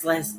last.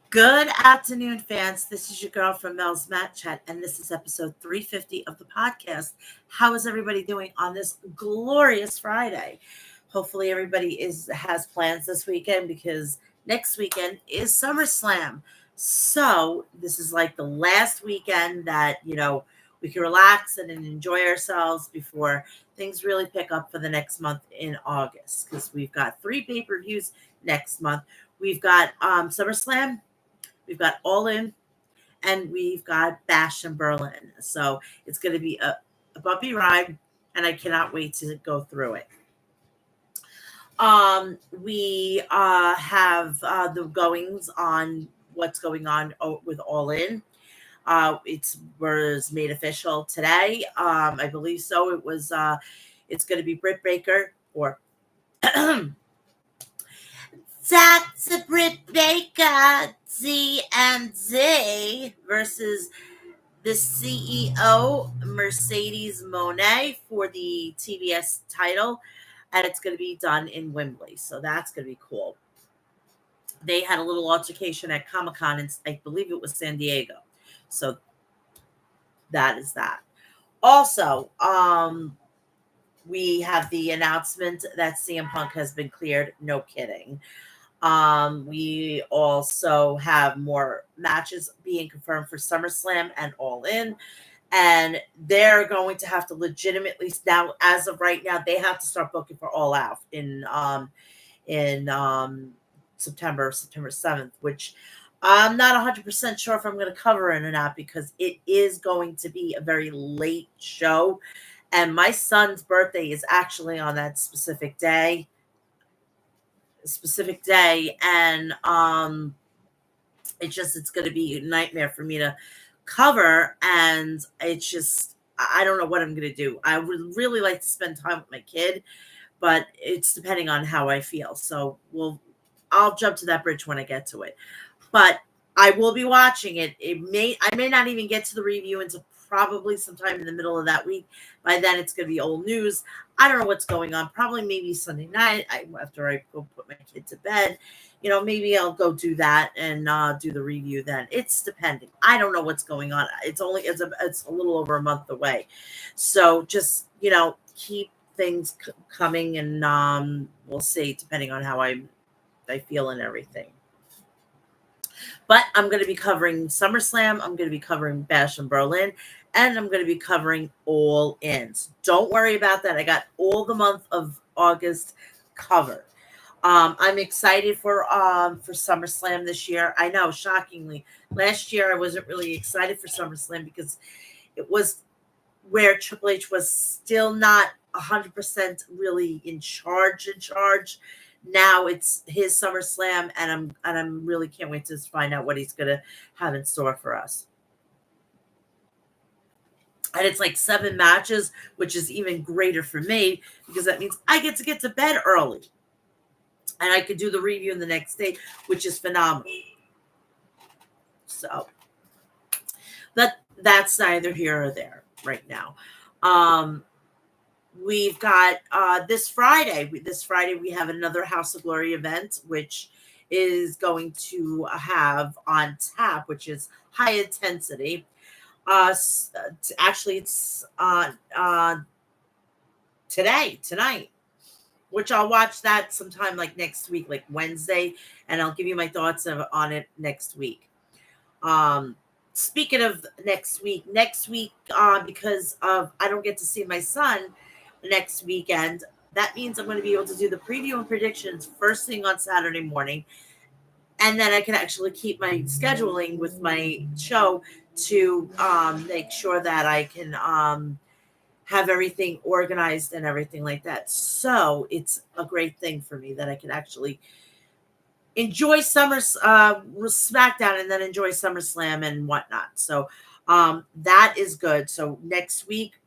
Good afternoon, fans. This is your girl from Mel's Mat Chat, and this is episode 350 of the podcast. How is everybody doing on this glorious Friday? Hopefully, everybody has plans this weekend because next weekend is SummerSlam. So this is like the last weekend that we can relax and enjoy ourselves before things really pick up for the next month in August, because we've got 3 pay-per-views next month. We've got SummerSlam. We've got All In, and we've got Bash in Berlin. So it's going to be a bumpy ride, and I cannot wait to go through it. We have the goings on what's going on with All In. It was made official today. I believe so. It was. It's going to be Britt Baker or. That's a Britt Baker, Z versus the CEO, Mercedes Moné, for the TBS title. And it's going to be done in Wembley. So that's going to be cool. They had a little altercation at Comic-Con, and I believe it was San Diego. So that is that. Also, we have the announcement that CM Punk has been cleared. No kidding. We also have more matches being confirmed for SummerSlam and All In, and they're going to have to legitimately now, as of right now, they have to start booking for All Out in September 7th, which I'm not 100% sure if I'm going to cover it or not, because it is going to be a very late show, and my son's birthday is actually on that specific day, and it's going to be a nightmare for me to cover, and I don't know what I'm going to do. I would really like to spend time with my kid, but it's depending on how I feel. So I'll jump to that bridge when I get to it, but I will be watching it. I may not even get to the review until probably sometime in the middle of that week. By then it's going to be old news. I don't know what's going on. Probably maybe Sunday night after I go put my kid to bed. Maybe I'll go do that and do the review then. It's depending. I don't know what's going on. It's a little over a month away. So just, keep things coming, and we'll see depending on how I feel and everything. But I'm going to be covering SummerSlam. I'm going to be covering Bash in Berlin, and I'm going to be covering All In. So don't worry about that. I got all the month of August covered. I'm excited for SummerSlam this year. I know, shockingly, last year I wasn't really excited for SummerSlam because it was where Triple H was still not 100% really in charge. Now it's his SummerSlam, and I'm really can't wait to find out what he's gonna have in store for us. And it's like 7 matches, which is even greater for me because that means I get to bed early, and I could do the review the next day, which is phenomenal. So that's neither here or there right now. Um, we've got this Friday. This Friday we have another House of Glory event, which is going to have on tap, which is high intensity. Actually, it's tonight, which I'll watch that sometime like next week, like Wednesday, and I'll give you my thoughts on it next week. Um, Speaking of next week, because of I don't get to see my son next weekend, that means I'm going to be able to do the preview and predictions first thing on Saturday morning, and then I can actually keep my scheduling with my show to make sure that I can have everything organized and everything like that. So it's a great thing for me that I can actually enjoy SmackDown and then enjoy SummerSlam and whatnot. So that is good. So next week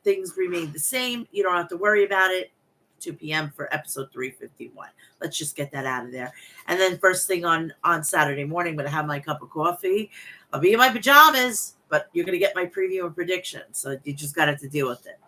things remain the same. You don't have to worry about it. 2 p.m. for episode 351. Let's just get that out of there. And then first thing on Saturday morning, I'm going to have my cup of coffee. I'll be in my pajamas, but you're going to get my preview and prediction. So you just got to deal with it.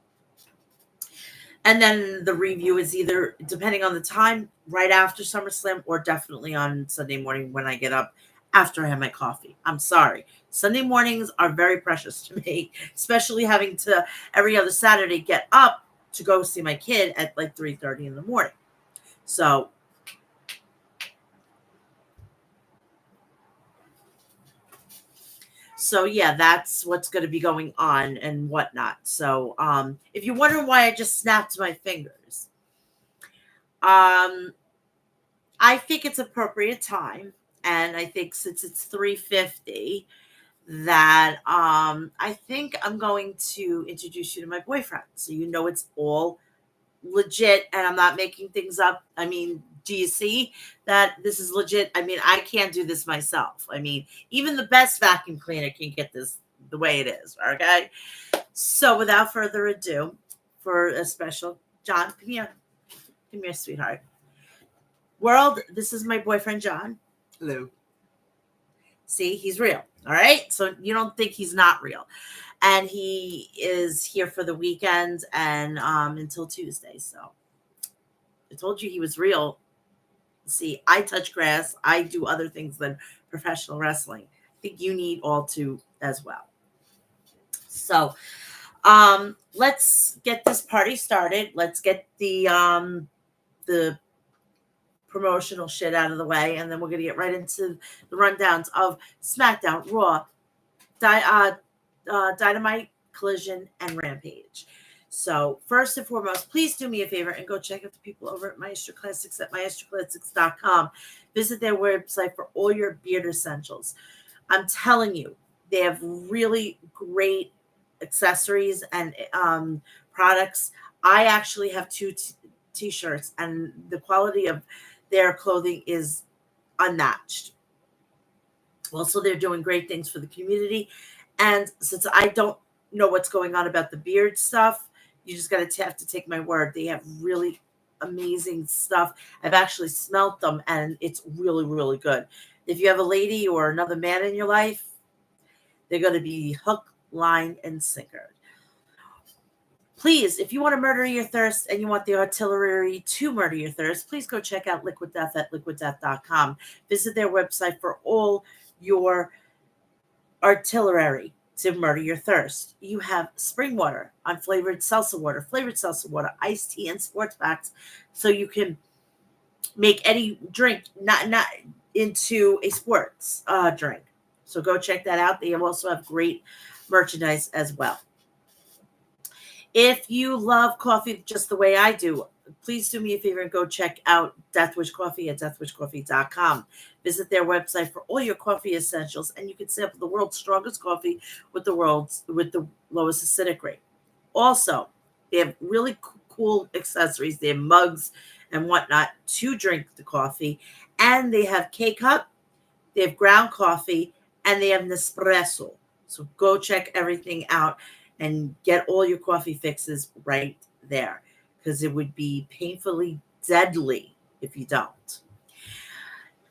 And then the review is either, depending on the time, right after SummerSlam or definitely on Sunday morning when I get up after I have my coffee. I'm sorry. Sunday mornings are very precious to me, especially having to every other Saturday get up to go see my kid at like 3:30 in the morning. So yeah, that's what's going to be going on and whatnot. So if you're wondering why I just snapped my fingers, I think it's appropriate time, and I think since it's 3:50, that I think I'm going to introduce you to my boyfriend, so you know it's all legit and I'm not making things up. I mean, do you see that this is legit? I mean, I can't do this myself. I mean, even the best vacuum cleaner can't get this the way it is. Okay. So without further ado, for a special, John, come here, sweetheart. World, this is my boyfriend, John. Hello. See, he's real. All right. So you don't think he's not real. And he is here for the weekend and until Tuesday. So I told you he was real. See, I touch grass. I do other things than professional wrestling. I think you need all to as well. So let's get this party started. Let's get the promotional shit out of the way, and then we're gonna get right into the rundowns of SmackDown, Raw, Dynamite, Collision, and Rampage. So first and foremost, please do me a favor and go check out the people over at Maestro Classics at maestroclassics.com. Visit their website for all your beard essentials. I'm telling you, they have really great accessories and products. I actually have two t-shirts, and the quality of their clothing is unmatched. Also, they're doing great things for the community. And since I don't know what's going on about the beard stuff, you just got to have to take my word. They have really amazing stuff. I've actually smelt them, and it's really, really good. If you have a lady or another man in your life, they're going to be hook, line, and sinker. Please, if you want to murder your thirst and you want the artillery to murder your thirst, please go check out Liquid Death at liquiddeath.com. Visit their website for all your artillery to murder your thirst. You have spring water, unflavored salsa water, flavored salsa water, iced tea, and sports packs, so you can make any drink not into a sports drink. So go check that out. They also have great merchandise as well. If you love coffee just the way I do, please do me a favor and go check out Deathwish Coffee at deathwishcoffee.com. Visit their website for all your coffee essentials, and you can sample the world's strongest coffee with the lowest acidic rate. Also, they have really cool accessories. They have mugs and whatnot to drink the coffee, and they have K-Cup, they have ground coffee, and they have Nespresso. So go check everything out and get all your coffee fixes right there, because it would be painfully deadly if you don't.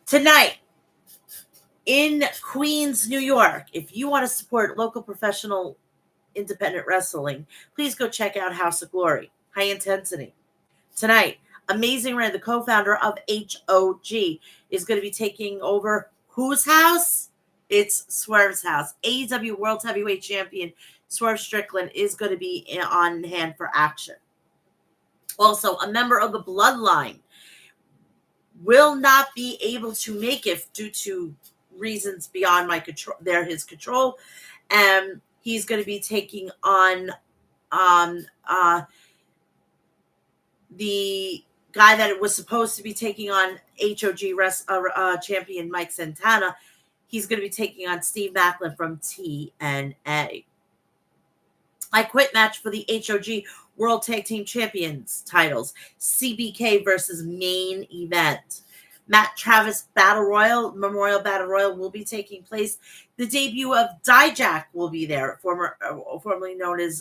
Tonight, In Queens, New York, if you want to support local professional independent wrestling, please go check out House of Glory. High Intensity. Tonight, Amazing Red, the co-founder of HOG, is going to be taking over whose house? It's Swerve's house. AEW World Heavyweight Champion Swerve Strickland is going to be on hand for action. Also, a member of the Bloodline will not be able to make it due to reasons beyond my control. They're his control. And he's going to be taking on the guy that was supposed to be taking on HOG champion Mike Santana. He's going to be taking on Steve Macklin from TNA. I Quit match for the HOG World Tag Team Champions titles. CBK versus main event. Matt Travis Battle Royal, Memorial Battle Royal will be taking place. The debut of Dijak will be there, formerly known as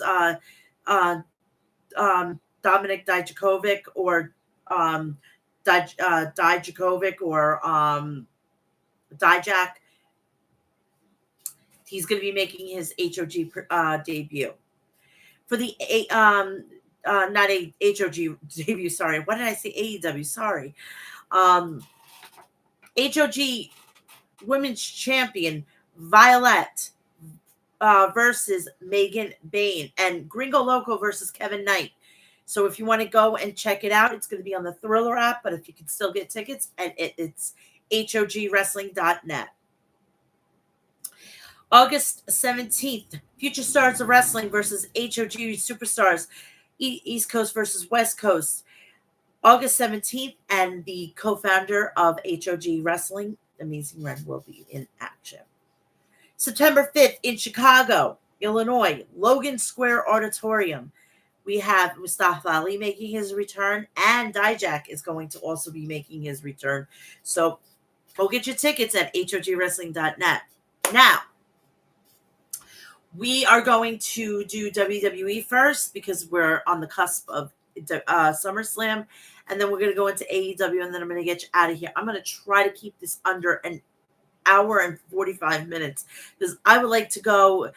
Dominic Dijakovic or Dijakovic or Dijak. He's going to be making his HOG debut. For the not a HOG debut, sorry. What did I say? AEW, sorry. HOG Women's Champion Violet versus Megan Bain, and Gringo Loco versus Kevin Knight. So if you want to go and check it out, it's going to be on the Thriller app, but if you can still get tickets, and it's hogwrestling.net. August 17th, Future Stars of Wrestling versus HOG Superstars, East Coast versus West Coast. August 17th, and the co-founder of HOG Wrestling, Amazing Red, will be in action. September 5th in Chicago, Illinois, Logan Square Auditorium. We have Mustafa Ali making his return, and Dijak is going to also be making his return. So go get your tickets at hogwrestling.net. Now, we are going to do WWE first because we're on the cusp of SummerSlam, and then we're going to go into AEW, and then I'm going to get you out of here. I'm going to try to keep this under an hour and 45 minutes because I would like to go.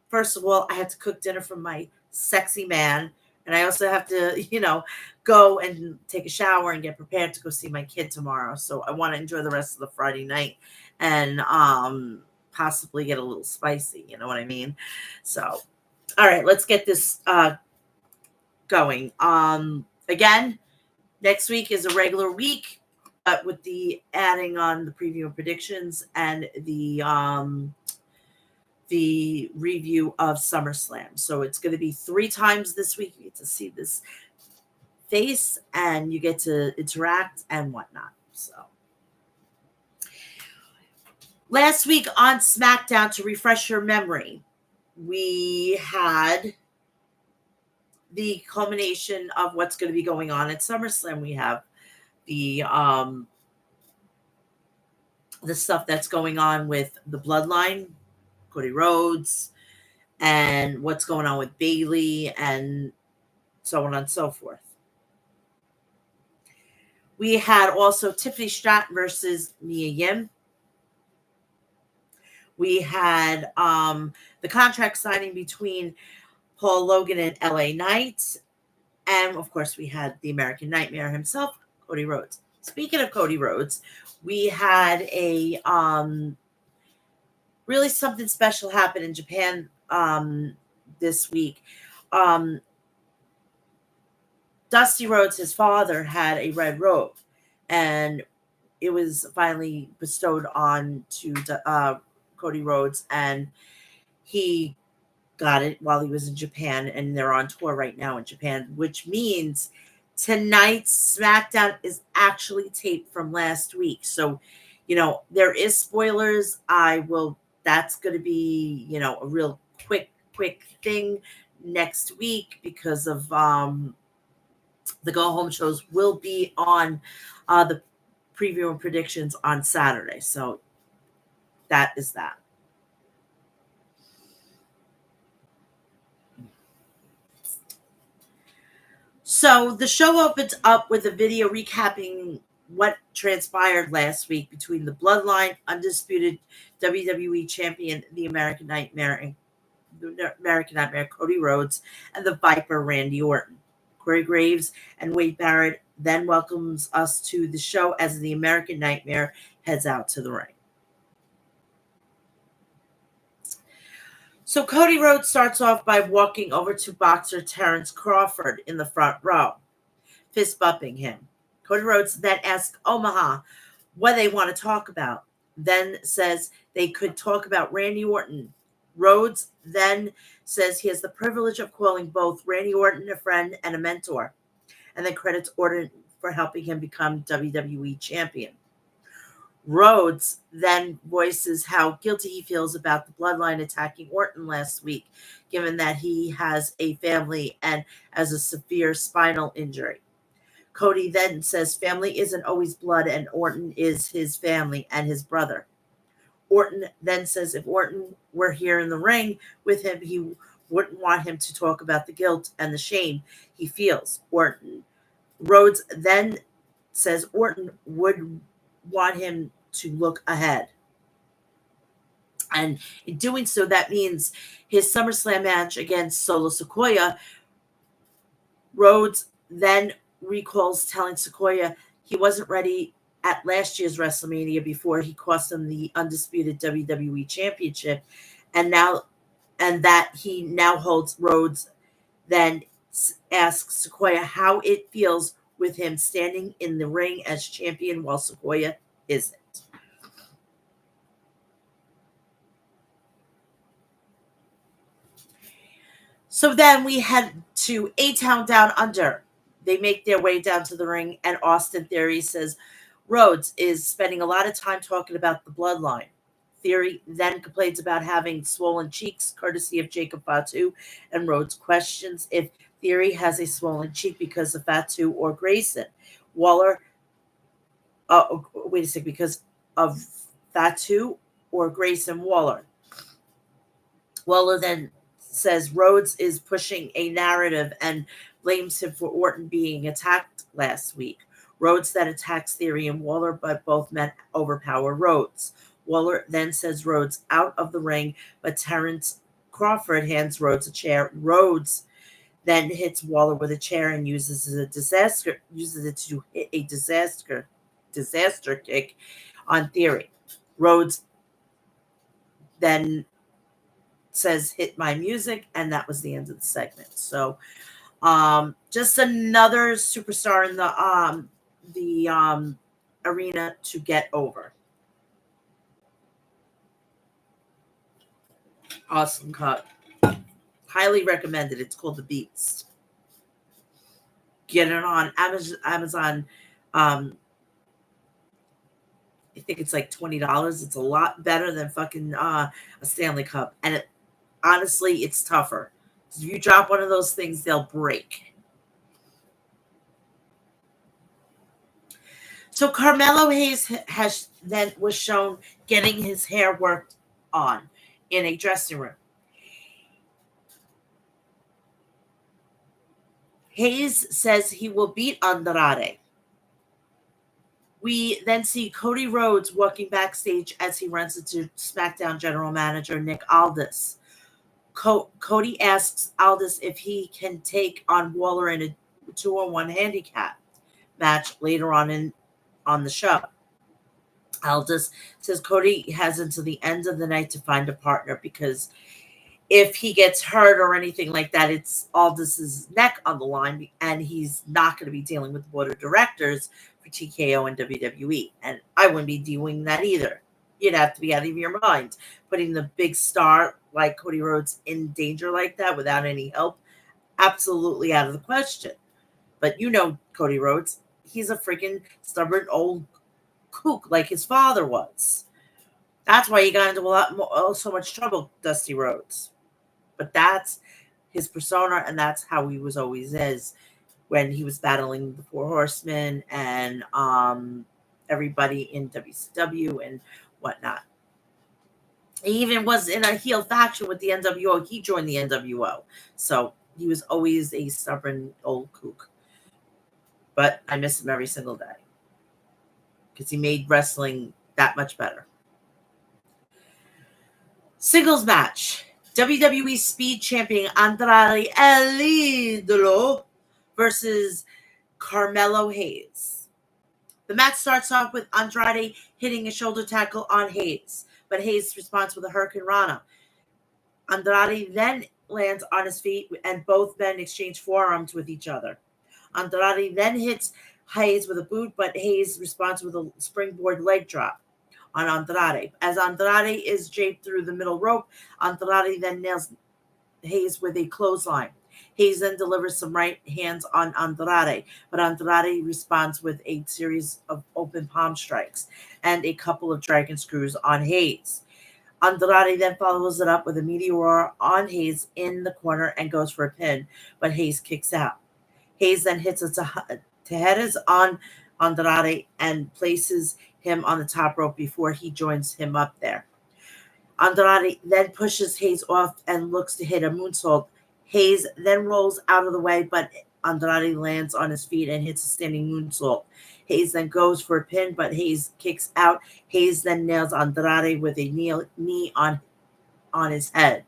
First of all, I have to cook dinner for my sexy man, and I also have to, go and take a shower and get prepared to go see my kid tomorrow. So I want to enjoy the rest of the Friday night and possibly get a little spicy, you know what I mean? So, all right, let's get this going. Again, next week is a regular week, but with the adding on the preview and predictions and the review of SummerSlam. So it's going to be 3 times this week. You get to see this face and you get to interact and whatnot. So last week on SmackDown, to refresh your memory, we had the culmination of what's going to be going on at SummerSlam. We have the stuff that's going on with the Bloodline, Cody Rhodes, and what's going on with Bayley, and so on and so forth. We had also Tiffany Stratton versus Mia Yim. We had the contract signing between Paul Logan and LA Knight. And, of course, we had the American Nightmare himself, Cody Rhodes. Speaking of Cody Rhodes, we had a really something special happen in Japan this week. Dusty Rhodes, his father, had a red robe, and it was finally bestowed on to Cody Rhodes, and he got it while he was in Japan, and they're on tour right now in Japan, which means tonight's SmackDown is actually taped from last week. So, there is spoilers. That's going to be, a real quick thing next week because of the go home shows will be on the preview and predictions on Saturday. So that is that. So the show opens up with a video recapping what transpired last week between the Bloodline, undisputed WWE champion, the American Nightmare, Cody Rhodes, and the Viper, Randy Orton. Corey Graves and Wade Barrett then welcomes us to the show as the American Nightmare heads out to the ring. So Cody Rhodes starts off by walking over to boxer Terrence Crawford in the front row, fist bumping him. Cody Rhodes then asks Omaha what they want to talk about, then says they could talk about Randy Orton. Rhodes then says he has the privilege of calling both Randy Orton a friend and a mentor, and then credits Orton for helping him become WWE champion. Rhodes then voices how guilty he feels about the Bloodline attacking Orton last week, given that he has a family and has a severe spinal injury. Cody then says family isn't always blood, and Orton is his family and his brother. Orton then says if Orton were here in the ring with him, he wouldn't want him to talk about the guilt and the shame he feels. Rhodes then says Orton would want him to look ahead. And in doing so, that means his SummerSlam match against Solo Sikoa. Rhodes then recalls telling Sikoa he wasn't ready at last year's WrestleMania before he cost him the undisputed WWE Championship, and that he now holds. Rhodes then asks Sikoa how it feels with him standing in the ring as champion while Sikoa isn't. So then we head to A-Town Down Under. They make their way down to the ring, and Austin Theory says Rhodes is spending a lot of time talking about the Bloodline. Theory then complains about having swollen cheeks, courtesy of Jacob Fatu, and Rhodes questions if Theory has a swollen cheek because of Fatu or Grayson. Because of Fatu or Grayson Waller. Waller then says Rhodes is pushing a narrative and blames him for Orton being attacked last week. Rhodes then attacks Theory and Waller, but both men overpower Rhodes. Waller then says Rhodes out of the ring, but Terrence Crawford hands Rhodes a chair. Rhodes then hits Waller with a chair and uses it to hit a disaster kick on Theory. Rhodes then says hit my music, and that was the end of the segment. So just another superstar in the arena to get over. Awesome cut. Highly recommended. It's called The Beats. Get it on Amazon. I think it's like $20. It's a lot better than fucking a Stanley Cup. And honestly, it's tougher. If you drop one of those things, they'll break. So Carmelo Hayes was shown getting his hair worked on in a dressing room. Hayes says he will beat Andrade. We then see Cody Rhodes walking backstage as he runs into SmackDown General Manager Nick Aldis. Cody asks Aldis if he can take on Waller in a 2-on-1 handicap match later on the show. Aldis says Cody has until the end of the night to find a partner because if he gets hurt or anything like that, it's Aldis's neck on the line, and he's not going to be dealing with the board of directors for TKO and WWE. And I wouldn't be doing that either. You'd have to be out of your mind. Putting the big star like Cody Rhodes in danger like that without any help, absolutely out of the question. But you know Cody Rhodes, he's a freaking stubborn old kook like his father was. That's why he got into so much trouble, Dusty Rhodes. But that's his persona, and that's how he was always is when he was battling the Four Horsemen and everybody in WCW and whatnot. He even was in a heel faction with the NWO. He joined the NWO. So he was always a stubborn old kook. But I miss him every single day. because he made wrestling that much better. Singles match. WWE Speed Champion Andrade El Idolo versus Carmelo Hayes. The match starts off with Andrade hitting a shoulder tackle on Hayes, but Hayes responds with a Hurricane Rana. Andrade then lands on his feet, and both men exchange forearms with each other. Andrade then hits Hayes with a boot, but Hayes responds with a springboard leg drop on Andrade. As Andrade is draped through the middle rope, Andrade then nails Hayes with a clothesline. Hayes then delivers some right hands on Andrade, but Andrade responds with a series of open palm strikes and a couple of dragon screws on Hayes. Andrade then follows it up with a meteor on Hayes in the corner and goes for a pin, but Hayes kicks out. Hayes then hits a Tejedas on Andrade and places him on the top rope before he joins him up there. Andrade then pushes Hayes off and looks to hit a moonsault. Hayes then rolls out of the way, but Andrade lands on his feet and hits a standing moonsault. Hayes then goes for a pin, but Hayes kicks out. Hayes then nails Andrade with a knee on his head.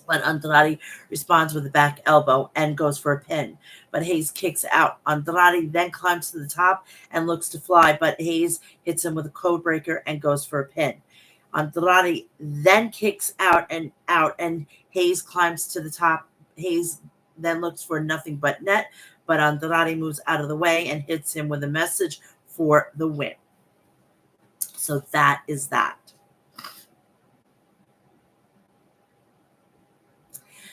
But Andrade responds with a back elbow and goes for a pin, but Hayes kicks out. Andrade then climbs to the top and looks to fly, but Hayes hits him with a code breaker and goes for a pin. Andrade then kicks out, and Hayes climbs to the top. Hayes then looks for nothing but net, but Andrade moves out of the way and hits him with a message for the win. So that is that.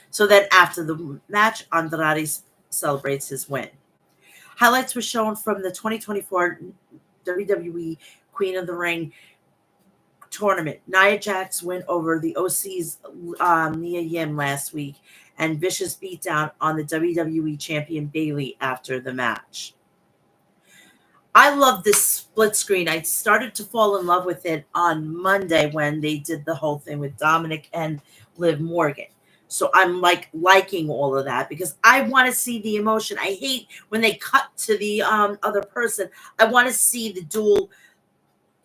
So then after the match, Andrade celebrates his win. Highlights were shown from the 2024 WWE Queen of the Ring tournament. Nia Jax win over the OC's Mia Yim last week, and vicious beatdown on the WWE champion Bayley after the match. I love this split screen. I started to fall in love with it on Monday when they did the whole thing with Dominic and Liv Morgan. So I'm liking all of that because I want to see the emotion. I hate when they cut to the other person. I want to see the dual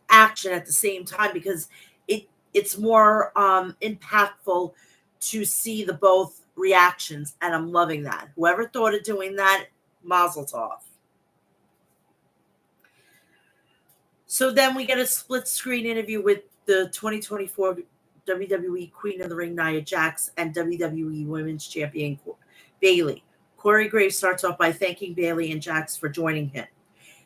action at the same time because it's more impactful to see the both reactions, and I'm loving that. Whoever thought of doing that, mazel tov. So then we get a split screen interview with the 2024 WWE Queen of the Ring Nia Jax and WWE Women's Champion Bayley. Corey Graves starts off by thanking Bayley and Jax for joining him.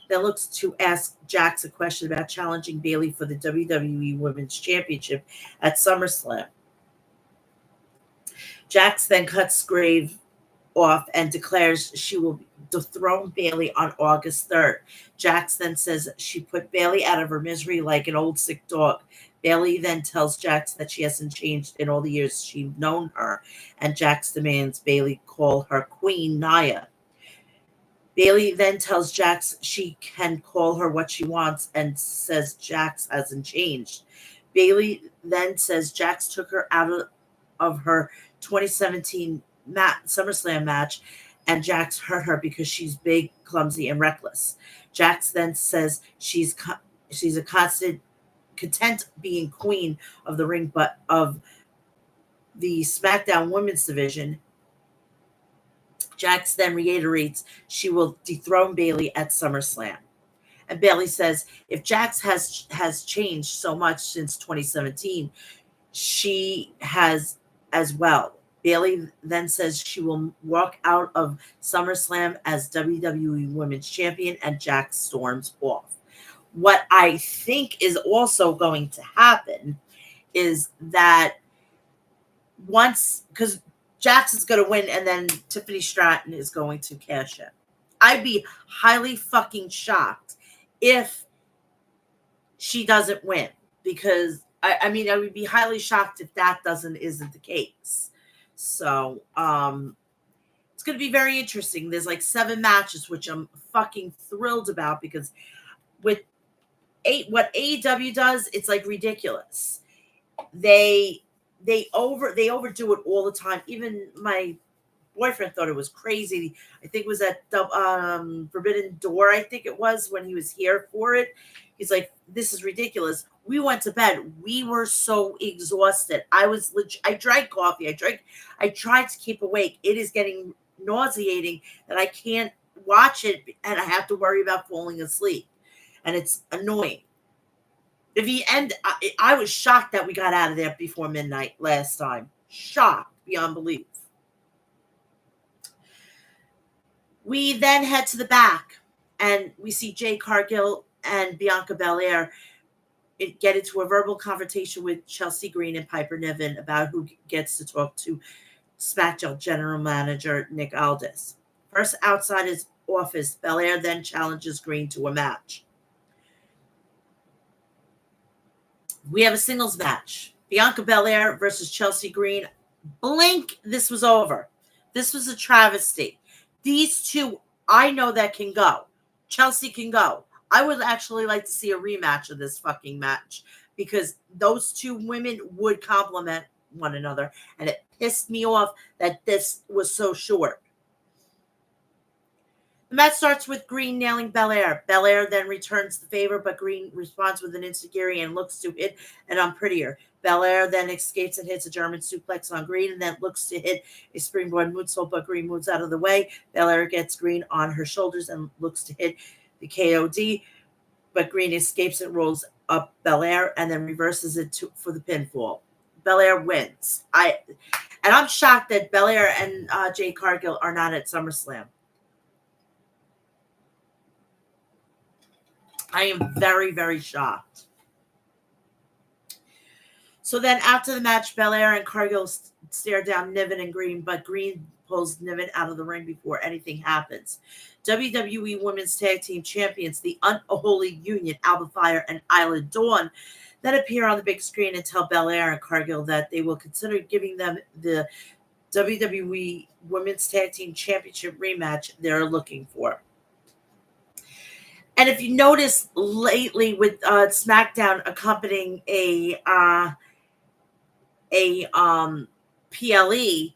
Then looks to ask Jax a question about challenging Bayley for the WWE Women's Championship at SummerSlam. Jax then cuts Graves off and declares she will dethrone Bayley on August 3rd. Jax then says she put Bayley out of her misery like an old sick dog. Bayley then tells Jax that she hasn't changed in all the years she's known her, and Jax demands Bayley call her Queen Nia. Bayley then tells Jax she can call her what she wants and says Jax hasn't changed. Bayley then says Jax took her out of her 2017 SummerSlam match, and Jax hurt her because she's big, clumsy, and reckless. Jax then says she's a content being queen of the ring, but of the SmackDown Women's division. Jax then reiterates she will dethrone Bayley at SummerSlam. And Bayley says if Jax has changed so much since 2017, she has as well. Bayley then says she will walk out of SummerSlam as WWE Women's Champion, and Jax storms off. What I think is also going to happen is that because Jax is going to win and then Tiffany Stratton is going to cash in. I'd be highly fucking shocked if she doesn't win, because I would be highly shocked if that isn't the case. So it's going to be very interesting. There's 7 matches, which I'm fucking thrilled about, because with what AEW does, it's ridiculous. They overdo it all the time. Even my boyfriend thought it was crazy. I think it was at Forbidden Door, I think it was, when he was here for it. He's like, this is ridiculous. We went to bed. We were so exhausted. I drank coffee. I tried to keep awake. It is getting nauseating that I can't watch it and I have to worry about falling asleep. And it's annoying. I was shocked that we got out of there before midnight last time. Shocked beyond belief. We then head to the back and we see Jade Cargill and Bianca Belair get into a verbal confrontation with Chelsea Green and Piper Niven about who gets to talk to SmackDown general manager Nick Aldis. First, outside his office, Belair then challenges Green to a match. We have a singles match. Bianca Belair versus Chelsea Green. Blink, this was over. This was a travesty. These two, I know that can go. Chelsea can go. I would actually like to see a rematch of this fucking match because those two women would complement one another. And it pissed me off that this was so short. The match starts with Green nailing Belair. Belair then returns the favor, but Green responds with an enziguri and looks to hit an I'm prettier. Belair then escapes and hits a German suplex on Green and then looks to hit a springboard moonsault, but Green moves out of the way. Belair gets Green on her shoulders and looks to hit the KOD, but Green escapes and rolls up Belair and then reverses it for the pinfall. Belair wins. I'm shocked that Belair and Jade Cargill are not at SummerSlam. I am very, very shocked. So then after the match, Belair and Cargill stare down Niven and Green, but Green pulls Niven out of the ring before anything happens. WWE Women's Tag Team Champions, the Unholy Union, Alba Fire and Isla Dawn, then appear on the big screen and tell Belair and Cargill that they will consider giving them the WWE Women's Tag Team Championship rematch they're looking for. And if you notice lately with SmackDown accompanying a PLE,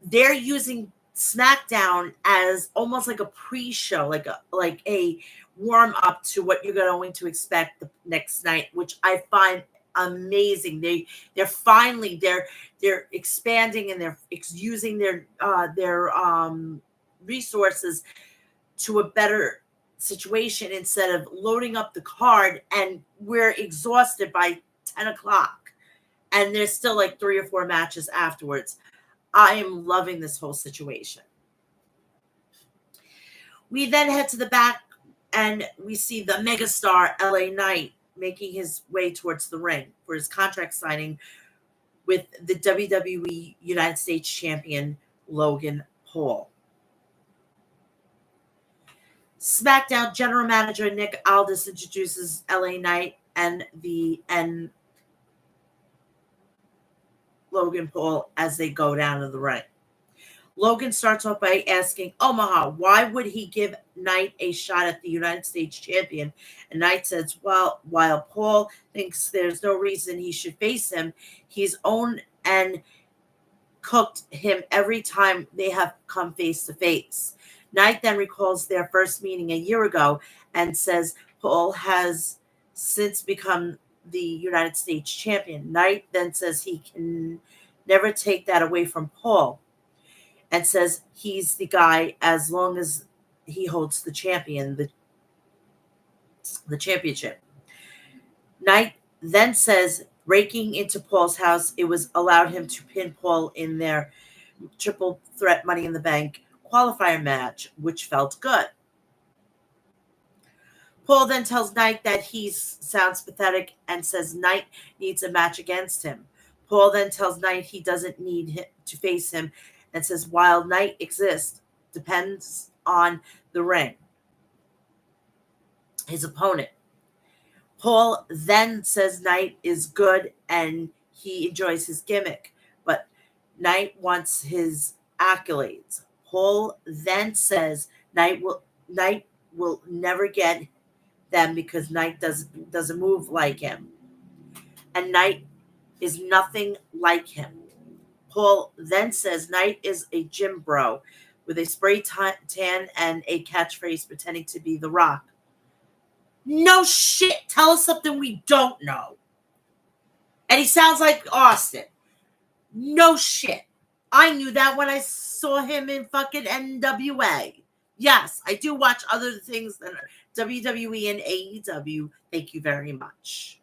they're using SmackDown as almost like a pre-show, like a warm up to what you're going to expect the next night, which I find amazing. They're expanding and they're using their resources to a better situation instead of loading up the card and we're exhausted by 10 o'clock and there's still like 3 or 4 matches afterwards. I am loving this whole situation. We then head to the back and we see the megastar LA Knight making his way towards the ring for his contract signing with the WWE United States Champion Logan Paul. SmackDown General Manager Nick Aldis introduces LA Knight and Logan Paul as they go down to the ring. Logan starts off by asking Omaha, why would he give Knight a shot at the United States champion? And Knight says, well, while Paul thinks there's no reason he should face him, he's owned and cooked him every time they have come face to face. Knight then recalls their first meeting a year ago and says Paul has since become the United States champion. Knight then says he can never take that away from Paul and says he's the guy as long as he holds the championship. Knight then says breaking into Paul's house, it was allowed him to pin Paul in their triple threat Money in the Bank qualifier match, which felt good. Paul then tells Knight that he sounds pathetic and says Knight needs a match against him. Paul then tells Knight he doesn't need to face him and says while Knight exists, depends on the ring, his opponent. Paul then says Knight is good and he enjoys his gimmick, but Knight wants his accolades. Paul then says Knight will never get them because Knight doesn't move like him. And Knight is nothing like him. Paul then says Knight is a gym bro with a spray tan and a catchphrase pretending to be The Rock. No shit. Tell us something we don't know. And he sounds like Austin. No shit. I knew that when I saw him in fucking NWA. Yes, I do watch other things than WWE and AEW. Thank you very much.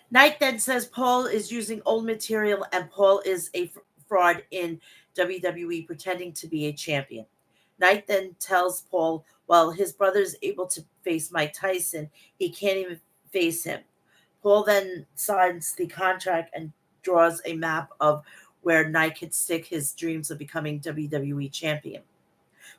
Knight then says Paul is using old material and Paul is a fraud in WWE pretending to be a champion. Knight then tells Paul, while his brother is able to face Mike Tyson, he can't even face him. Paul then signs the contract and draws a map of where Knight could stick his dreams of becoming WWE champion.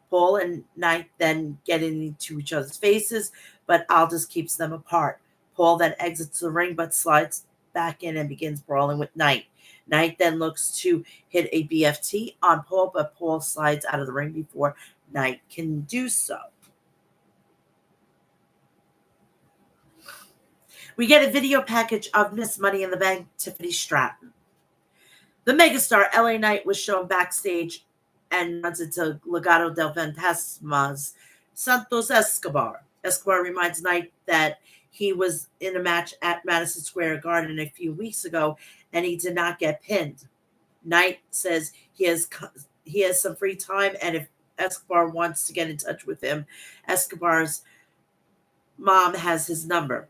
Paul and Knight then get into each other's faces, but Aldous keeps them apart. Paul then exits the ring but slides back in and begins brawling with Knight. Knight then looks to hit a BFT on Paul, but Paul slides out of the ring before Knight can do so. We get a video package of Miss Money in the Bank, Tiffany Stratton. The megastar LA Knight was shown backstage and runs into Legado del Fantasma's Santos Escobar. Escobar reminds Knight that he was in a match at Madison Square Garden a few weeks ago and he did not get pinned. Knight says he has some free time, and if Escobar wants to get in touch with him, Escobar's mom has his number.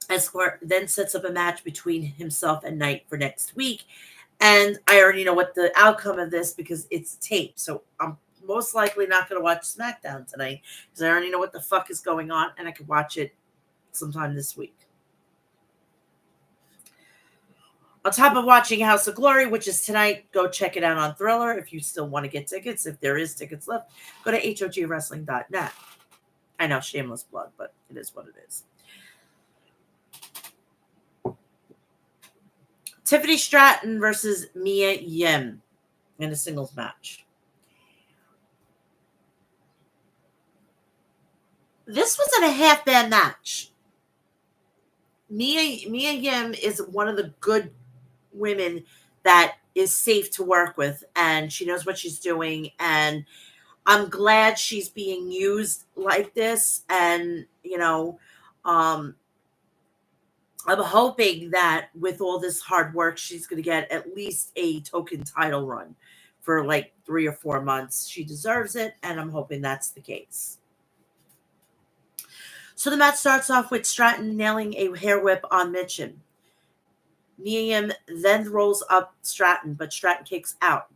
Escobar then sets up a match between himself and Knight for next week. And I already know what the outcome of this because it's taped. So I'm most likely not going to watch SmackDown tonight because I already know what the fuck is going on and I could watch it sometime this week. On top of watching House of Glory, which is tonight, go check it out on Thriller if you still want to get tickets. If there is tickets left, go to hogwrestling.net. I know, shameless plug, but it is what it is. Tiffany Stratton versus Mia Yim in a singles match. This wasn't a half-bad match. Mia Yim is one of the good women that is safe to work with, and she knows what she's doing, and I'm glad she's being used like this. And I'm hoping that with all this hard work, she's going to get at least a token title run for like 3 or 4 months. She deserves it, and I'm hoping that's the case. So the match starts off with Stratton nailing a hair whip on Mitchin. Mia Yim then rolls up Stratton, but Stratton kicks out.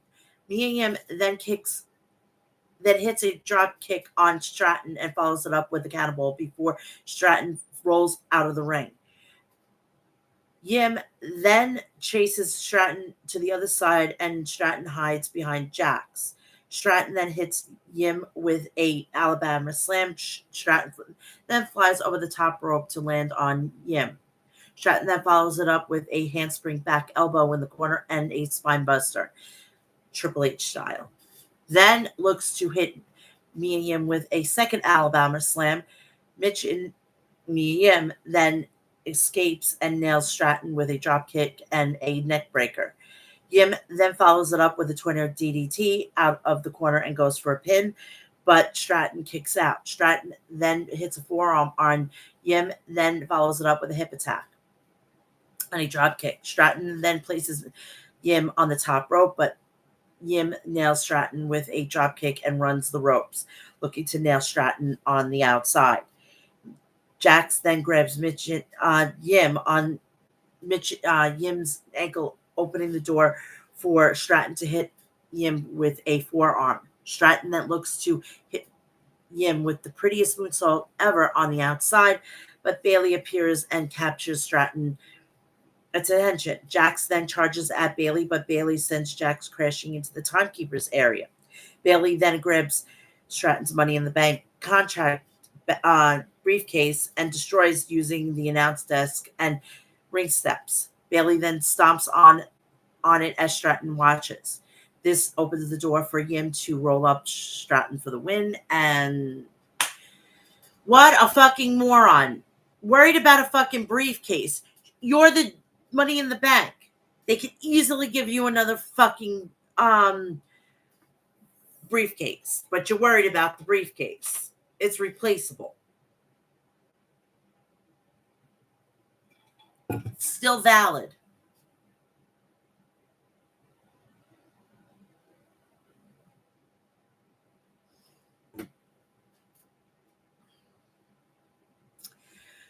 Mia Yim then hits a drop kick on Stratton and follows it up with a cannonball before Stratton rolls out of the ring. Yim then chases Stratton to the other side, and Stratton hides behind Jax. Stratton then hits Yim with a Alabama slam. Stratton then flies over the top rope to land on Yim. Stratton then follows it up with a handspring back elbow in the corner and a spine buster, Triple H style. Then looks to hit Mia Yim with a second Alabama slam. Mitch and Mia Yim then escapes and nails Stratton with a drop kick and a neck breaker. Yim then follows it up with a twinner DDT out of the corner and goes for a pin, but Stratton kicks out. Stratton then hits a forearm on Yim, then follows it up with a hip attack and a drop kick. Stratton then places Yim on the top rope, but Yim nails Stratton with a drop kick and runs the ropes, looking to nail Stratton on the outside. Jax then grabs Yim on Yim's ankle, opening the door for Stratton to hit Yim with a forearm. Stratton then looks to hit Yim with the prettiest moonsault ever on the outside, but Bayley appears and captures Stratton. Attention. Jax then charges at Bayley, but Bayley sends Jax crashing into the timekeeper's area. Bayley then grabs Stratton's Money in the Bank contract briefcase and destroys using the announce desk and ring steps. Bayley then stomps on it as Stratton watches. This opens the door for Yim to roll up Stratton for the win. And what a fucking moron. Worried about a fucking briefcase. You're the Money in the Bank. They could easily give you another fucking briefcase, but you're worried about the briefcase. It's replaceable. It's still valid.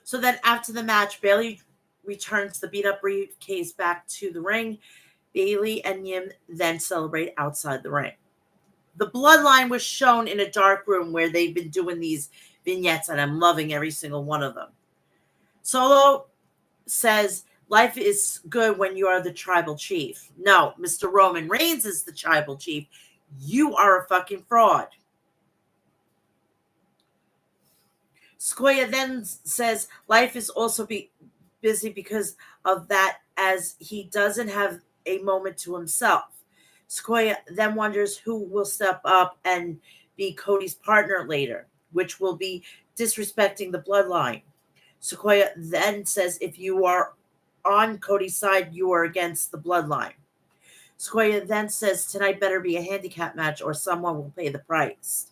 So then after the match, Bailey returns the beat up briefcase back to the ring. Bailey and Yim then celebrate outside the ring. The bloodline was shown in a dark room where they've been doing these vignettes, and I'm loving every single one of them. Solo says, life is good when you are the tribal chief. No, Mr. Roman Reigns is the tribal chief. You are a fucking fraud. Sequoia then says, life is also busy because of that, as he doesn't have a moment to himself. Sequoia then wonders who will step up and be Cody's partner later, which will be disrespecting the bloodline. Sequoia then says, if you are on Cody's side, you are against the bloodline. Sequoia then says, tonight better be a handicap match or someone will pay the price.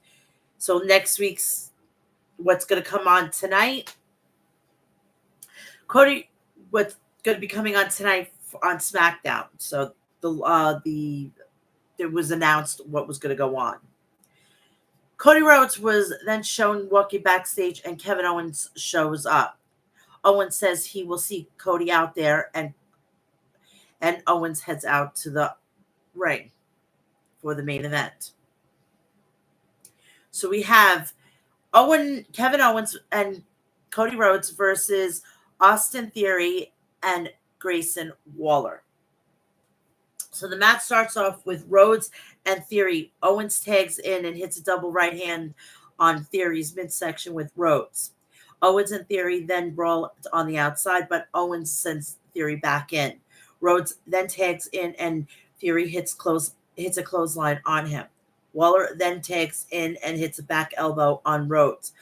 So next week's what's going to come on tonight? Cody, what's going to be coming on tonight on SmackDown. So it was announced what was going to go on. Cody Rhodes was then shown walking backstage, and Kevin Owens shows up. Owens says he will see Cody out there, and Owens heads out to the ring for the main event. So we have Kevin Owens and Cody Rhodes versus Austin Theory and Grayson Waller. So the match starts off with Rhodes and Theory. Owens tags in and hits a double right hand on Theory's midsection with Rhodes. Owens and Theory then brawl on the outside, but Owens sends Theory back in. Rhodes then tags in and Theory hits a clothesline on him. Waller then tags in and hits a back elbow on Rhodes'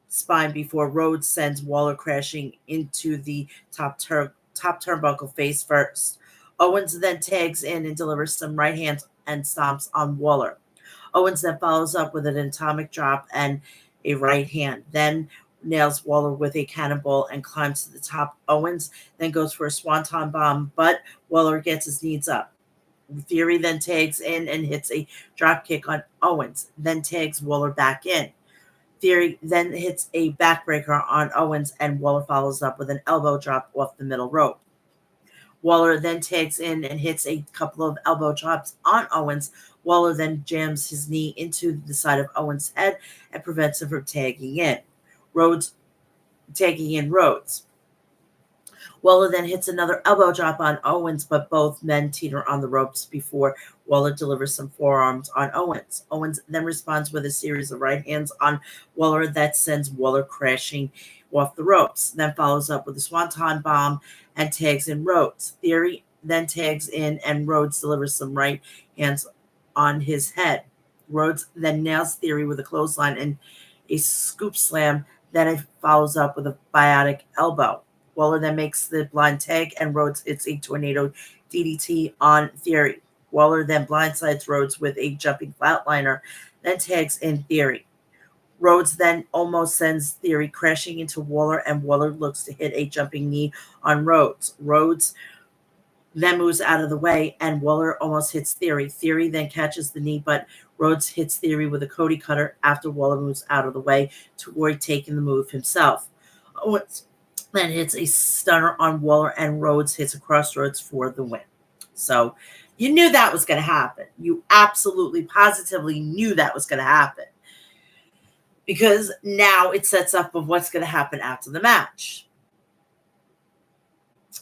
spine before Rhodes sends Waller crashing into the top turnbuckle face first. Owens then tags in and delivers some right hands and stomps on Waller. Owens then follows up with an atomic drop and a right hand, then nails Waller with a cannonball and climbs to the top. Owens then goes for a swanton bomb, but Waller gets his knees up. Theory then tags in and hits a drop kick on Owens, then tags Waller back in. Theory then hits a backbreaker on Owens, and Waller follows up with an elbow drop off the middle rope. Waller then tags in and hits a couple of elbow drops on Owens. Waller then jams his knee into the side of Owens' head and prevents him from tagging in. Tagging in Rhodes. Waller then hits another elbow drop on Owens, but both men teeter on the ropes before Waller delivers some forearms on Owens. Owens then responds with a series of right hands on Waller that sends Waller crashing off the ropes, then follows up with a swanton bomb and tags in Rhodes. Theory then tags in and Rhodes delivers some right hands on his head. Rhodes then nails Theory with a clothesline and a scoop slam, then it follows up with a biotic elbow. Waller then makes the blind tag and Rhodes hits a tornado DDT on Theory. Waller then blindsides Rhodes with a jumping flatliner, then tags in Theory. Rhodes then almost sends Theory crashing into Waller, and Waller looks to hit a jumping knee on Rhodes. Rhodes then moves out of the way, and Waller almost hits Theory. Theory then catches the knee, but Rhodes hits Theory with a Cody cutter after Waller moves out of the way to avoid taking the move himself. Owens then hits a stunner on Waller, and Rhodes hits a crossroads for the win. So you knew that was going to happen. You absolutely, positively knew that was going to happen. Because now it sets up of what's going to happen after the match.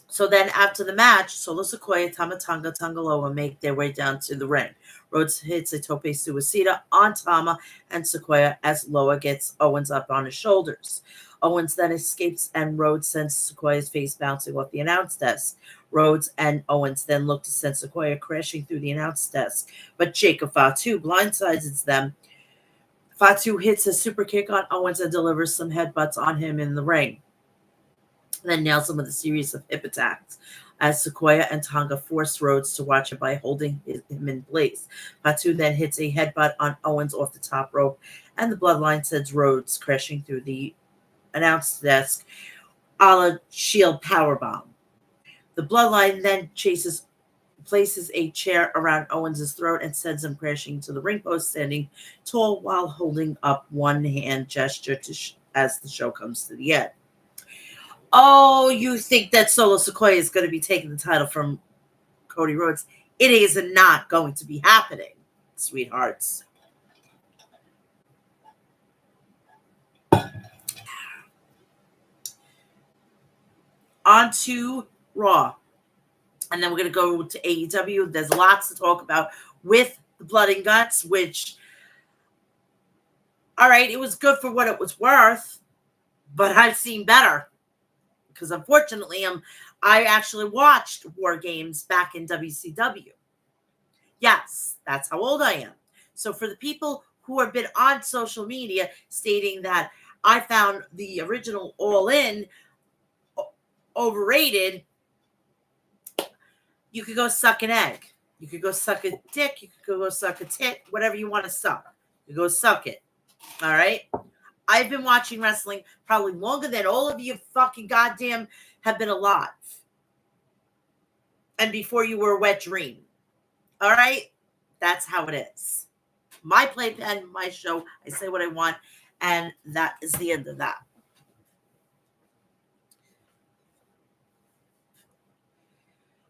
So then after the match, Solo Sikoa, Tama Tonga, Tangaloa make their way down to the ring. Rhodes hits a tope suicida on Tama and Sikoa as Loa gets Owens up on his shoulders. Owens then escapes and Rhodes sends Sikoa's face bouncing off the announce desk. Rhodes and Owens then look to send Sikoa crashing through the announce desk, but Jacob Fatu blindsides them. Fatu hits a super kick on Owens and delivers some headbutts on him in the ring. then nails him with a series of hip attacks, as Sequoia and Tonga force Rhodes to watch it by holding him in place. Fatu then hits a headbutt on Owens off the top rope, and the Bloodline sends Rhodes crashing through the announce desk a la Shield powerbomb. The Bloodline then places a chair around Owens' throat and sends him crashing to the ring post, standing tall while holding up one hand gesture as the show comes to the end. Oh, you think that Solo Sequoia is going to be taking the title from Cody Rhodes? It is not going to be happening, sweethearts. On to Raw. And then we're going to go to AEW. There's lots to talk about with the Blood and Guts, which, all right, it was good for what it was worth, but I've seen better. Because unfortunately, I actually watched War Games back in WCW. Yes, that's how old I am. So for the people who have been on social media stating that I found the original All In overrated, you could go suck an egg. You could go suck a dick. You could go suck a tit. Whatever you want to suck. You go suck it. All right? I've been watching wrestling probably longer than all of you fucking goddamn have been alive. And before you were a wet dream. All right? That's how it is. My playpen, my show. I say what I want. And that is the end of that.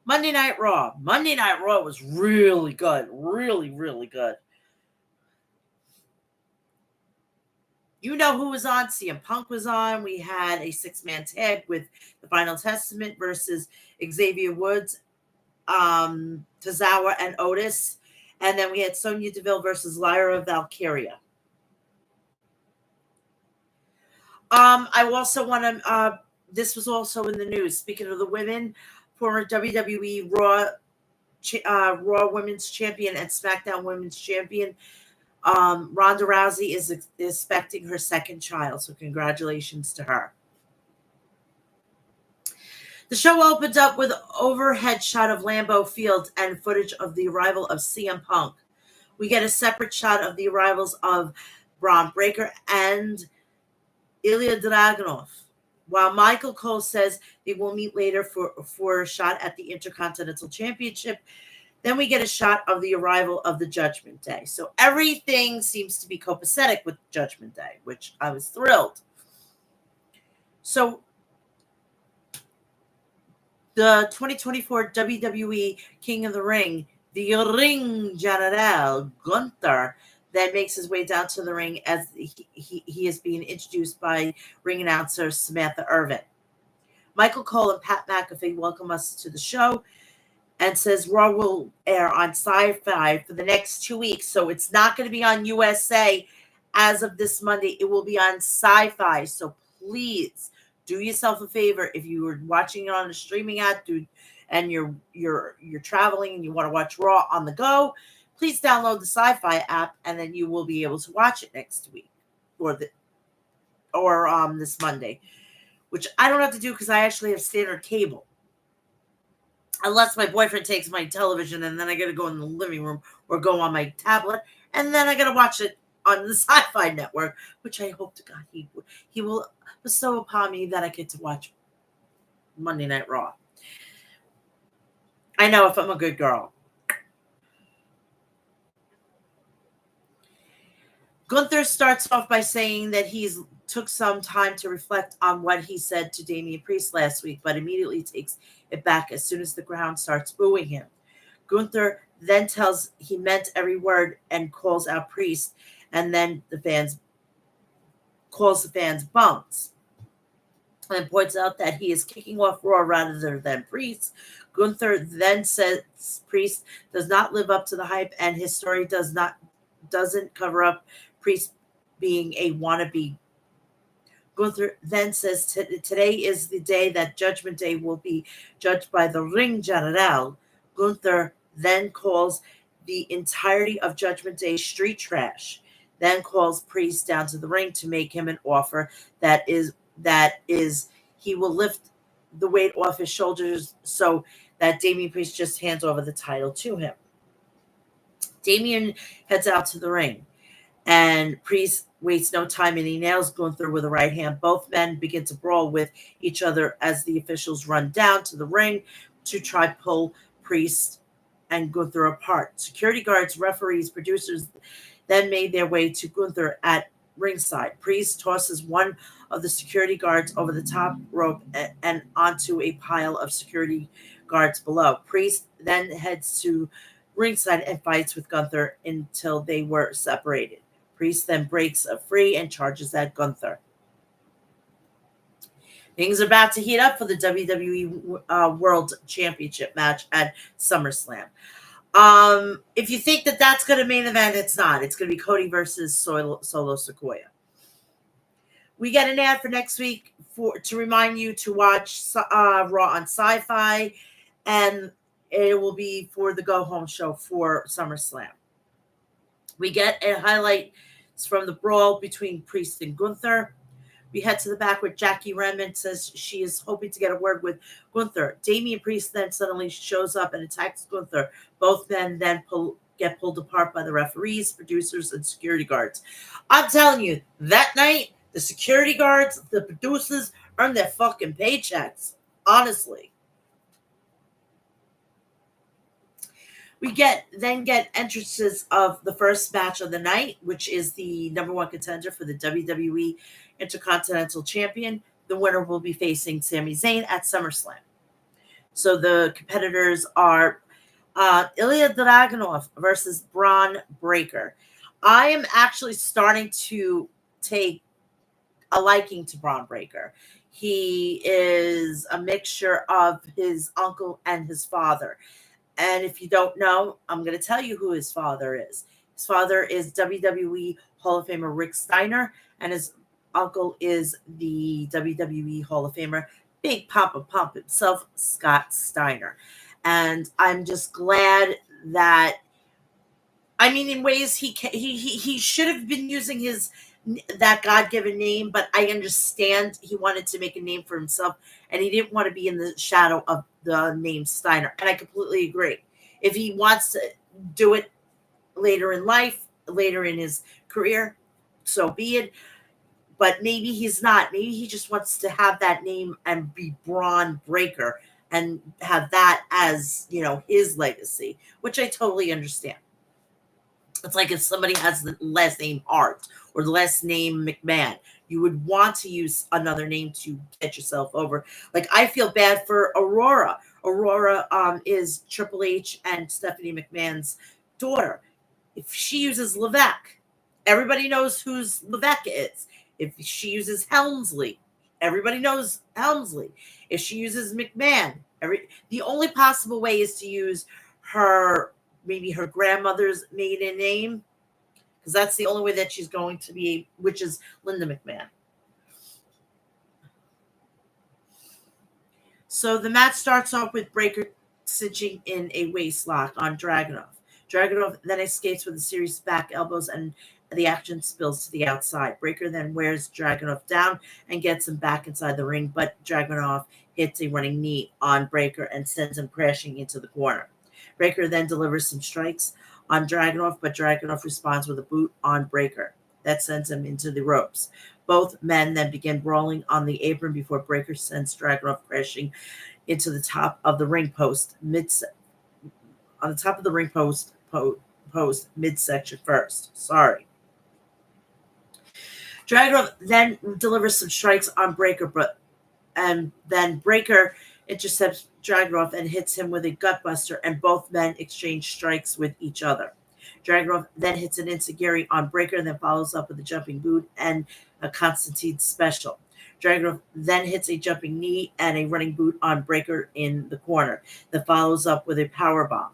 Monday Night Raw. Monday Night Raw was really good. Really, really good. You know who was on? CM Punk was on. We had a 6-man tag with the Final Testament versus Xavier Woods, Tozawa, and Otis. And then we had Sonya Deville versus Lyra Valkyria. I also want to, this was also in the news. Speaking of the women, former WWE Raw Women's Champion and SmackDown Women's Champion, Ronda Rousey is expecting her second child, so congratulations to her. The show opened up with an overhead shot of Lambeau Field and footage of the arrival of CM Punk. We get a separate shot of the arrivals of Braun Breaker and Ilya Dragunov. While Michael Cole says they will meet later for a shot at the Intercontinental Championship, then we get a shot of the arrival of the Judgment Day. So everything seems to be copacetic with Judgment Day, which I was thrilled. So the 2024 WWE King of the Ring, the Ring General, Gunther, then makes his way down to the ring as he is being introduced by ring announcer Samantha Irvin. Michael Cole and Pat McAfee welcome us to the show and says Raw will air on Sci-Fi for the next 2 weeks. So it's not going to be on USA as of this Monday. It will be on Sci-Fi. So please do yourself a favor. If you were watching it on a streaming app and you're traveling and you want to watch Raw on the go, please download the Sci-Fi app and then you will be able to watch it next week or this Monday, which I don't have to do because I actually have standard cable. Unless my boyfriend takes my television and then I got to go in the living room or go on my tablet and then I got to watch it on the Sci-Fi network, which I hope to God he will bestow upon me that I get to watch Monday Night Raw. I know if I'm a good girl. Gunther starts off by saying that he's took some time to reflect on what he said to Damian Priest last week, but immediately takes it back as soon as the crowd starts booing him. Gunther then tells he meant every word and calls out Priest, and then calls the fans bums. And points out that he is kicking off Raw rather than Priest. Gunther then says Priest does not live up to the hype, and his story doesn't cover up Priest being a wannabe. Gunther then says today is the day that Judgment Day will be judged by the Ring General. Gunther then calls the entirety of Judgment Day street trash, then calls Priest down to the ring to make him an offer that is he will lift the weight off his shoulders so that Damian Priest just hands over the title to him. Damian heads out to the ring, and Priest wastes no time and he nails Gunther with a right hand. Both men begin to brawl with each other as the officials run down to the ring to try to pull Priest and Gunther apart. Security guards, referees, producers then made their way to Gunther at ringside. Priest tosses one of the security guards over the top rope and onto a pile of security guards below. Priest then heads to ringside and fights with Gunther until they were separated. Priest then breaks free and charges at Gunther. Things are about to heat up for the WWE World Championship match at SummerSlam. If you think that that's going to main event, it's not. It's going to be Cody versus Solo Sikoa. We get an ad for next week to remind you to watch Raw on Sci-Fi, and it will be for the go-home show for SummerSlam. We get a highlight from the brawl between Priest and Gunther. We head to the back where Jackie Redmond says she is hoping to get a word with Gunther. Damian Priest then suddenly shows up and attacks Gunther. Both men then get pulled apart by the referees, producers, and security guards. I'm telling you, that night, the security guards, the producers earned their fucking paychecks. Honestly. We then get entrances of the first match of the night, which is the number one contender for the WWE Intercontinental Champion. The winner will be facing Sami Zayn at SummerSlam. So the competitors are Ilya Dragunov versus Braun Breaker. I am actually starting to take a liking to Braun Breaker. He is a mixture of his uncle and his father. And if you don't know, I'm going to tell you who his father is. His father is WWE Hall of Famer Rick Steiner, and his uncle is the WWE Hall of Famer Big Papa Pump himself, Scott Steiner. And I'm just glad that, I mean, in ways he should have been using that God-given name, but I understand he wanted to make a name for himself, and he didn't want to be in the shadow of the name Steiner. And I completely agree. If he wants to do it later in life, later in his career, so be it. But maybe he's not. Maybe he just wants to have that name and be Braun Breaker and have that as, his legacy, which I totally understand. It's like if somebody has the last name Hart or the last name McMahon, you would want to use another name to get yourself over. Like, I feel bad for Aurora. Aurora is Triple H and Stephanie McMahon's daughter. If she uses Levesque, everybody knows who's Levesque is. If she uses Helmsley, everybody knows Helmsley. If she uses McMahon, the only possible way is to use maybe her grandmother's maiden name, because that's the only way that she's going to be, which is Linda McMahon. So the match starts off with Breaker cinching in a waist lock on Dragunov. Dragunov then escapes with a series of back elbows, and the action spills to the outside. Breaker then wears Dragunov down and gets him back inside the ring, but Dragunov hits a running knee on Breaker and sends him crashing into the corner. Breaker then delivers some strikes on Dragunov, but Dragunov responds with a boot on Breaker. That sends him into the ropes. Both men then begin brawling on the apron before Breaker sends Dragunov crashing into the top of the ring post, midsection first. Sorry. Dragunov then delivers some strikes on Breaker, and then Breaker intercepts Dragunov and hits him with a gutbuster, and both men exchange strikes with each other. Dragunov then hits an enziguri on Breaker and then follows up with a jumping boot and a Constantine special. Dragunov then hits a jumping knee and a running boot on Breaker in the corner that follows up with a powerbomb.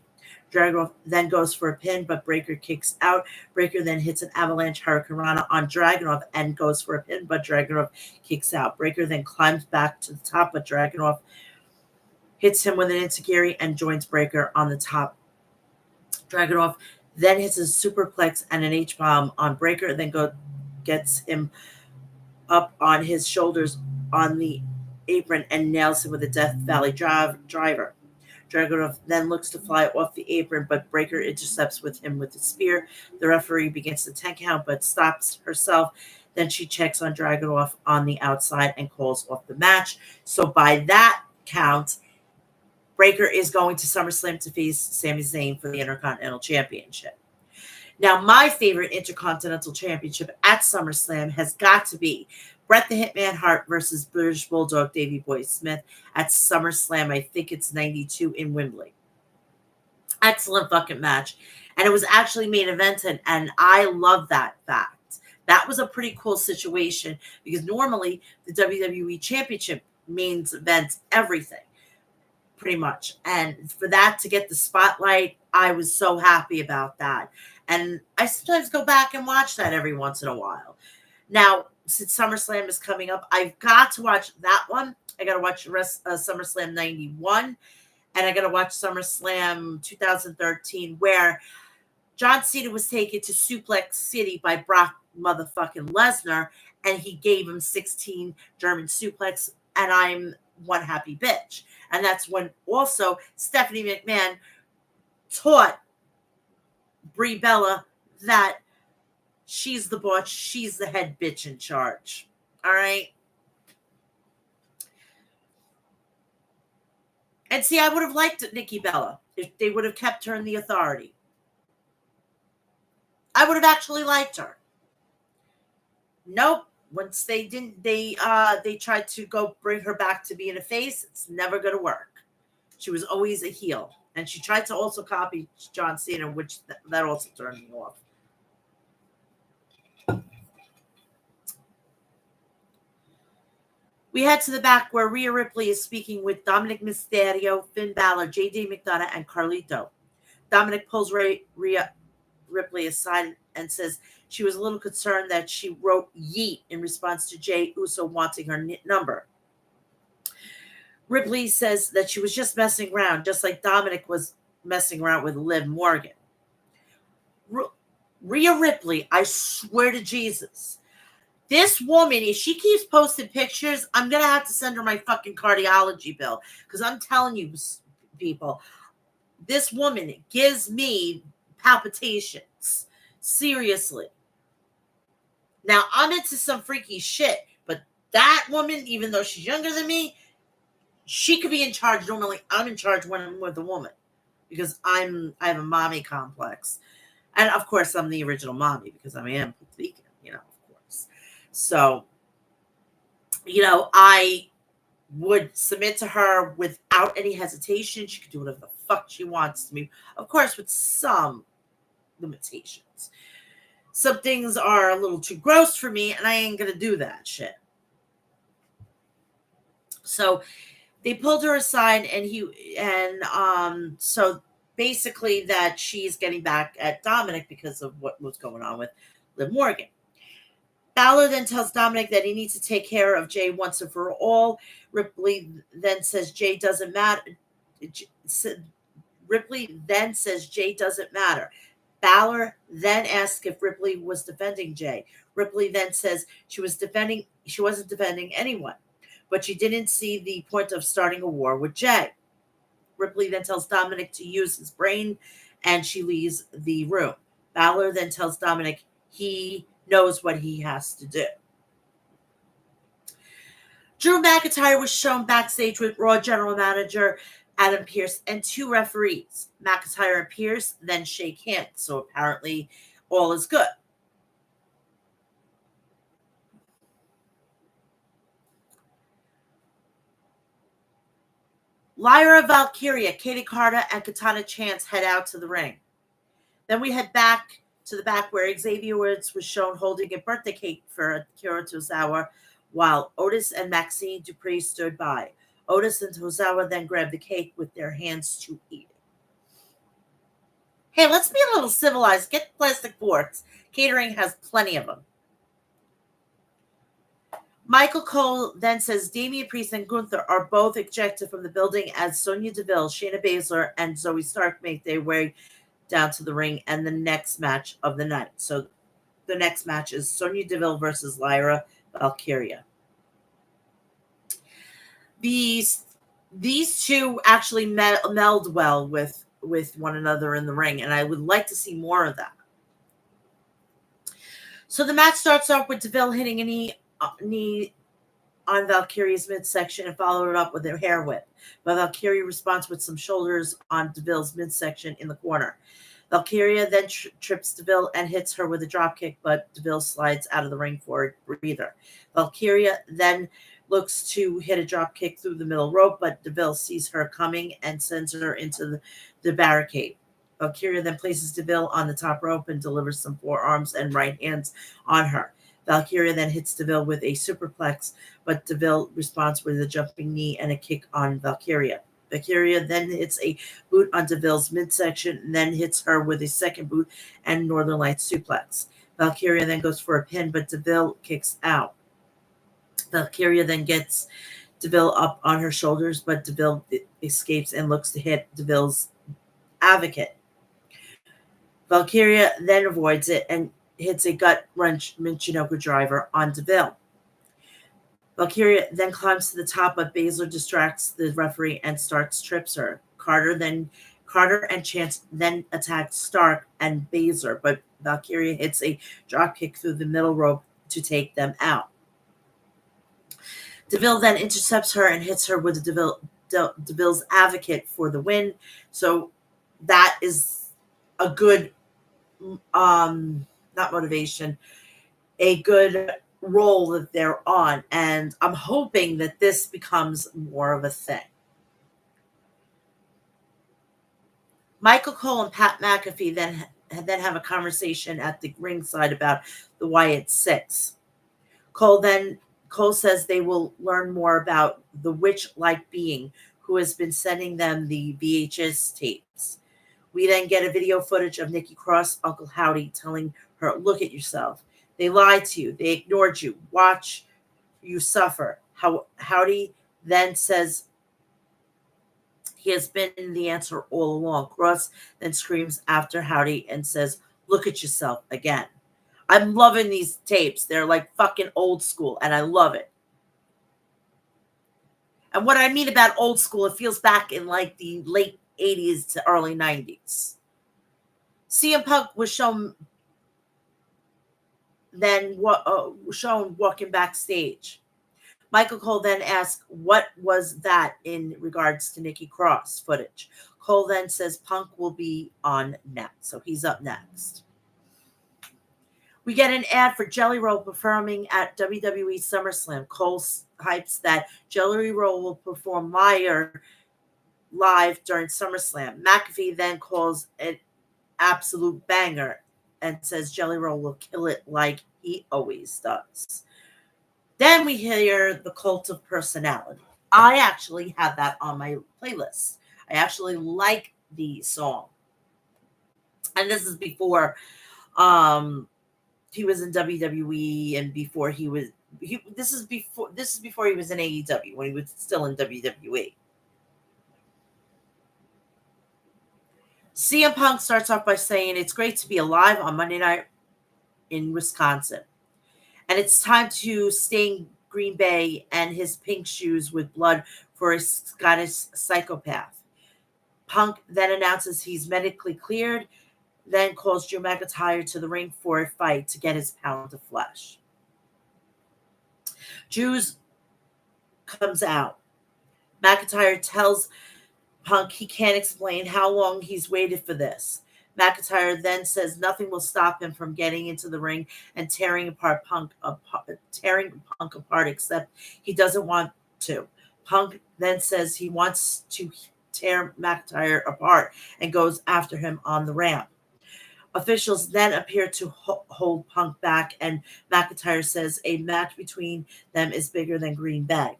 Dragunov then goes for a pin, but Breaker kicks out. Breaker then hits an avalanche hurricanrana on Dragunov and goes for a pin, but Dragunov kicks out. Breaker then climbs back to the top, but Dragunov hits him with an enziguri and joins Breaker on the top. Dragunov then hits a superplex and an H-bomb on Breaker, and then gets him up on his shoulders on the apron and nails him with a Death Valley driver. Dragunov then looks to fly off the apron, but Breaker intercepts him with a spear. The referee begins the 10 count, but stops herself. Then she checks on Dragunov on the outside and calls off the match. So by that count, Breaker is going to SummerSlam to face Sami Zayn for the Intercontinental Championship. Now, my favorite Intercontinental Championship at SummerSlam has got to be Bret the Hitman Hart versus British Bulldog Davey Boy Smith at SummerSlam. I think it's 92 in Wembley. Excellent fucking match. And it was actually main evented, and I love that fact. That was a pretty cool situation because normally the WWE Championship main events everything, pretty much. And for that to get the spotlight, I was so happy about that. And I sometimes go back and watch that every once in a while. Now, since SummerSlam is coming up, I've got to watch that one. I got to watch the rest of SummerSlam 91. And I got to watch SummerSlam 2013, where John Cena was taken to Suplex City by Brock motherfucking Lesnar, and he gave him 16 German suplex, and I'm one happy bitch. And that's when also Stephanie McMahon taught Brie Bella that she's the boss, she's the head bitch in charge. All right? And see, I would have liked Nikki Bella if they would have kept her in the Authority. I would have actually liked her. Nope. Once they didn't, they tried to go bring her back to being a face. It's never going to work. She was always a heel. And she tried to also copy John Cena, which that also turned me off. We head to the back where Rhea Ripley is speaking with Dominic Mysterio, Finn Balor, JD McDonough, and Carlito. Dominic pulls Rhea Ripley aside and says she was a little concerned that she wrote yeet in response to Jey Uso wanting her number. Ripley says that she was just messing around, just like Dominic was messing around with Liv Morgan. Rhea Ripley, I swear to Jesus, this woman, if she keeps posting pictures, I'm going to have to send her my fucking cardiology bill. Because I'm telling you, people, this woman gives me palpitations. Seriously. Now, I'm into some freaky shit, but that woman, even though she's younger than me, she could be in charge. Normally, I'm in charge when I'm with a woman because I have a mommy complex. And, of course, I'm the original mommy because I am Puerto Rican, of course. So, I would submit to her without any hesitation. She could do whatever the fuck she wants to me. Of course, with some limitations. Some things are a little too gross for me, and I ain't going to do that shit. So they pulled her aside, and so basically that she's getting back at Dominic because of what was going on with Liv Morgan. Balor then tells Dominic that he needs to take care of Jey once and for all. Ripley then says Jey doesn't matter. Ripley then says Jey doesn't matter. Balor then asks if Ripley was defending Jey. Ripley then says she wasn't defending anyone, but she didn't see the point of starting a war with Jey. Ripley then tells Dominic to use his brain, and she leaves the room. Balor then tells Dominic he knows what he has to do. Drew McIntyre was shown backstage with Raw General Manager Adam Pearce and two referees. McIntyre and Pearce then shake hands, so apparently all is good. Lyra Valkyria, Katie Carter, and Katana Chance head out to the ring. Then we head back to the back where Xavier Woods was shown holding a birthday cake for Akira Tozawa, while Otis and Maxine Dupree stood by. Otis and Tozawa then grabbed the cake with their hands to eat it. Hey, let's be a little civilized. Get plastic forks. Catering has plenty of them. Michael Cole then says Damian Priest and Gunther are both ejected from the building as Sonya Deville, Shayna Baszler, and Zoe Stark make their way down to the ring and the next match of the night. So the next match is Sonya Deville versus Lyra Valkyria. These these two actually meld well with one another in the ring, and I would like to see more of that. So the match starts off with Deville hitting a knee on Valkyria's midsection and followed it up with a hair whip. But Valkyria responds with some shoulders on Deville's midsection in the corner. Valkyria then trips Deville and hits her with a dropkick, but Deville slides out of the ring for a breather. Valkyria then looks to hit a dropkick through the middle rope, but Deville sees her coming and sends her into the barricade. Valkyria then places Deville on the top rope and delivers some forearms and right hands on her. Valkyria then hits Deville with a superplex, but Deville responds with a jumping knee and a kick on Valkyria. Valkyria then hits a boot on Deville's midsection and then hits her with a second boot and Northern Lights suplex. Valkyria then goes for a pin, but Deville kicks out. Valkyria then gets Deville up on her shoulders, but Deville escapes and looks to hit Deville's advocate. Valkyria then avoids it and hits a gut wrench Michinoku driver on Deville. Valkyria then climbs to the top, but Baszler distracts the referee and trips her. Carter and Chance then attack Stark and Baszler, but Valkyria hits a dropkick through the middle rope to take them out. Deville then intercepts her and hits her with Deville's advocate for the win. So that is a good, not motivation, a good role that they're on. And I'm hoping that this becomes more of a thing. Michael Cole and Pat McAfee then have a conversation at the ringside about the Wyatt Six. Cole says they will learn more about the witch-like being who has been sending them the VHS tapes. We then get a video footage of Nikki Cross, Uncle Howdy, telling her, "Look at yourself. They lied to you. They ignored you. Watch you suffer." Howdy then says he has been the answer all along. Cross then screams after Howdy and says, "Look at yourself again." I'm loving these tapes. They're like fucking old school, and I love it. And what I mean about old school, it feels back in like the late 80s to early 90s. CM Punk was shown walking backstage. Michael Cole then asked, "What was that?" in regards to Nikki Cross footage. Cole then says Punk will be on next, so he's up next. We get an ad for Jelly Roll performing at WWE SummerSlam. Cole hypes that Jelly Roll will perform live during SummerSlam. McAfee then calls it absolute banger and says Jelly Roll will kill it like he always does. Then we hear the Cult of Personality. I actually have that on my playlist. I actually like the song. And this is before he was in WWE and before this is before he was in AEW, when he was still in WWE. CM Punk starts off by saying it's great to be alive on Monday night in Wisconsin. And it's time to stain Green Bay and his pink shoes with blood for a Scottish psychopath. Punk then announces he's medically cleared, then calls Drew McIntyre to the ring for a fight to get his pound of flesh. Drew comes out. McIntyre tells Punk he can't explain how long he's waited for this. McIntyre then says nothing will stop him from getting into the ring and tearing Punk apart, except he doesn't want to. Punk then says he wants to tear McIntyre apart and goes after him on the ramp. Officials then appear to hold Punk back, and McIntyre says a match between them is bigger than Green Bay.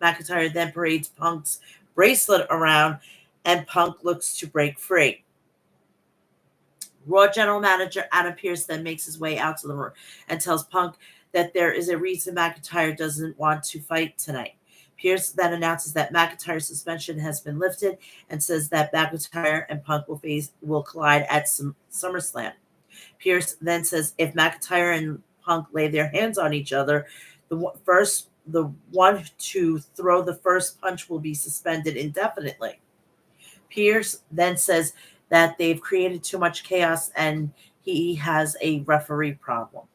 McIntyre then parades Punk's bracelet around, and Punk looks to break free. Raw General Manager Adam Pearce then makes his way out to the room and tells Punk that there is a reason McIntyre doesn't want to fight tonight. Pearce then announces that McIntyre's suspension has been lifted and says that McIntyre and Punk will collide at SummerSlam. Pearce then says if McIntyre and Punk lay their hands on each other, the the one to throw the first punch will be suspended indefinitely. Pierce then says that they've created too much chaos and he has a referee problem.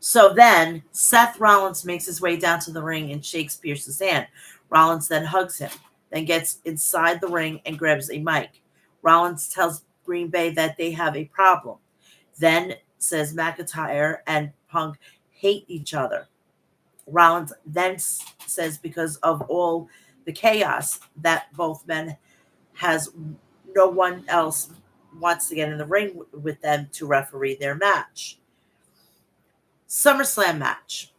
So then Seth Rollins makes his way down to the ring and shakes Pierce's hand. Rollins then hugs him, then gets inside the ring and grabs a mic. Rollins tells Green Bay that they have a problem. Then says McIntyre and Punk hate each other. Rollins then says because of all the chaos that both men has, no one else wants to get in the ring with them to referee their match. SummerSlam match.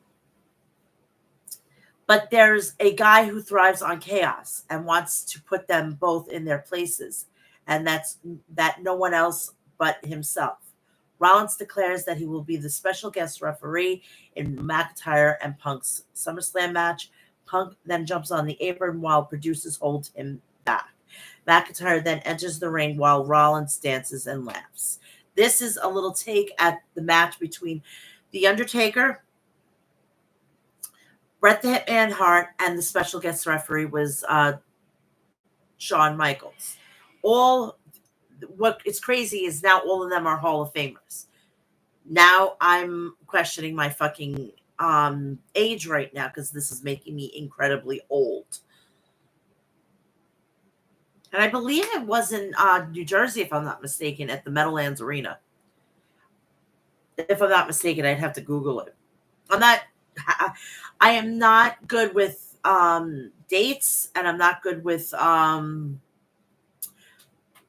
But there's a guy who thrives on chaos and wants to put them both in their places, and that's that no one else but himself. Rollins declares that he will be the special guest referee in McIntyre and Punk's SummerSlam match. Punk then jumps on the apron while producers hold him back. McIntyre then enters the ring while Rollins dances and laughs. This is a little take at the match between The Undertaker, Bret the Hitman Hart, and the special guest referee was Shawn Michaels. What is crazy is now all of them are Hall of Famers. Now I'm questioning my fucking age right now because this is making me incredibly old. And I believe it was in New Jersey, if I'm not mistaken, at the Meadowlands Arena. If I'm not mistaken, I'd have to Google it. I am not good with dates, and I'm not good with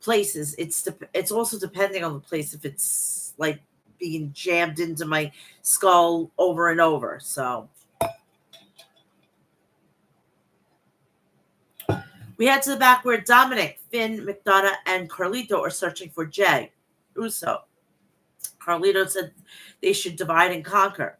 places. It's also depending on the place, if it's like being jammed into my skull over and over. So we head to the back where Dominic, Finn, McDonough, and Carlito are searching for Jey Uso. Carlito said they should divide and conquer.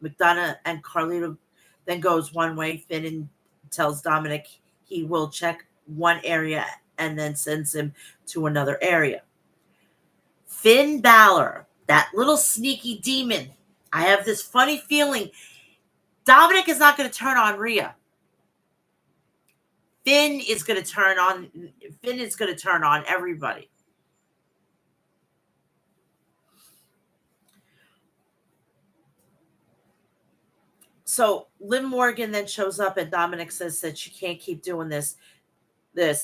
McDonough and Carlito then goes one way. Finn tells Dominic he will check one area and then sends him to another area. Finn Balor, that little sneaky demon. I have this funny feeling Dominic is not going to turn on Rhea. Finn is going to turn on everybody. So Liv Morgan then shows up and Dominic says that she can't keep doing this.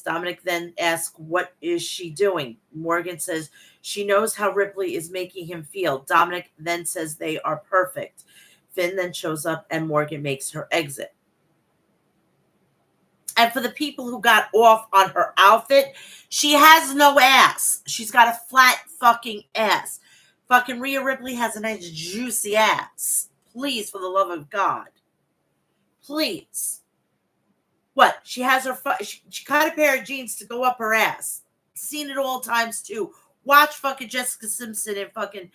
Dominic then asks, what is she doing? Morgan says she knows how Ripley is making him feel. Dominic then says they are perfect. Finn then shows up and Morgan makes her exit. And for the people who got off on her outfit, she has no ass. She's got a flat fucking ass. Fucking Rhea Ripley has a nice juicy ass. Please, for the love of God. Please. What? She has her... She got a pair of jeans to go up her ass. Seen it all times, too. Watch fucking Jessica Simpson and fucking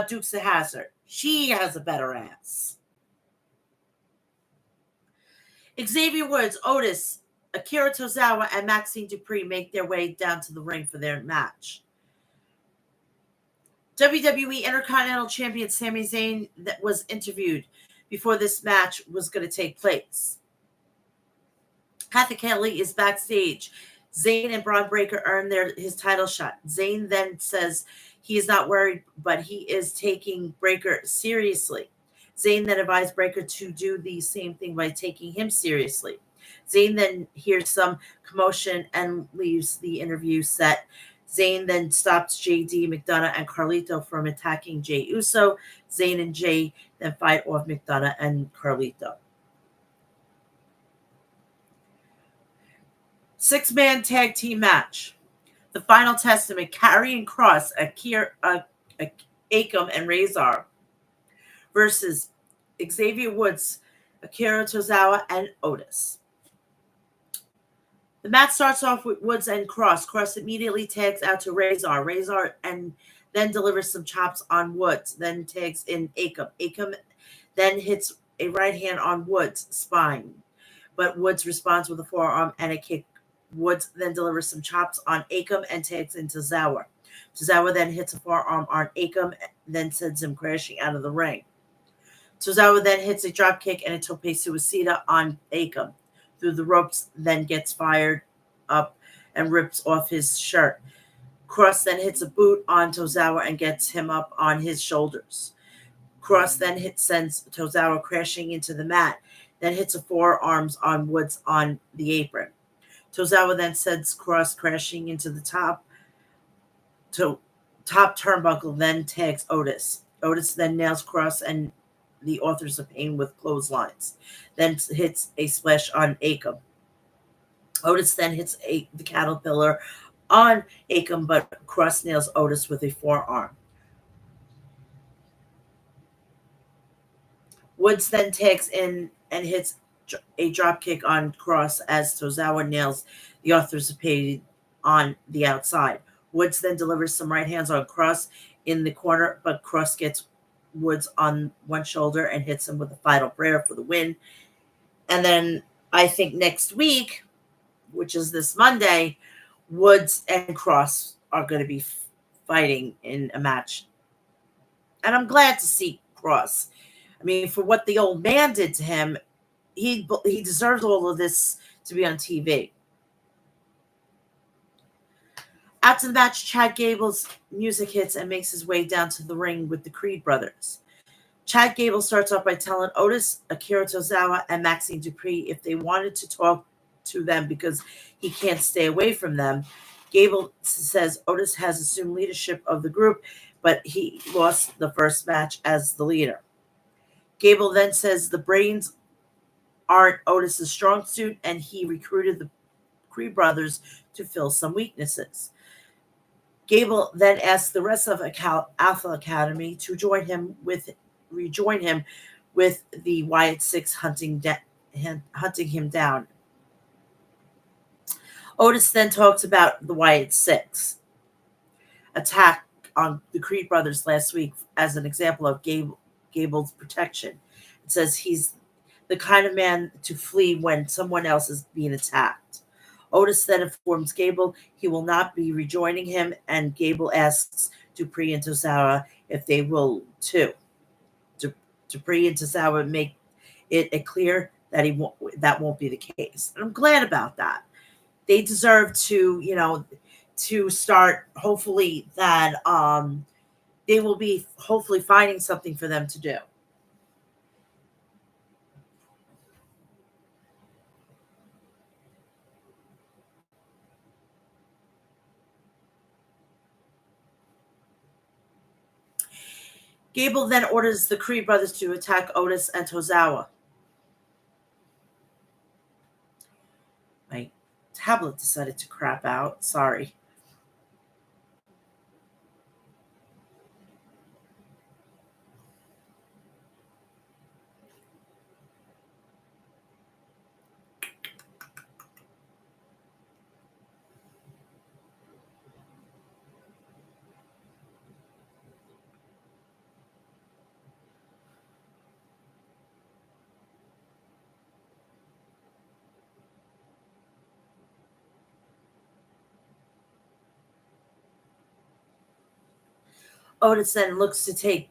Dukes of Hazzard. She has a better ass. Xavier Woods, Otis, Akira Tozawa, and Maxine Dupree make their way down to the ring for their match. WWE Intercontinental Champion Sami Zayn that was interviewed before this match was going to take place. Kathy Kelly is backstage. Zayn and Braun Breaker earn his title shot. Zayn then says he is not worried, but he is taking Breaker seriously. Zayn then advised Breaker to do the same thing by taking him seriously. Zayn then hears some commotion and leaves the interview set. Zayn then stops JD, McDonough, and Carlito from attacking Jey Uso. Zayn and Jey then fight off McDonough and Carlito. 6-man tag team match. The Final Testament, Karrion Kross, Akam, and Razor versus Xavier Woods, Akira Tozawa, and Otis. The match starts off with Woods and Kross. Kross immediately tags out to Razor. Razor and then delivers some chops on Woods. Then tags in Akam. Akam then hits a right hand on Woods' spine. But Woods responds with a forearm and a kick. Woods then delivers some chops on Akam and tags into Tozawa. Tozawa then hits a forearm on Akam, then sends him crashing out of the ring. Tozawa then hits a drop kick and a tope suicida on Akam through the ropes, then gets fired up and rips off his shirt. Cross then hits a boot on Tozawa and gets him up on his shoulders. Cross then sends Tozawa crashing into the mat, then hits a forearms on Woods on the apron. Tozawa then sends Cross crashing into the top turnbuckle, then tags Otis. Otis then nails Cross and the Authors of Pain with clotheslines, then hits a splash on Akam. Otis then hits the caterpillar on Akam, but Cross nails Otis with a forearm. Woods then tags in and hits a dropkick on Cross as Tozawa nails the Authors of Pain on the outside. Woods then delivers some right hands on Cross in the corner, but Cross gets Woods on one shoulder and hits him with a final prayer for the win. And then I think next week, which is this Monday, Woods and Cross are going to be fighting in a match. And I'm glad to see Cross. I mean, for what the old man did to him, he deserves all of this to be on TV. After the match, Chad Gable's music hits and makes his way down to the ring with the Creed brothers. Chad Gable starts off by telling Otis, Akira Tozawa, and Maxine Dupree if they wanted to talk to them because he can't stay away from them. Gable says Otis has assumed leadership of the group, but he lost the first match as the leader. Gable then says the brains aren't Otis's strong suit, and he recruited the Creed brothers to fill some weaknesses. Gable then asks the rest of Alpha Academy to rejoin him with the Wyatt Six hunting him down. Otis then talks about the Wyatt Six attack on the Creed brothers last week as an example of Gable's protection. It says he's the kind of man to flee when someone else is being attacked. Otis then informs Gable he will not be rejoining him, and Gable asks Dupree and Tozawa if they will too. Dupree and Tozawa make it clear that that won't be the case. And I'm glad about that. They deserve to start, hopefully that they will be hopefully finding something for them to do. Gable then orders the Creed brothers to attack Otis and Tozawa. My tablet decided to crap out. Sorry. Otis then looks to take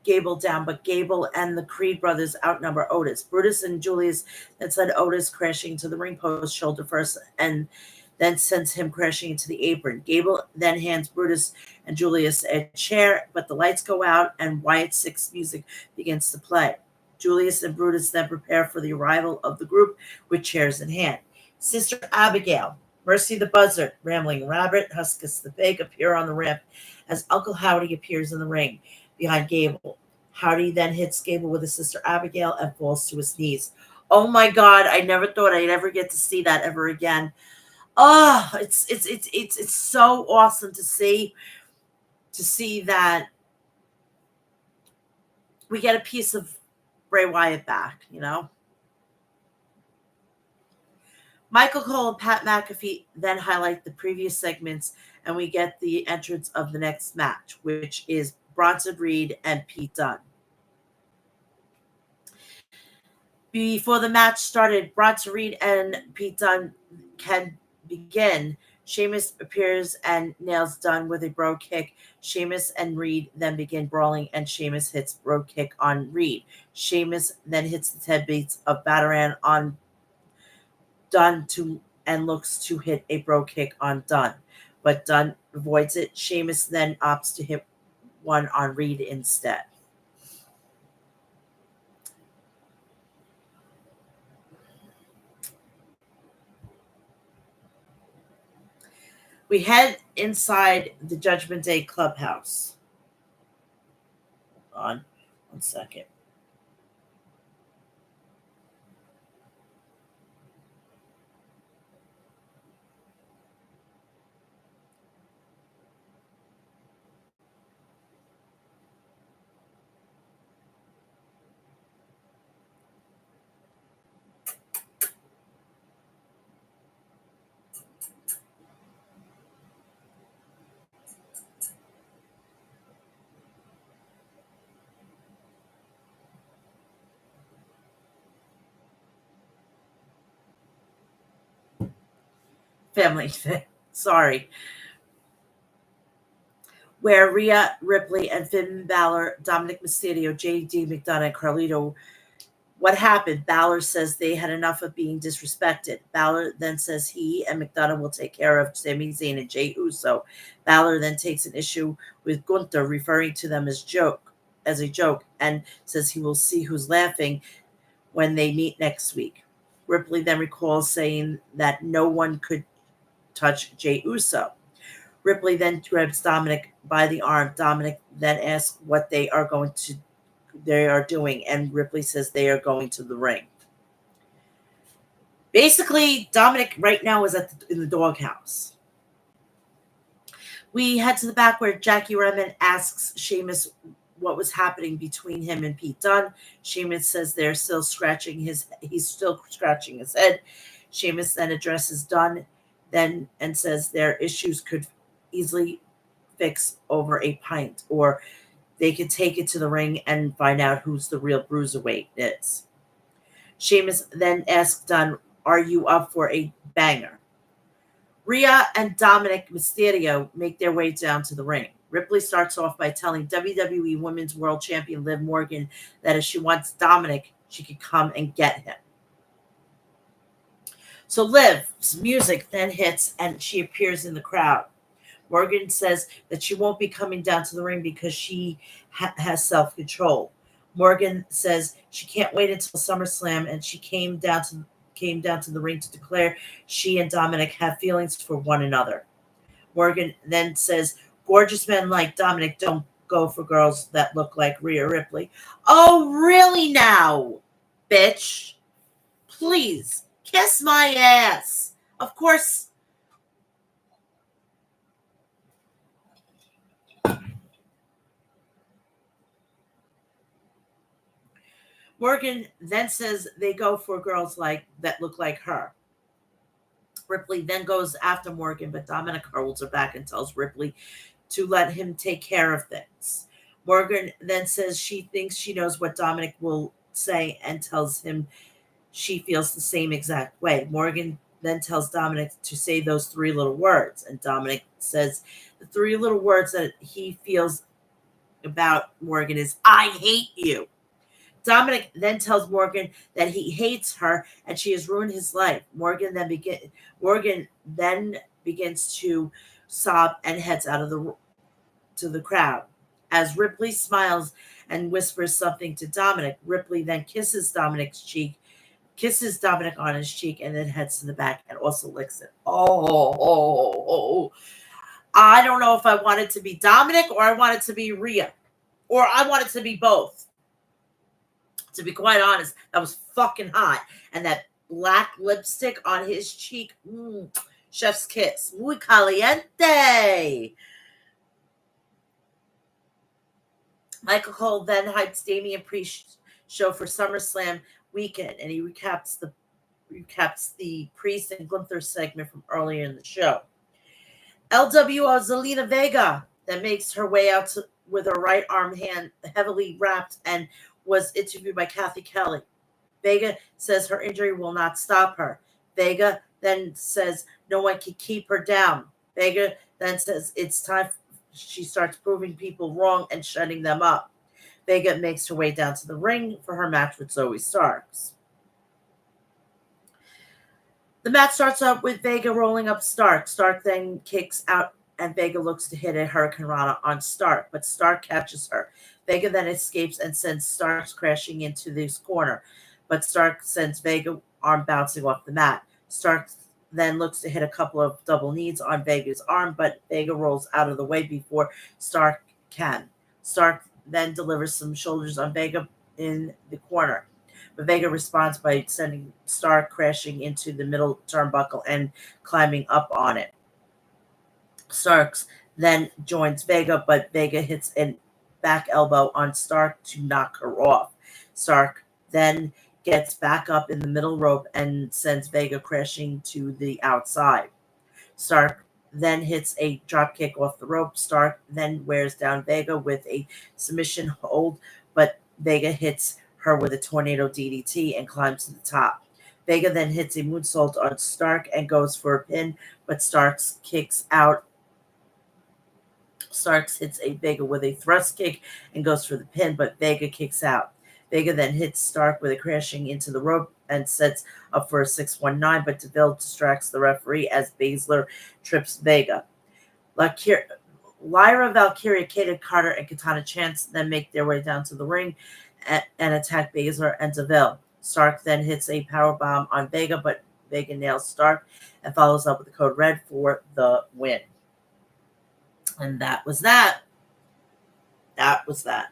Gable down, but Gable and the Creed brothers outnumber Otis. Brutus and Julius then send Otis crashing to the ring post shoulder first and then sends him crashing into the apron. Gable then hands Brutus and Julius a chair, but the lights go out and Wyatt Six music begins to play. Julius and Brutus then prepare for the arrival of the group with chairs in hand. Sister Abigail, Mercy the Buzzard, Rambling Rabbit, Huskus the Pig appear on the ramp as Uncle Howdy appears in the ring behind Gable. Howdy then hits Gable with his sister Abigail and falls to his knees. Oh my God! I never thought I'd ever get to see that ever again. Oh, it's so awesome to see that we get a piece of Bray Wyatt back. Michael Cole and Pat McAfee then highlight the previous segments, and we get the entrance of the next match, which is Bronson Reed and Pete Dunne. Before the match started, Bronson Reed and Pete Dunne can begin. Sheamus appears and nails Dunn with a bro kick. Sheamus and Reed then begin brawling, and Sheamus hits bro kick on Reed. Sheamus then hits the 10 beats of Bataran on Dunn and looks to hit a bro kick on Dunn, but Dunn avoids it. Sheamus then opts to hit one on Reed instead. We head inside the Judgment Day clubhouse. Hold on 1 second. Family thing. Sorry. Where Rhea Ripley and Finn Balor, Dominic Mysterio, JD McDonough, and Carlito. What happened? Balor says they had enough of being disrespected. Balor then says he and McDonough will take care of Sami Zayn and Jey Uso. Balor then takes an issue with Gunther, referring to them as a joke, and says he will see who's laughing when they meet next week. Ripley then recalls saying that no one could touch Jey Uso. Ripley then grabs Dominic by the arm. Dominic then asks what they are doing, and Ripley says they are going to the ring. Basically, Dominic right now is in the doghouse. We head to the back where Jackie Redmond asks Sheamus what was happening between him and Pete Dunne. Sheamus says he's still scratching his head. Sheamus then addresses Dunne and says their issues could easily fix over a pint, or they could take it to the ring and find out who's the real bruiserweight is. Sheamus then asks Dunne, "Are you up for a banger?" Rhea and Dominic Mysterio make their way down to the ring. Ripley starts off by telling WWE Women's World Champion Liv Morgan that if she wants Dominic, she could come and get him. So Liv's music then hits and she appears in the crowd. Morgan says that she won't be coming down to the ring because she has self-control. Morgan says she can't wait until SummerSlam, and she came down to the ring to declare she and Dominic have feelings for one another. Morgan then says gorgeous men like Dominic don't go for girls that look like Rhea Ripley. Oh, really now, bitch? Please, kiss my ass. Of course. Morgan then says they go for girls that look like her. Ripley then goes after Morgan, but Dominic holds her back and tells Ripley to let him take care of things. Morgan then says she thinks she knows what Dominic will say and tells him she feels the same exact way. Morgan then tells Dominic to say those 3 little words, and Dominic says the 3 little words that he feels about Morgan is, "I hate you." Dominic then tells Morgan that he hates her and she has ruined his life. Morgan then begins to sob and heads out of the crowd. As Ripley smiles and whispers something to Dominic, Ripley then kisses Dominic on his cheek, and then heads to the back and also licks it. Oh. I don't know if I want it to be Dominic or I want it to be Rhea, or I want it to be both. To be quite honest, that was fucking hot. And that black lipstick on his cheek, chef's kiss. Muy caliente. Michael Cole then hypes Damian Priest show for SummerSlam weekend, and he recaps the Priest and Gunther segment from earlier in the show. LWO Zelina Vega that makes her way out with her right arm hand heavily wrapped and was interviewed by Kathy Kelly. Vega says her injury will not stop her. Vega then says no one can keep her down. Vega then says it's time. She starts proving people wrong and shutting them up. Vega makes her way down to the ring for her match with Zoe Starks. The match starts up with Vega rolling up Stark. Stark then kicks out, and Vega looks to hit a Hurricane Rana on Stark, but Stark catches her. Vega then escapes and sends Stark crashing into this corner, but Stark sends Vega arm bouncing off the mat. Stark then looks to hit a couple of double knees on Vega's arm, but Vega rolls out of the way before Stark can. Stark then delivers some shoulders on Vega in the corner. But Vega responds by sending Stark crashing into the middle turnbuckle and climbing up on it. Starks then joins Vega, but Vega hits a back elbow on Stark to knock her off. Stark then gets back up in the middle rope and sends Vega crashing to the outside. Stark then hits a dropkick off the rope. Stark then wears down Vega with a submission hold, but Vega hits her with a tornado DDT and climbs to the top. Vega then hits a moonsault on Stark and goes for a pin, but Starks kicks out. Starks hits a Vega with a thrust kick and goes for the pin, but Vega kicks out. Vega then hits Stark with a crashing into the rope and sets up for a 619, but DeVille distracts the referee as Baszler trips Vega. Lyra Valkyria, Kaden Carter, and Katana Chance then make their way down to the ring and attack Baszler and DeVille. Stark then hits a powerbomb on Vega, but Vega nails Stark and follows up with the code red for the win. And that was that. That was that.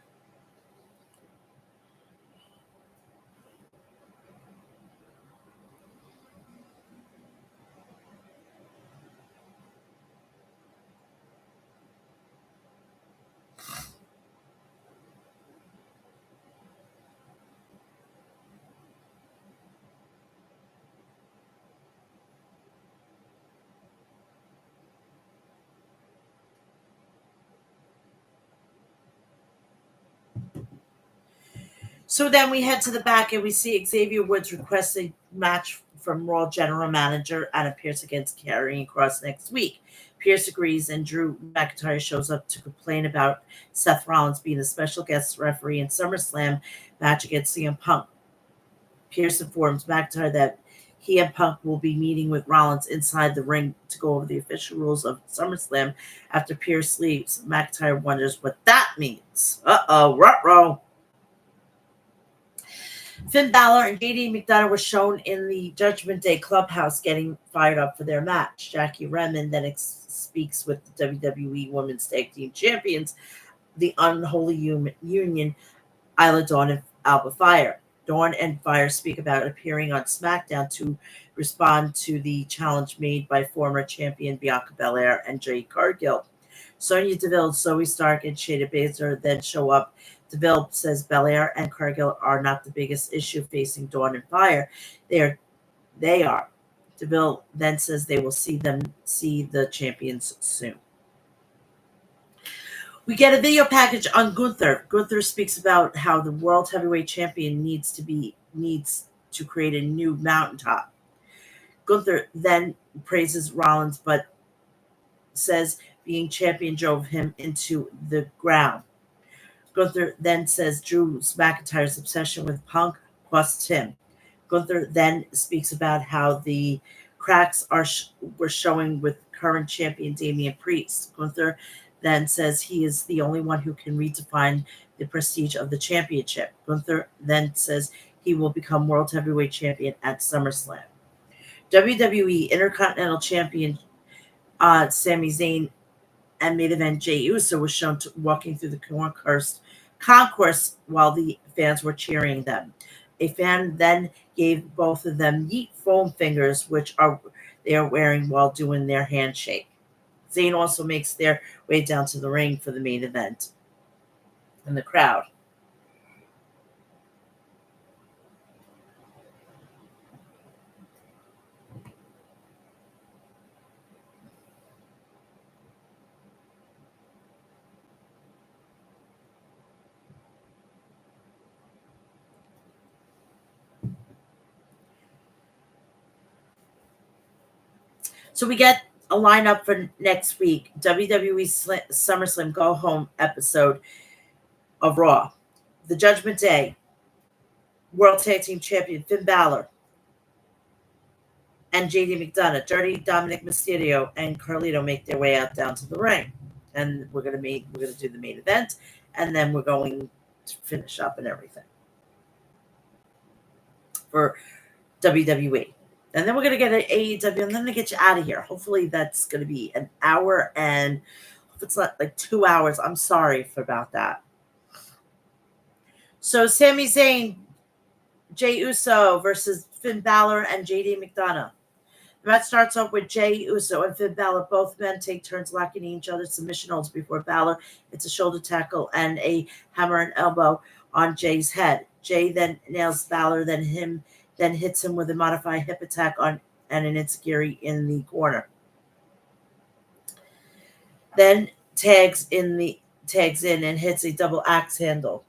So then we head to the back and we see Xavier Woods request a match from Raw General Manager Adam Pearce against Karrion Kross next week. Pearce agrees, and Drew McIntyre shows up to complain about Seth Rollins being a special guest referee in SummerSlam match against CM Punk. Pearce informs McIntyre that he and Punk will be meeting with Rollins inside the ring to go over the official rules of SummerSlam. After Pearce leaves, McIntyre wonders what that means. Ruh-roh. Finn Balor and JD McDonough were shown in the Judgment Day Clubhouse getting fired up for their match. Jackie Redmond then speaks with the WWE Women's Tag Team Champions, the Unholy Union, Isla Dawn and Alba Fire. Dawn and Fire speak about appearing on SmackDown to respond to the challenge made by former champion Bianca Belair and Jade Cargill. Sonya Deville, Zoe Stark, and Shayna Baszler then show up. Deville says Belair and Cargill are not the biggest issue facing Dawn and Fire. They are. Deville then says they will see the champions soon. We get a video package on Gunther. Gunther speaks about how the world heavyweight champion needs to create a new mountaintop. Gunther then praises Rollins, but says being champion drove him into the ground. Gunther then says Drew McIntyre's obsession with Punk cost him. Gunther then speaks about how the cracks were showing with current champion Damian Priest. Gunther then says he is the only one who can redefine the prestige of the championship. Gunther then says he will become World Heavyweight Champion at SummerSlam. WWE Intercontinental Champion Sami Zayn and main event Jey Uso was shown walking through the concourse while the fans were cheering them. A fan then gave both of them yeet foam fingers, which they are wearing while doing their handshake. Zayn also makes their way down to the ring for the main event in the crowd. So we get a lineup for next week: WWE SummerSlam Go Home episode of Raw, the Judgment Day, World Tag Team Champion Finn Balor and JD McDonough, Dirty Dominic Mysterio, and Carlito make their way out down to the ring, and we're gonna do the main event, and then we're going to finish up and everything for WWE. And then we're going to get an AEW, and then to get you out of here. Hopefully that's going to be an hour, and if it's not like 2 hours, I'm sorry about that. So Sami Zayn, Jey Uso versus Finn Balor and JD McDonough. The match starts off with Jey Uso and Finn Balor. Both men take turns locking each other's submission holds before Balor hits a shoulder tackle and a hammer and elbow on Jey's head. Jey then nails Balor, then hits him with a modified hip attack on and an enziguri in the corner. Then tags in and hits a double axe handle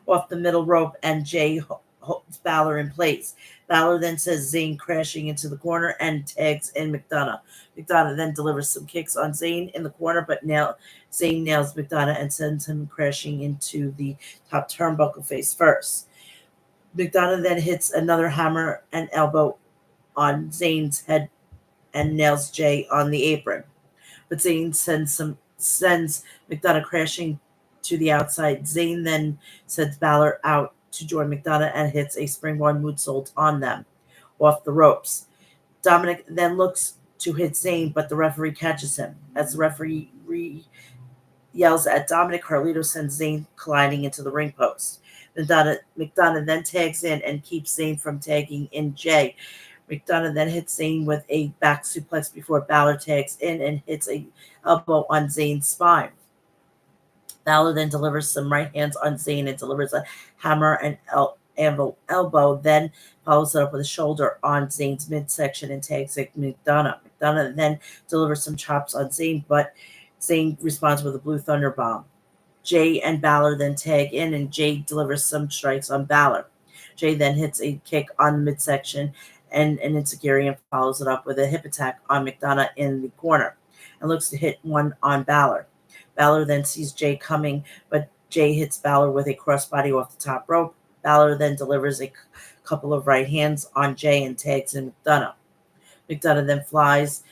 off the middle rope, and Jey holds Balor in place. Balor then sends Zayn crashing into the corner and tags in McDonough. McDonough then delivers some kicks on Zayn in the corner, but Zayn nails McDonough and sends him crashing into the top turnbuckle face first. McDonough then hits another hammer and elbow on Zayn's head and nails Jey on the apron. But Zayn sends McDonough crashing to the outside. Zayn then sends Balor out to join McDonough and hits a springboard moonsault on them off the ropes. Dominic then looks to hit Zayn, but the referee catches him. As the referee yells at Dominic, Carlito sends Zayn colliding into the ring post. McDonough then tags in and keeps Zayn from tagging in Jey. McDonough then hits Zayn with a back suplex before Balor tags in and hits a elbow on Zayn's spine. Balor then delivers some right hands on Zayn and delivers a hammer and elbow, then follows it up with a shoulder on Zayn's midsection and tags at McDonough. McDonough then delivers some chops on Zayn, but Zayn responds with a blue thunder bomb. Jey and Balor then tag in, and Jey delivers some strikes on Balor. Jey then hits a kick on the midsection and an enziguri and follows it up with a hip attack on McDonough in the corner and looks to hit one on Balor. Balor then sees Jey coming, but Jey hits Balor with a crossbody off the top rope. Balor then delivers a couple of right hands on Jey and tags in McDonough. McDonough then flies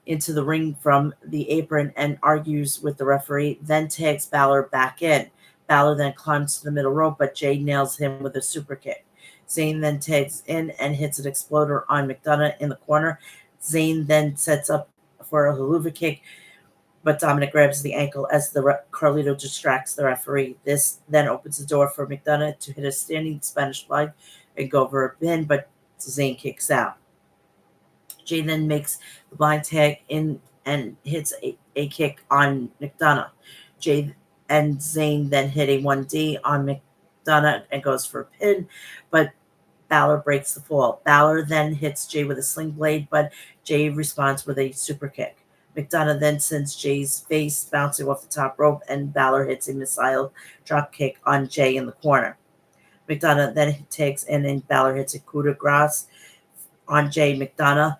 into the ring from the apron and argues with the referee, then tags Balor back in. Balor then climbs to the middle rope, but Jey nails him with a super kick. Zayn then tags in and hits an exploder on McDonough in the corner. Zayn then sets up for a haluva kick, but Dominic grabs the ankle as Carlito distracts the referee. This then opens the door for McDonough to hit a standing Spanish fly and go for a pin, but Zayn kicks out. Jey then makes the blind tag in and hits a kick on McDonough. Jey and Zayn then hit a 1D on McDonough and goes for a pin, but Balor breaks the fall. Balor then hits Jey with a sling blade, but Jey responds with a super kick. McDonough then sends Jey's face bouncing off the top rope, and Balor hits a missile drop kick on Jey in the corner. McDonough then tags in, and Balor hits a coup de grace on Jey. McDonough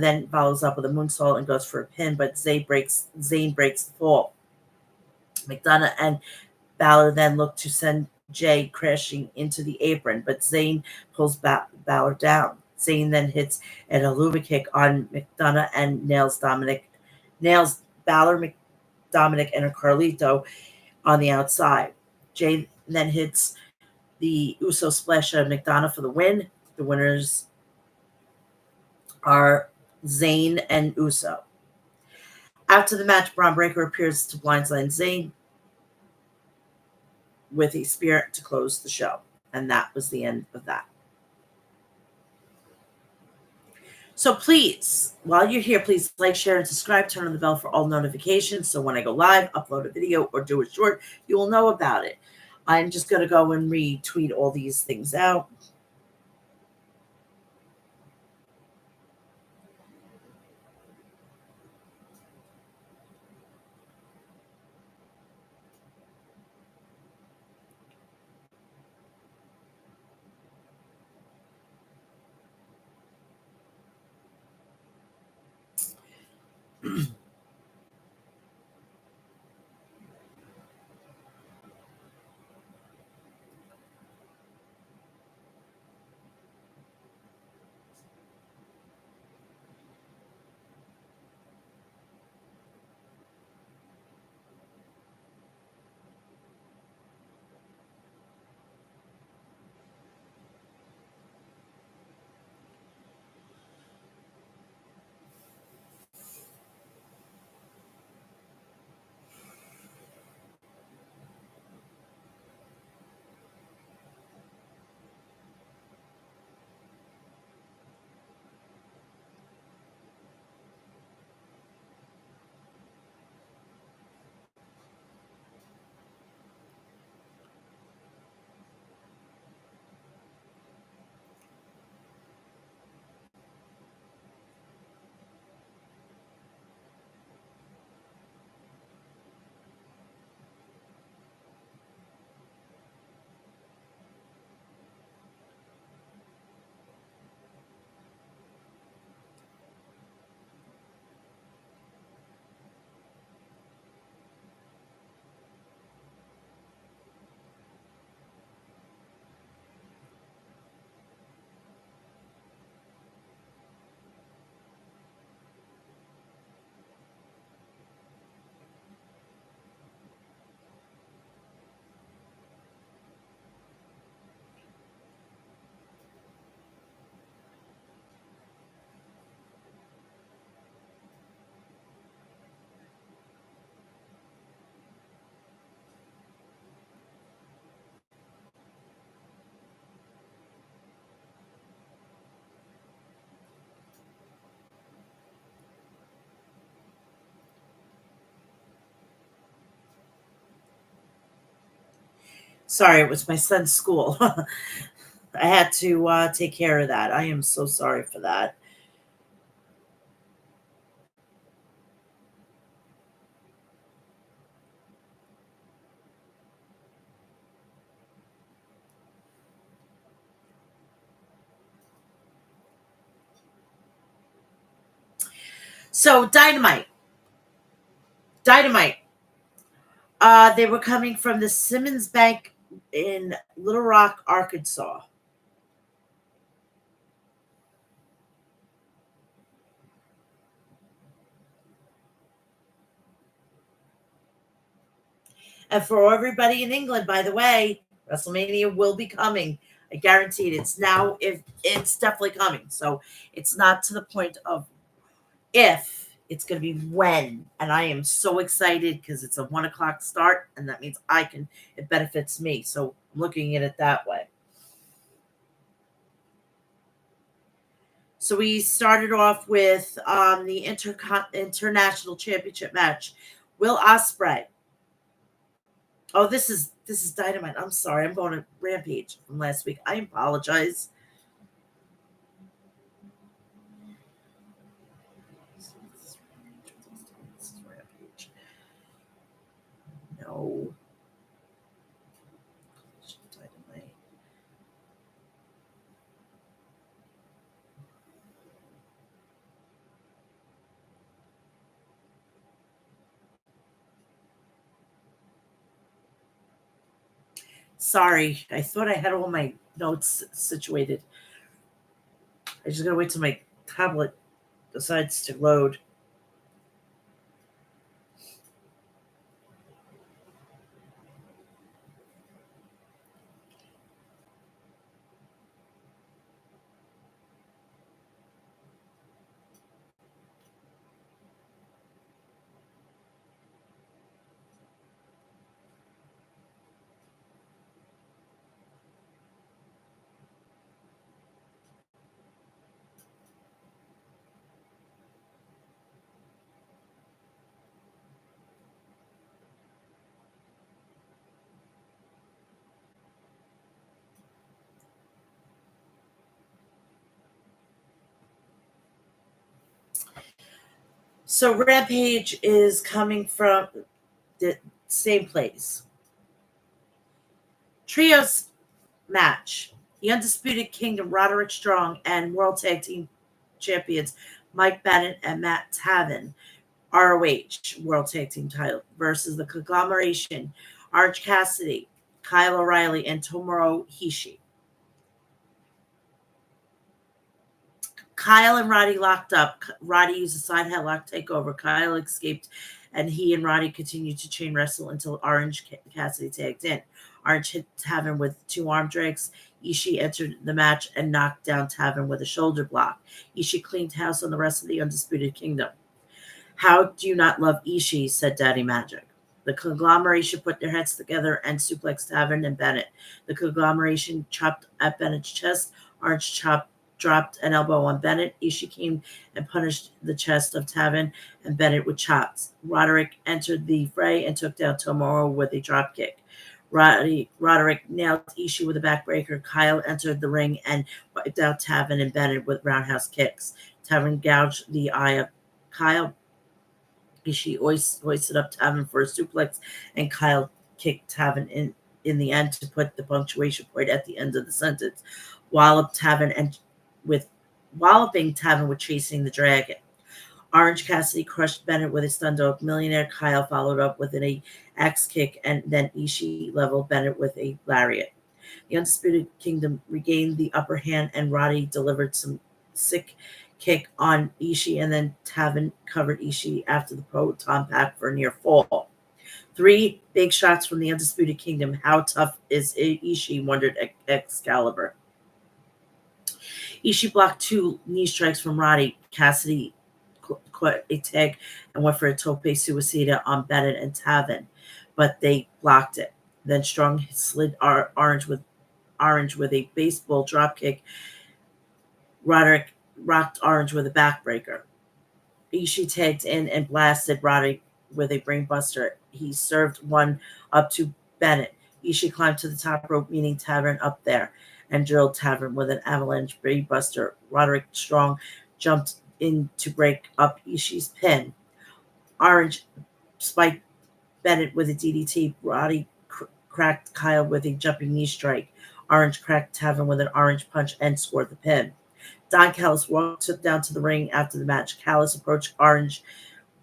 then follows up with a moonsault and goes for a pin, but Zayn breaks the fall. McDonough and Balor then look to send Jey crashing into the apron, but Zayn pulls Balor down. Zayn then hits an haluva kick on McDonough and nails Balor, Dominic, and Carlito on the outside. Jey then hits the Uso splash on McDonough for the win. The winners are Zayn and Uso. After the match, Braun Breaker appears to blindside Zayn with a spear to close the show. And that was the end of that. So please, while you're here, please like, share, and subscribe. Turn on the bell for all notifications. So when I go live, upload a video, or do a short, you will know about it. I'm just going to go and retweet all these things out. Sorry, it was my son's school. I had to take care of that. I am so sorry for that. So Dynamite. They were coming from the Simmons Bank in Little Rock, Arkansas. And for everybody in England, by the way, WrestleMania will be coming. I guarantee it. It's now, if it's definitely coming. So it's not to the point of if, it's going to be when. And I am so excited because it's a 1 o'clock start, and that means it benefits me. So I'm looking at it that way. So we started off with the international championship match. Will Ospreay. Oh, this is Dynamite. I'm sorry. I'm going to Rampage from last week. I apologize. This is Rampage. No. Dynamite. Sorry. I thought I had all my notes situated. I just gotta wait till my tablet decides to load. So Rampage is coming from the same place. Trios match. The Undisputed Kingdom, Roderick Strong, and World Tag Team Champions Mike Bennett and Matt Taven, ROH World Tag Team title, versus the Conglomeration, Orange Cassidy, Kyle O'Reilly, and Tomohiro Ishii. Kyle and Roddy locked up. Roddy used a side headlock takeover. Kyle escaped, and he and Roddy continued to chain wrestle until Orange Cassidy tagged in. Orange hit Taven with two arm drags. Ishii entered the match and knocked down Taven with a shoulder block. Ishii cleaned house on the rest of the Undisputed Kingdom. How do you not love Ishii, said Daddy Magic. The conglomeration put their heads together and suplexed Taven and Bennett. The conglomeration chopped at Bennett's chest. Orange dropped an elbow on Bennett. Ishii came and punished the chest of Taven and Bennett with chops. Roderick entered the fray and took down Tomohiro with a drop kick. Roderick nailed Ishii with a backbreaker. Kyle entered the ring and wiped out Taven and Bennett with roundhouse kicks. Taven gouged the eye of Kyle. Ishii hoisted up Taven for a suplex, and Kyle kicked Taven in the end to put the punctuation point at the end of the sentence. Walloping Taven with chasing the dragon. Orange Cassidy crushed Bennett with a stun dog millionaire. Kyle followed up with an axe kick, and then Ishii leveled Bennett with a lariat. The Undisputed Kingdom regained the upper hand, and Roddy delivered some sick kick on Ishii, and then Taven covered Ishii after the proton pack for a near fall. 3 big shots from the Undisputed Kingdom. How tough is Ishii, wondered Excalibur. Ishii blocked 2 knee strikes from Roddy. Cassidy caught a tag and went for a tope suicida on Bennett and Taven, but they blocked it. Then Strong slid Orange with a baseball dropkick. Roderick rocked Orange with a backbreaker. Ishii tagged in and blasted Roderick with a brainbuster. He served one up to Bennett. Ishii climbed to the top rope, meaning Tavern up there, and drilled Tavern with an avalanche brainbuster. Roderick Strong jumped in to break up Ishii's pin. Orange spiked Bennett with a DDT. Roddy cracked Kyle with a jumping knee strike. Orange cracked Tavern with an orange punch and scored the pin. Don Callis walked down to the ring after the match. Callis approached Orange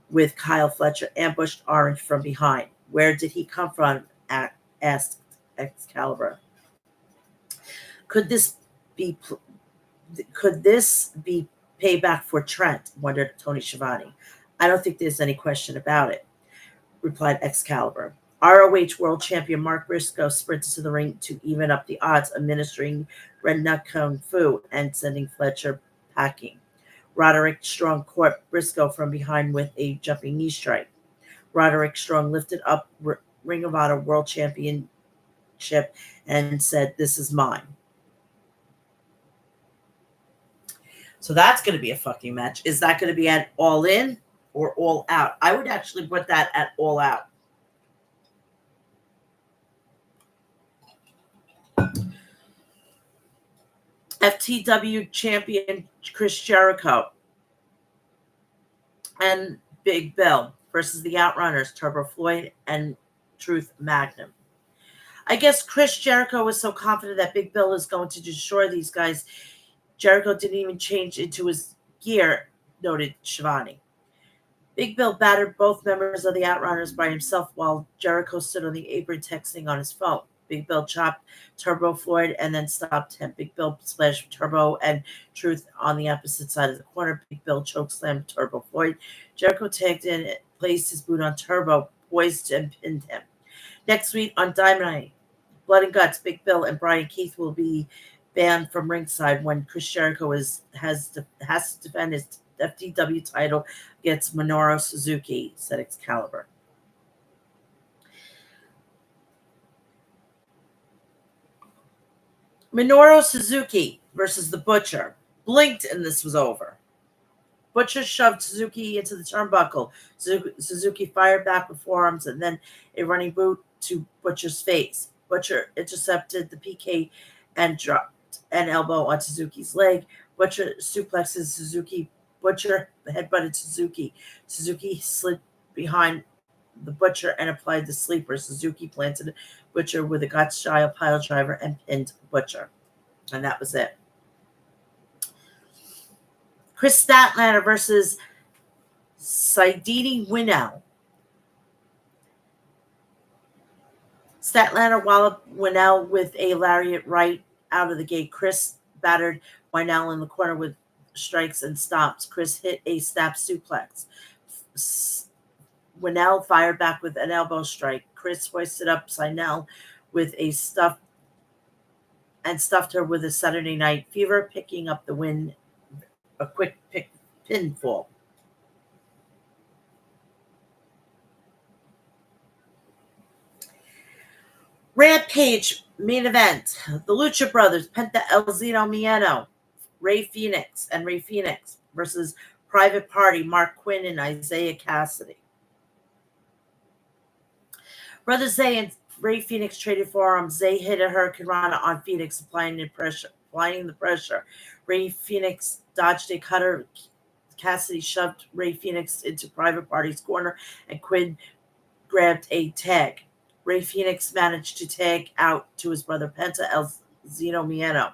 with Kyle Fletcher, ambushed Orange from behind. Where did he come from? Asked Excalibur. Could this be payback for Trent? Wondered Tony Schiavone. I don't think there's any question about it, replied Excalibur. ROH World Champion Mark Briscoe sprinted to the ring to even up the odds, administering Red Nut Kung Fu and sending Fletcher packing. Roderick Strong caught Briscoe from behind with a jumping knee strike. Roderick Strong lifted up Ring of Honor World Championship and said, "This is mine." So that's going to be a fucking match. Is that going to be at All In or All Out? I would actually put that at All Out. FTW champion Chris Jericho and Big Bill versus the Outrunners, Turbo Floyd and Truth Magnum. I guess Chris Jericho was so confident that Big Bill is going to destroy these guys. Jericho didn't even change into his gear, noted Shivani. Big Bill battered both members of the Outrunners by himself while Jericho stood on the apron texting on his phone. Big Bill chopped Turbo Floyd and then stopped him. Big Bill splashed Turbo and Truth on the opposite side of the corner. Big Bill chokeslammed Turbo Floyd. Jericho tagged in, placed his boot on Turbo, poised and pinned him. Next week on Dynamite, Blood and Guts, Big Bill and Brian Keith will be banned from ringside when Chris Jericho has to defend his FTW title against Minoru Suzuki, said Excalibur. Minoru Suzuki versus the Butcher. Blinked and this was over. Butcher shoved Suzuki into the turnbuckle. Suzuki fired back with forearms and then a running boot to Butcher's face. Butcher intercepted the PK and dropped an elbow on Suzuki's leg. Butcher suplexes Suzuki. Butcher headbutted Suzuki. Suzuki slid behind the Butcher and applied the sleeper. Suzuki planted Butcher with a Got-style pile driver and pinned Butcher. And that was it. Chris Statlander versus Saidini Winnell. Statlander walloped Winnell with a lariat right out of the gate. Chris battered Winnell in the corner with strikes and stomps. Chris hit a snap suplex. Winnell fired back with an elbow strike. Chris hoisted up Sinel with a stuffed her with a Saturday Night Fever, picking up the win. A quick pinfall. Rampage main event. The Lucha Brothers, Penta El Zeno Miedo, Ray Phoenix versus Private Party, Mark Quinn and Isaiah Cassidy. Brother Zay and Ray Phoenix traded forearms. Zay hit a Hurricane Rana on Phoenix, applying the pressure. Ray Phoenix dodged a cutter. Cassidy shoved Ray Phoenix into Private Party's corner, and Quinn grabbed a tag. Ray Phoenix managed to tag out to his brother Penta El Zeno Miedo.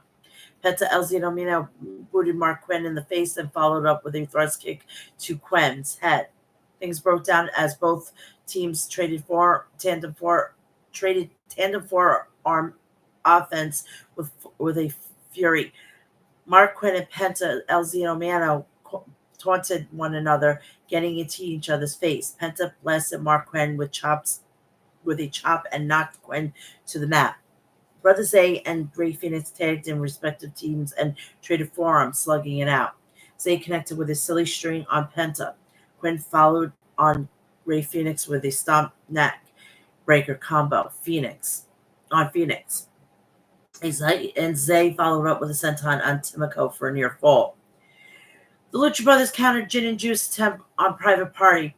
Penta El Zeno Miedo booted Mark Quinn in the face and followed up with a thrust kick to Quinn's head. Things broke down as both teams traded tandem forearm offense with a fury. Mark Quinn and Penta El Zeno Miedo taunted one another, getting into each other's face. Penta blasted Mark Quinn with a chop and knocked Quinn to the mat. Brother Zay and Ray Phoenix tagged in respective teams and traded forearms, slugging it out. Zay connected with a silly string on Penta. Quinn followed on Ray Phoenix with a stomp neck breaker combo. Phoenix. And Zay followed up with a senton on Timoko for a near fall. The Lucha Brothers countered Gin and Juice attempt on Private Party.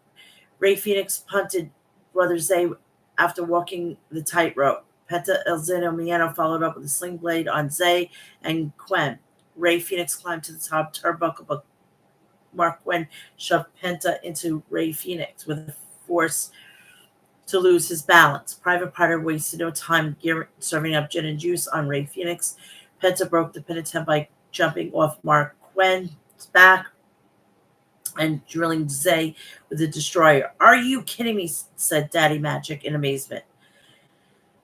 Ray Phoenix punted Brother Zay after walking the tightrope. Penta El Zeno Miedo followed up with a sling blade on Zay and Quen. Ray Phoenix climbed to the top turnbuckle, but Mark Quen shoved Penta into Ray Phoenix with a force to lose his balance. Private Party wasted no time serving up gin and juice on Ray Phoenix. Penta broke the pin attempt by jumping off Mark Quen's back and drilling Zay with a destroyer. Are you kidding me? Said Daddy Magic in amazement.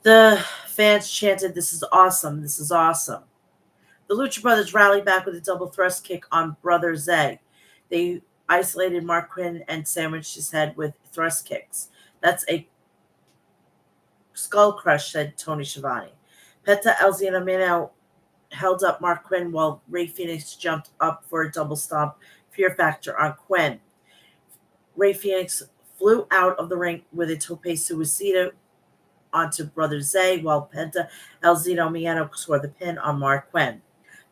The fans chanted, "This is awesome. This is awesome." The Lucha Brothers rallied back with a double thrust kick on Brother Zay. They isolated Mark Quinn and sandwiched his head with thrust kicks. That's a skull crush, said Tony Schiavone. Penta El Zeno held up Mark Quinn while Ray Phoenix jumped up for a double stomp fear factor on Quinn. Ray Phoenix flew out of the ring with a tope suicida onto Brother Zay, while Penta El Zeno Miedo scored the pin on Mark Quinn.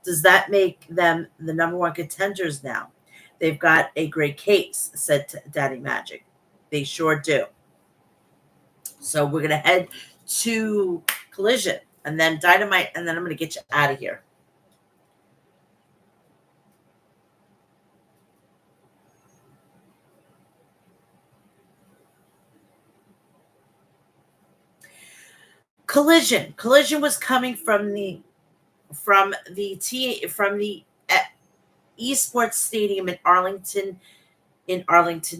Does that make them the number one contenders now? They've got a great case, said Daddy Magic. They sure do. So we're going to head to Collision and then Dynamite, and then I'm going to get you out of here. Collision was coming from the esports stadium in Arlington,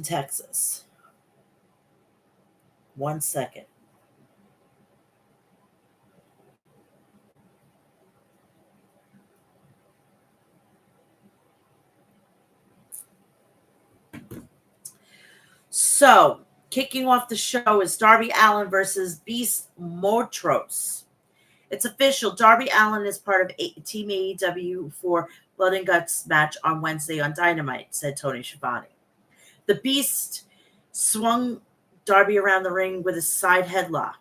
Texas. 1 second. So, kicking off the show is Darby Allin versus Beast Motros. It's official. Darby Allin is part of Team AEW for Blood and Guts match on Wednesday on Dynamite, said Tony Schiavone. The Beast swung Darby around the ring with a side headlock.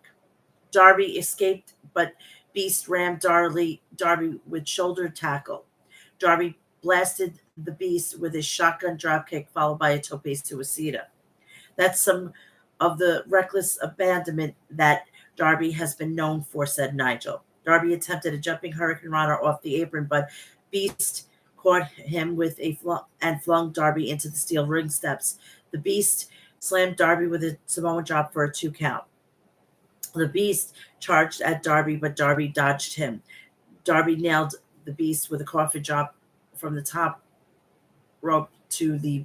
Darby escaped, but Beast rammed Darby with shoulder tackle. Darby blasted the Beast with a shotgun dropkick followed by a tope suicida. That's some of the reckless abandonment that Darby has been known for, said Nigel. Darby attempted a jumping Hurricane Rana off the apron, but Beast caught him with and flung Darby into the steel ring steps. The Beast slammed Darby with a Samoan drop for a 2 count. The Beast charged at Darby, but Darby dodged him. Darby nailed the Beast with a coffin drop from the top rope to the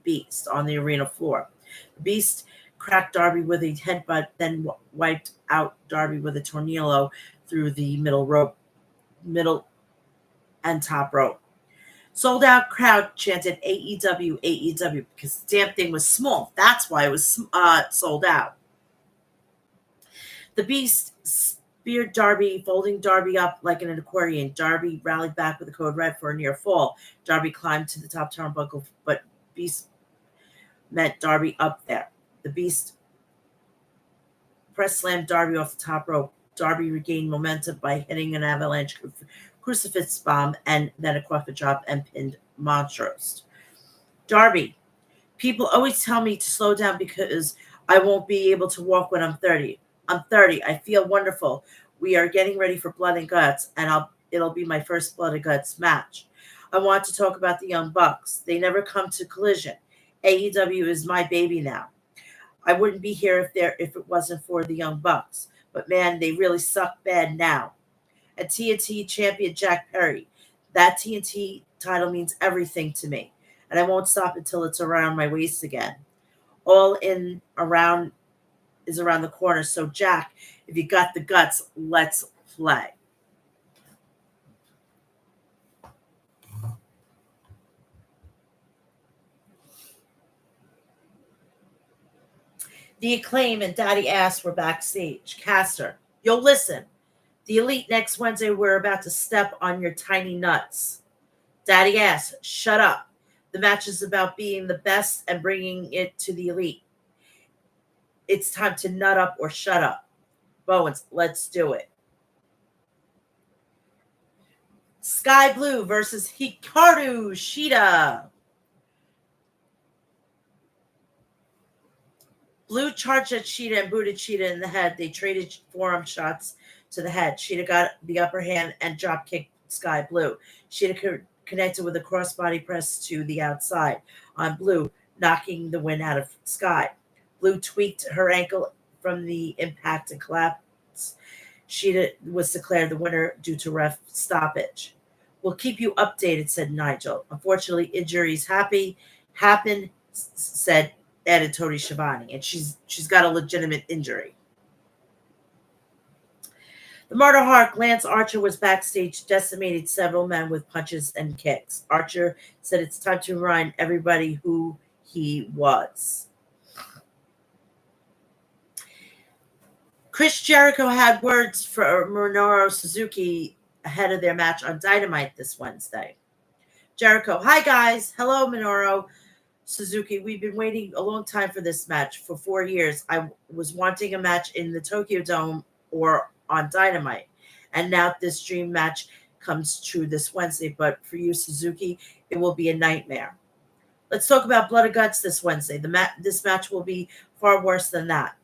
Beast on the arena floor. The Beast cracked Darby with a headbutt, then wiped out Darby with a tornado through the middle and top rope. Sold out crowd chanted AEW, AEW, because the damn thing was small. That's why it was sold out. The Beast speared Darby, folding Darby up like an accordion. Darby rallied back with a code red for a near fall. Darby climbed to the top turnbuckle, but Beast met Darby up there. The Beast press slammed Darby off the top rope. Darby regained momentum by hitting an avalanche crucifix bomb and then a coffin drop and pinned Montrose. Darby, people always tell me to slow down because I won't be able to walk when I'm 30. I'm 30. I feel wonderful. We are getting ready for Blood and Guts, and it'll be my first Blood and Guts match. I want to talk about the Young Bucks. They never come to Collision. AEW is my baby now. I wouldn't be here if it wasn't for the Young Bucks. But man, they really suck bad now. And TNT champion Jack Perry. That TNT title means everything to me. And I won't stop until it's around my waist again. All in around is around the corner. So Jack, if you got the guts, let's play. The Acclaim and Daddy Ass were backstage. Caster, yo, listen. The Elite next Wednesday, we're about to step on your tiny nuts. Daddy Ass, shut up. The match is about being the best and bringing it to the Elite. It's time to nut up or shut up. Bowens, let's do it. Sky Blue versus Hikaru Shida. Blue charged at Cheetah and booted Cheetah in the head. They traded forearm shots to the head. Cheetah got the upper hand and drop kicked Sky Blue. Cheetah connected with a crossbody press to the outside on Blue, knocking the wind out of Sky. Blue tweaked her ankle from the impact and collapsed. Cheetah was declared the winner due to ref stoppage. We'll keep you updated, said Nigel. Unfortunately, injuries happen, said added Tony Schiavone, and she's got a legitimate injury. The Murder Hawk, Lance Archer, was backstage, decimated several men with punches and kicks. Archer said it's time to remind everybody who he was. Chris Jericho had words for Minoru Suzuki ahead of their match on Dynamite this Wednesday. Jericho, hi guys. Hello, Minoru Suzuki. We've been waiting a long time for this match. For 4 years, I was wanting a match in the Tokyo Dome or on Dynamite. And now this dream match comes true this Wednesday. But for you, Suzuki, it will be a nightmare. Let's talk about Blood and Guts this Wednesday. This match will be far worse than that.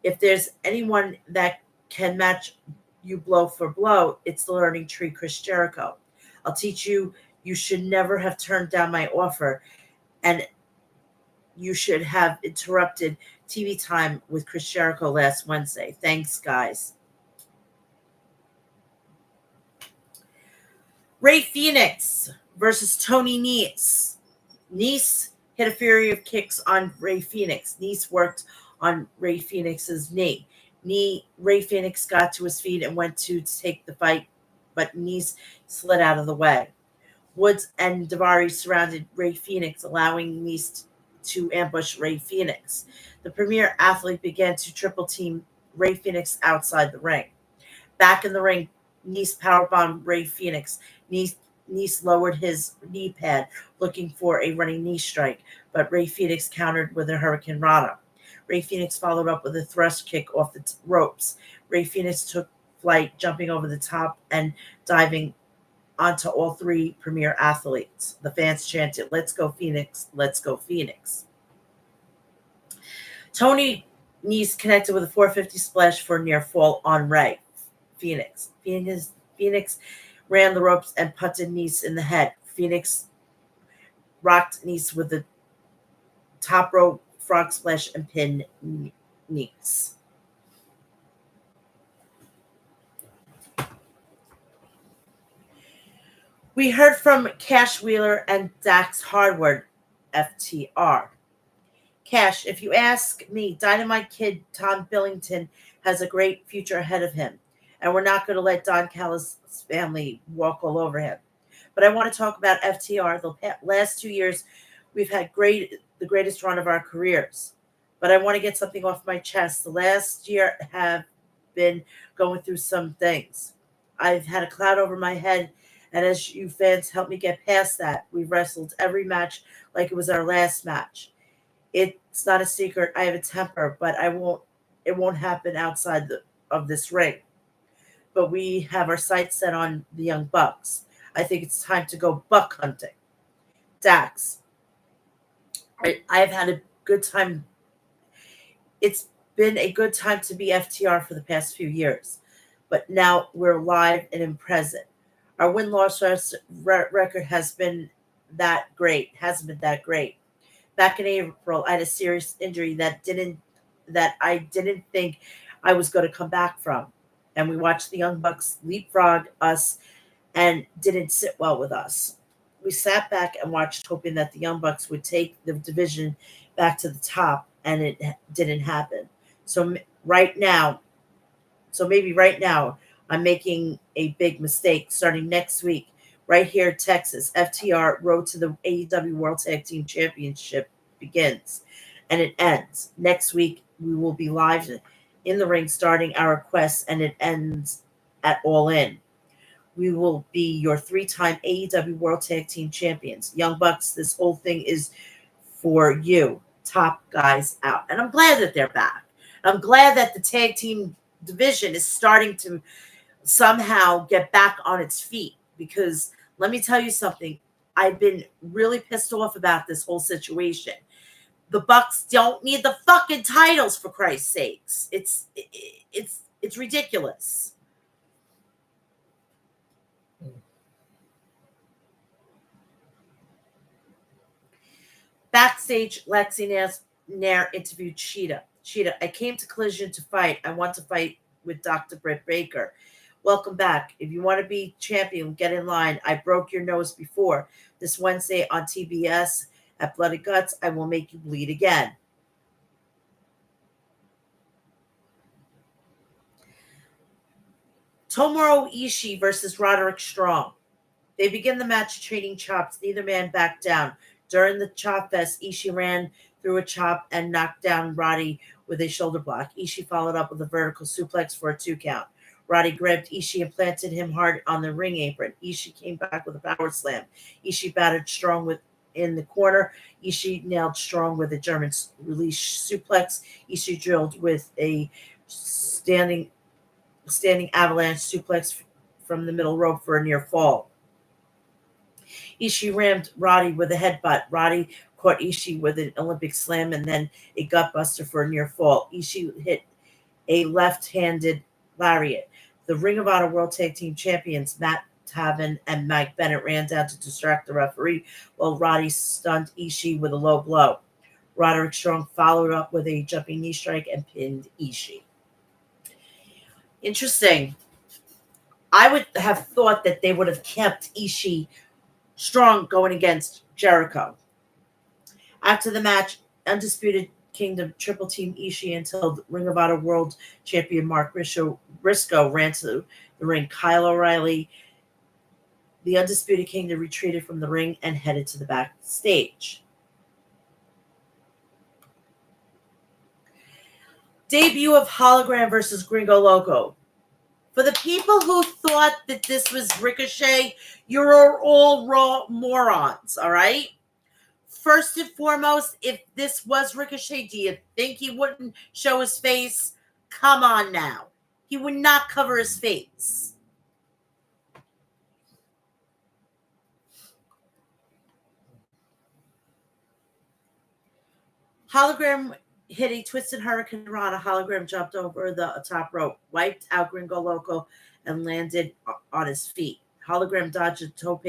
If there's anyone that can match you blow for blow, it's the learning tree, Chris Jericho. I'll teach you. You should never have turned down my offer, and you should have interrupted TV time with Chris Jericho last Wednesday. Thanks, guys. Ray Phoenix versus Tony Nese. Nese hit a fury of kicks on Ray Phoenix. Nese worked on Ray Phoenix's knee. Ray Phoenix got to his feet and went to take the fight, but Nese slid out of the way. Woods and Daivari surrounded Ray Phoenix, allowing Nese to ambush Ray Phoenix. The premier athlete began to triple team Ray Phoenix outside the ring. Back in the ring, Nese powerbombed Ray Phoenix. Nese lowered his knee pad, looking for a running knee strike, but Ray Phoenix countered with a Hurricane Rana. Ray Phoenix followed up with a thrust kick off the ropes. Ray Phoenix took flight, jumping over the top and diving onto all three premier athletes. The fans chanted, "Let's go Phoenix, let's go Phoenix." Tony Nese connected with a 450 splash for a near fall on Ray Phoenix. Phoenix ran the ropes and punted Nese in the head. Phoenix rocked Nese with the top rope frog splash and pinned Nese. We heard from Cash Wheeler and Dax Hardwood, FTR. Cash, if you ask me, Dynamite Kid Tom Billington has a great future ahead of him, and we're not going to let Don Callis' family walk all over him. But I want to talk about FTR. The last 2 years, we've had the greatest run of our careers. But I want to get something off my chest. The last year have been going through some things. I've had a cloud over my head, and as you fans help me get past that, we've wrestled every match like it was our last match. It's not a secret. I have a temper, but it won't happen outside of this ring. But we have our sights set on the Young Bucks. I think it's time to go buck hunting. Dax, I've had a good time. It's been a good time to be FTR for the past few years, but now we're live and in present. Our win-loss record hasn't been that great. Back in April, I had a serious injury that I didn't think I was going to come back from, and we watched the Young Bucks leapfrog us and didn't sit well with us. We sat back and watched, hoping that the Young Bucks would take the division back to the top, and it didn't happen. So maybe right now, I'm making a big mistake. Starting next week, right here in Texas, FTR Road to the AEW World Tag Team Championship begins, and it ends. Next week, we will be live in the ring starting our quest, and it ends at All In. We will be your 3-time AEW World Tag Team Champions. Young Bucks, this whole thing is for you. Top guys out. And I'm glad that they're back. I'm glad that the tag team division is starting to somehow get back on its feet, because let me tell you something. I've been really pissed off about this whole situation. The Bucks don't need the fucking titles, for Christ's sakes. It's ridiculous. Backstage, Lexi Nair interviewed Cheetah. Cheetah, I came to Collision to fight. I want to fight with Dr. Britt Baker. Welcome back. If you want to be champion, get in line. I broke your nose before. This Wednesday on TBS at Bloody Guts, I will make you bleed again. Tomohiro Ishii versus Roderick Strong. They begin the match trading chops. Neither man backed down. During the chop fest, Ishii ran through a chop and knocked down Roddy with a shoulder block. Ishii followed up with a vertical suplex for a 2 count. Roddy grabbed Ishii and planted him hard on the ring apron. Ishii came back with a power slam. Ishii battered Strong in the corner. Ishii nailed Strong with a German release suplex. Ishii drilled with a standing avalanche suplex from the middle rope for a near fall. Ishii rammed Roddy with a headbutt. Roddy caught Ishii with an Olympic slam and then a gutbuster for a near fall. Ishii hit a left-handed lariat. The Ring of Honor World Tag Team Champions Matt Taven and Mike Bennett ran down to distract the referee while Roddy stunned Ishii with a low blow. Roderick Strong followed up with a jumping knee strike and pinned Ishii. Interesting. I would have thought that they would have kept Ishii Strong going against Jericho. After the match, Undisputed Kingdom triple team Ishii until the Ring of Honor World Champion Mark Briscoe ran to the ring. Kyle O'Reilly, the Undisputed Kingdom, retreated from the ring and headed to the backstage. Debut of Hologram versus Gringo Loco. For the people who thought that this was Ricochet, you're all raw morons, all right? First and foremost, if this was Ricochet, do you think he wouldn't show his face? Come on now. He would not cover his face. Hologram hit a twisted Hurricane Rana. Hologram jumped over the top rope, wiped out Gringo Loco, and landed on his feet. Hologram dodged a tope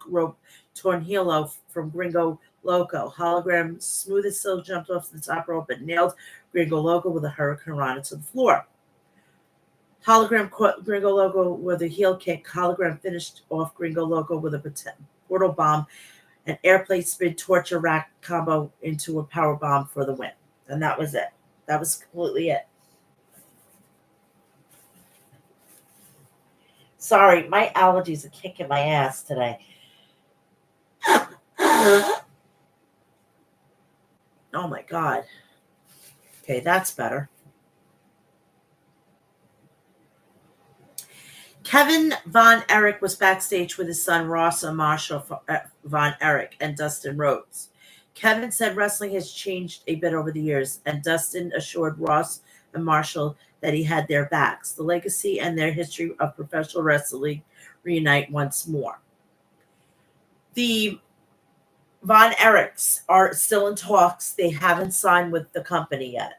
rope tornillo from Gringo Loco. Hologram, smooth as silk, jumped off the top rope and nailed Gringo Loco with a Hurricane Rana to the floor. Hologram caught Gringo Loco with a heel kick. Hologram finished off Gringo Loco with a portal bomb, an airplane spin torture rack combo into a power bomb for the win. And that was it. That was completely it. Sorry, my allergies are kicking my ass today. Oh my God. Okay, that's better. Kevin Von Erich was backstage with his son Ross and Marshall Von Erich and Dustin Rhodes. Kevin said wrestling has changed a bit over the years, and Dustin assured Ross and Marshall that he had their backs. The legacy and their history of professional wrestling reunite once more. The Von Erichs are still in talks. They haven't signed with the company yet.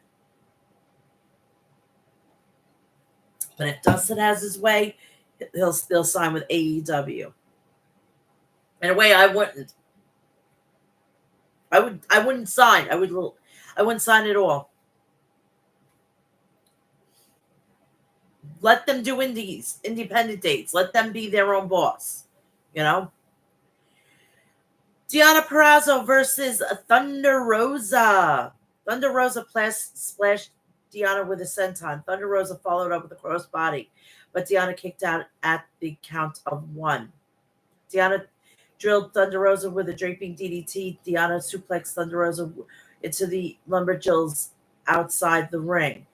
But if Dustin has his way, he'll still sign with AEW. In a way, I wouldn't. I wouldn't sign. I wouldn't sign at all. Let them do independent dates. Let them be their own boss. You know? Deonna Purrazzo versus Thunder Rosa. Thunder Rosa splashed Deonna with a senton. Thunder Rosa followed up with a crossbody, but Deonna kicked out at the count of 1. Deonna drilled Thunder Rosa with a draping DDT. Deonna suplexed Thunder Rosa into the lumberjills outside the ring.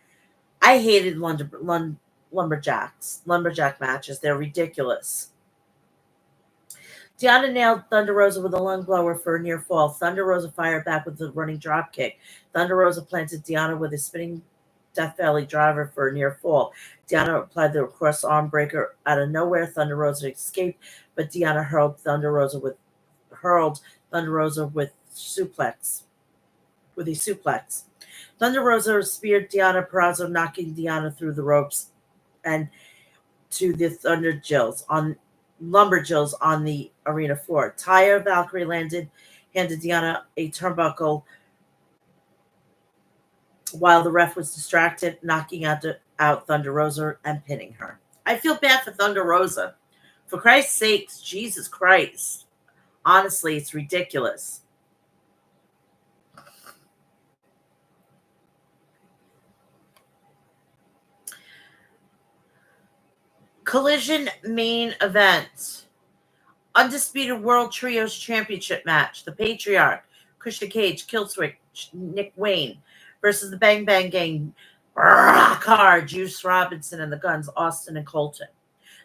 I hated lumberjack matches. They're ridiculous. Deonna nailed Thunder Rosa with a lung blower for a near fall. Thunder Rosa fired back with a running drop kick. Thunder Rosa planted Deonna with a spinning Death Valley driver for a near fall. Deonna applied the cross arm breaker out of nowhere. Thunder Rosa escaped, but Deonna hurled Thunder Rosa with suplex. with a suplex. Thunder Rosa speared Deonna Purrazzo, knocking Deonna through the ropes and to the Lumberjills on the arena floor. Taya Valkyrie handed Deonna a turnbuckle while the ref was distracted, knocking out Thunder Rosa and pinning her. I feel bad for Thunder Rosa. For Christ's sakes, Jesus Christ. Honestly, it's ridiculous. Collision main event. Undisputed World Trios Championship match. The Patriarch, Christian Cage, Killswitch, Nick Wayne versus the Bang Bang Gang, Car, Juice Robinson, and the Guns, Austin and Colton.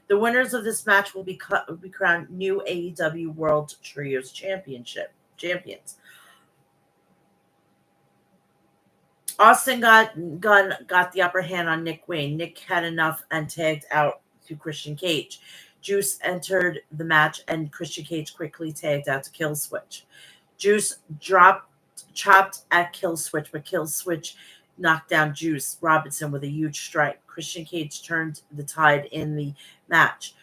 The winners of this match will be crowned new AEW World Trios champions. Austin got the upper hand on Nick Wayne. Nick had enough and tagged out to Christian Cage. Juice entered the match and Christian Cage quickly tagged out to Killswitch. Juice chopped at Killswitch, but Killswitch knocked down Juice Robinson with a huge strike. Christian Cage turned the tide in the match,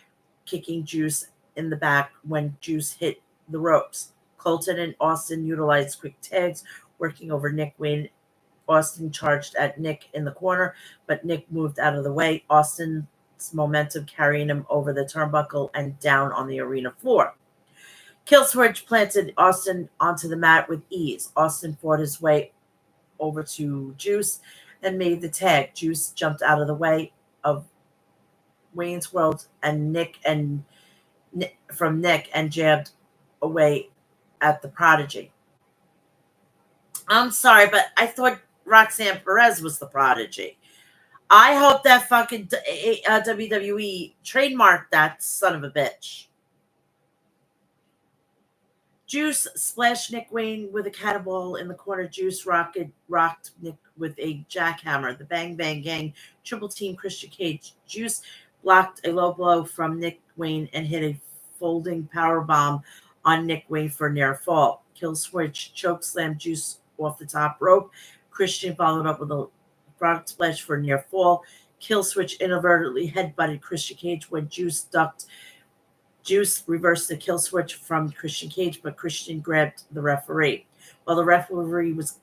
kicking Juice in the back when Juice hit the ropes. Colton and Austin utilized quick tags, working over Nick Wayne. Austin charged at Nick in the corner, but Nick moved out of the way. Austin's momentum carrying him over the turnbuckle and down on the arena floor. Killswitch planted Austin onto the mat with ease. Austin fought his way over to Juice and made the tag. Juice jumped out of the way of Wayne's World and Nick and jabbed away at the Prodigy. I'm sorry, but I thought Roxanne Perez was the Prodigy. I hope that fucking WWE trademarked that son of a bitch. Juice splashed Nick Wayne with a cannonball in the corner. Juice rocked Nick with a jackhammer. The Bang Bang Gang triple team Christian Cage. Juice blocked a low blow from Nick Wayne and hit a folding power bomb on Nick Wayne for a near fall. Killswitch choke slammed Juice off the top rope. Christian followed up with a frog splash for a near fall. Killswitch inadvertently headbutted Christian Cage when Juice ducked. Juice reversed the kill switch from Christian Cage, but Christian grabbed the referee. While the referee was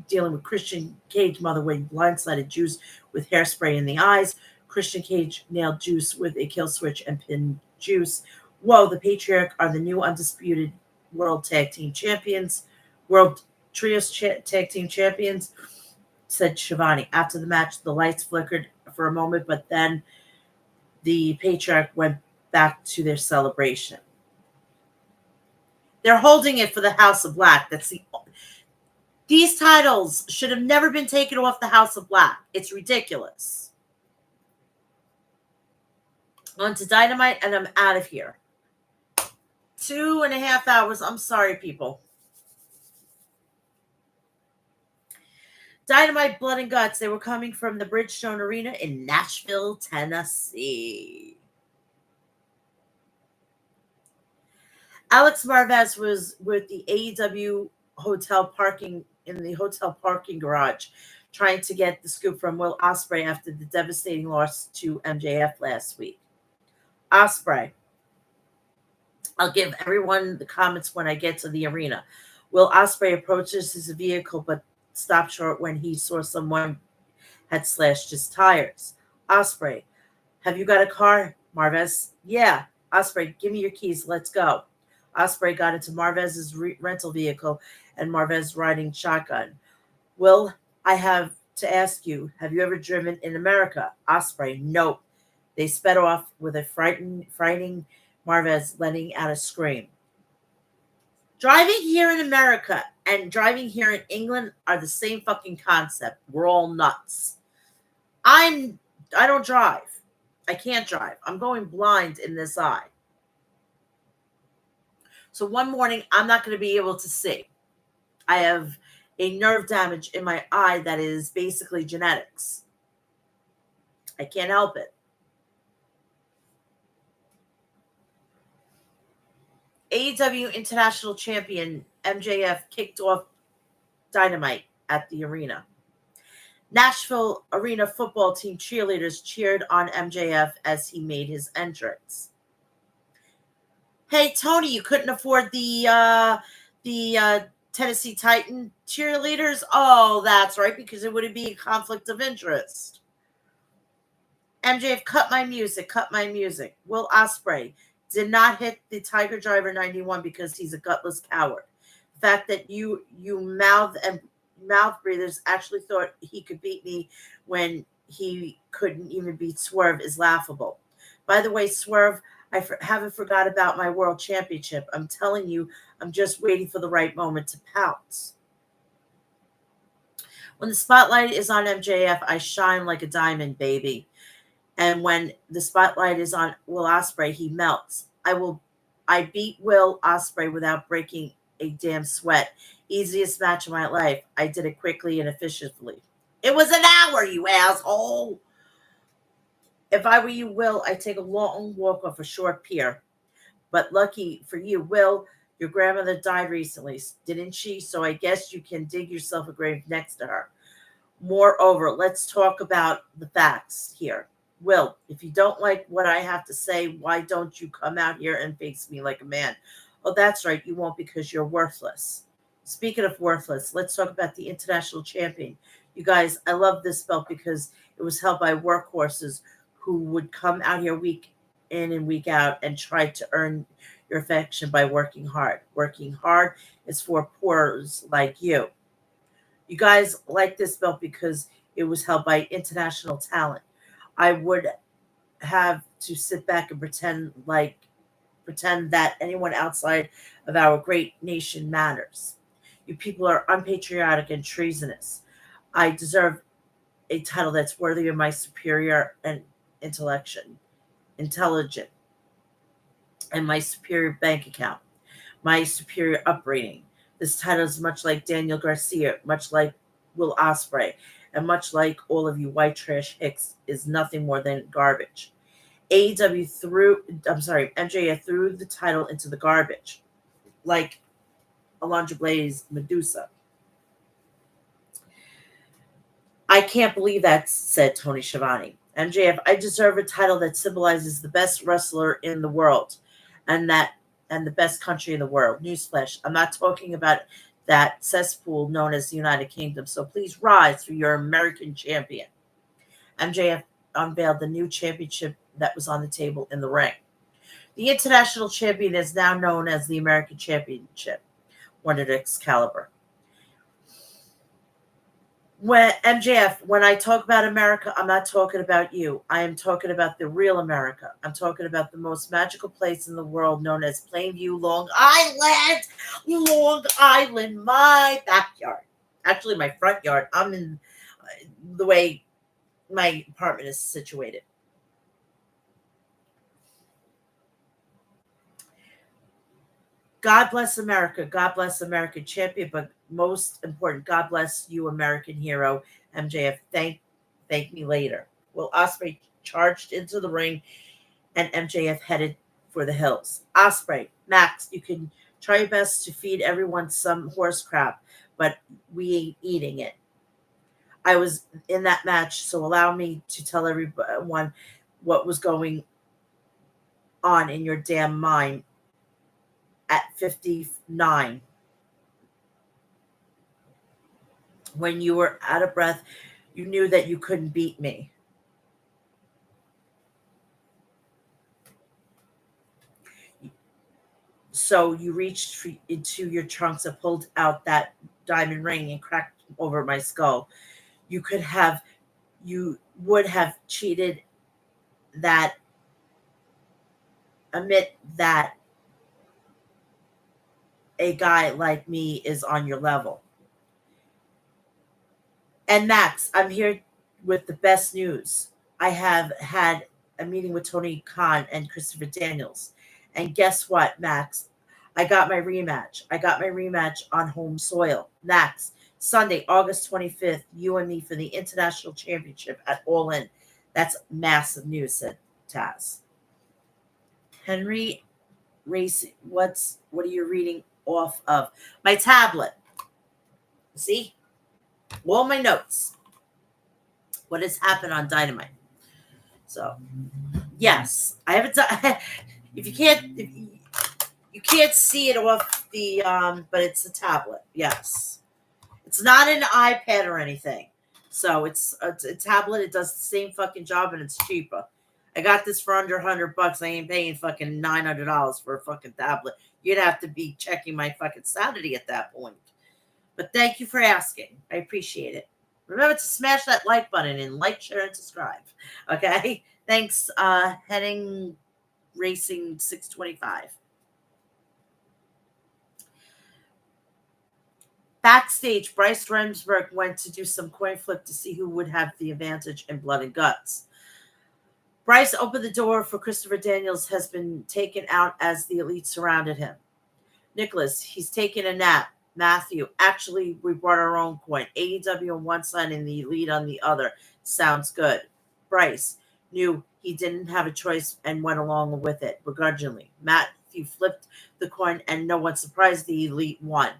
dealing with Christian Cage, Mother Wayne blindsided Juice with hairspray in the eyes. Christian Cage nailed Juice with a kill switch and pinned Juice. Whoa, the Patriarch are the new undisputed World Tag Team Champions. World Trios Tag Team Champions, said Shivani. After the match, the lights flickered for a moment, but then the Patriarch went back to their celebration. They're holding it for the House of Black. These titles should have never been taken off the House of Black. It's ridiculous. On to Dynamite, and I'm out of here. 2.5 hours. I'm sorry, people. Dynamite, Blood and Guts. They were coming from the Bridgestone Arena in Nashville, Tennessee. Alex Marvez was with the AEW hotel parking garage, trying to get the scoop from Will Ospreay after the devastating loss to MJF last week. Ospreay. I'll give everyone the comments when I get to the arena. Will Ospreay approaches his vehicle but stopped short when he saw someone had slashed his tires. Ospreay. Have you got a car? Marvez. Yeah. Ospreay, give me your keys. Let's go. Ospreay got into Marvez's rental vehicle and Marvez riding shotgun. Will, I have to ask you, have you ever driven in America? Ospreay, nope. They sped off with a frightening Marvez letting out a scream. Driving here in America and driving here in England are the same fucking concept. We're all nuts. I don't drive. I can't drive. I'm going blind in this eye. So one morning, I'm not going to be able to see. I have a nerve damage in my eye that is basically genetics. I can't help it. AEW International Champion MJF kicked off dynamite at the arena. Nashville Arena football team cheerleaders cheered on MJF as he made his entrance. Hey Tony, you couldn't afford the Tennessee Titan cheerleaders? Oh, that's right, because it would be a conflict of interest. MJF, cut my music, cut my music. Will Ospreay did not hit the Tiger Driver 91 because he's a gutless coward. The fact that you mouth breathers actually thought he could beat me when he couldn't even beat Swerve is laughable. By the way, Swerve, haven't forgot about my world championship. I'm telling you, I'm just waiting for the right moment to pounce. When the spotlight is on MJF, I shine like a diamond, baby. And when the spotlight is on Will Ospreay, he melts. I beat Will Ospreay without breaking a damn sweat. Easiest match of my life. I did it quickly and efficiently. It was an hour, you asshole. If I were you, Will, I'd take a long walk off a short pier. But lucky for you, Will, your grandmother died recently, didn't she? So I guess you can dig yourself a grave next to her. Moreover, let's talk about the facts here. Will, if you don't like what I have to say, why don't you come out here and face me like a man? Oh, that's right, you won't because you're worthless. Speaking of worthless, let's talk about the international champion. You guys, I love this belt because it was held by workhorses who would come out here week in and week out and try to earn your affection by working hard. Working hard is for poors like you. You guys like this belt because it was held by international talent. I would have to sit back and pretend that anyone outside of our great nation matters. You people are unpatriotic and treasonous. I deserve a title that's worthy of my superior and intelligent, and my superior bank account, my superior upbringing. This title is much like Daniel Garcia, much like Will Ospreay, and much like all of you white trash hicks, is nothing more than garbage. MJF threw the title into the garbage, like Alundra Blaze Medusa. I can't believe that, said Tony Schiavone. MJF, I deserve a title that symbolizes the best wrestler in the world, and the best country in the world. Newsflash: I'm not talking about that cesspool known as the United Kingdom. So please rise for your American champion. MJF unveiled the new championship that was on the table in the ring. The international champion is now known as the American Championship, wondered Excalibur. When I talk about America, I'm not talking about you. I am talking about the real America. I'm talking about the most magical place in the world known as Plainview, Long Island. Long Island, my backyard. Actually, my front yard. I'm in the way my apartment is situated. God bless America. God bless American champion. But most important, God bless you, American hero. MJF, thank me later. Will Ospreay charged into the ring, and MJF headed for the hills. Ospreay, Max, you can try your best to feed everyone some horse crap, but we ain't eating it. I was in that match, so allow me to tell everyone what was going on in your damn mind at 59. When you were out of breath, you knew that you couldn't beat me. So you reached into your trunks and pulled out that diamond ring and cracked over my skull. You could have, you would have cheated that, admit that a guy like me is on your level. And Max, I'm here with the best news. I have had a meeting with Tony Khan and Christopher Daniels. And guess what, Max? I got my rematch. I got my rematch on home soil. Max, Sunday, August 25th, you and me for the International Championship at All In. That's massive news, said Taz. Henry Race, what are you reading off of? My tablet. See? All my notes. What has happened on Dynamite. So, yes. I haven't done... If you can't see it off the, but it's a tablet. Yes. It's not an iPad or anything. So it's a tablet. It does the same fucking job and it's cheaper. I got this for under $100. I ain't paying fucking $900 for a fucking tablet. You'd have to be checking my fucking sanity at that point. But thank you for asking. I appreciate it. Remember to smash that like button and like, share, and subscribe. Okay? Thanks, Heading Racing 625. Backstage, Bryce Remsburg went to do some coin flip to see who would have the advantage in Blood and Guts. Bryce opened the door for Christopher Daniels has been taken out as the elite surrounded him. Nicholas, he's taking a nap. Matthew, actually, we brought our own coin. AEW on one side and the elite on the other. Sounds good. Bryce knew he didn't have a choice and went along with it, begrudgingly. Matthew flipped the coin and no one surprised the elite won.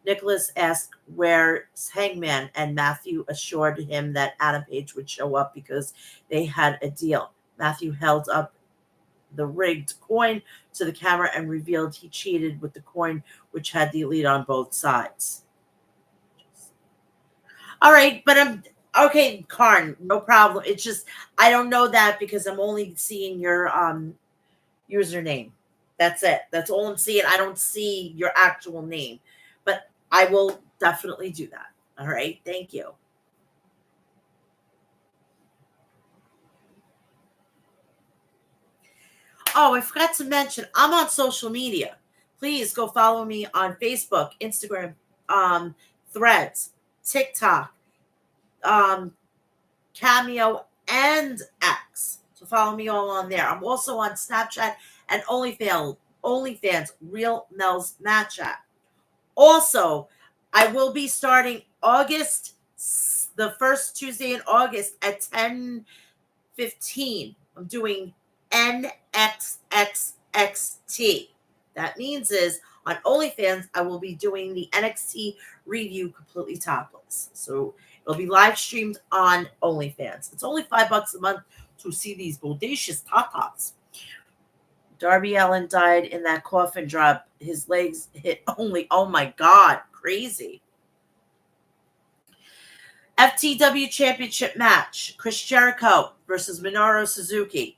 Nicholas asked where's Hangman, and Matthew assured him that Adam Page would show up because they had a deal. Matthew held up the rigged coin to the camera and revealed he cheated with the coin, which had the elite on both sides. All right, but okay, Karn, no problem. It's just I don't know that because I'm only seeing your username. That's it. That's all I'm seeing. I don't see your actual name. But I will definitely do that. All right. Thank you. Oh, I forgot to mention, I'm on social media. Please go follow me on Facebook, Instagram, Threads, TikTok, Cameo, and X. So follow me all on there. I'm also on Snapchat and OnlyFans, Real Mel's Mat Chat. Also, I will be starting the first Tuesday in August at 10:15. I'm doing NXXXT. That means is on OnlyFans, I will be doing the NXT review completely topless. So it'll be live streamed on OnlyFans. It's only $5 a month to see these bodacious tatas. Darby Allin died in that coffin drop. His legs hit only. Oh my God, crazy. FTW Championship match. Chris Jericho versus Minoru Suzuki.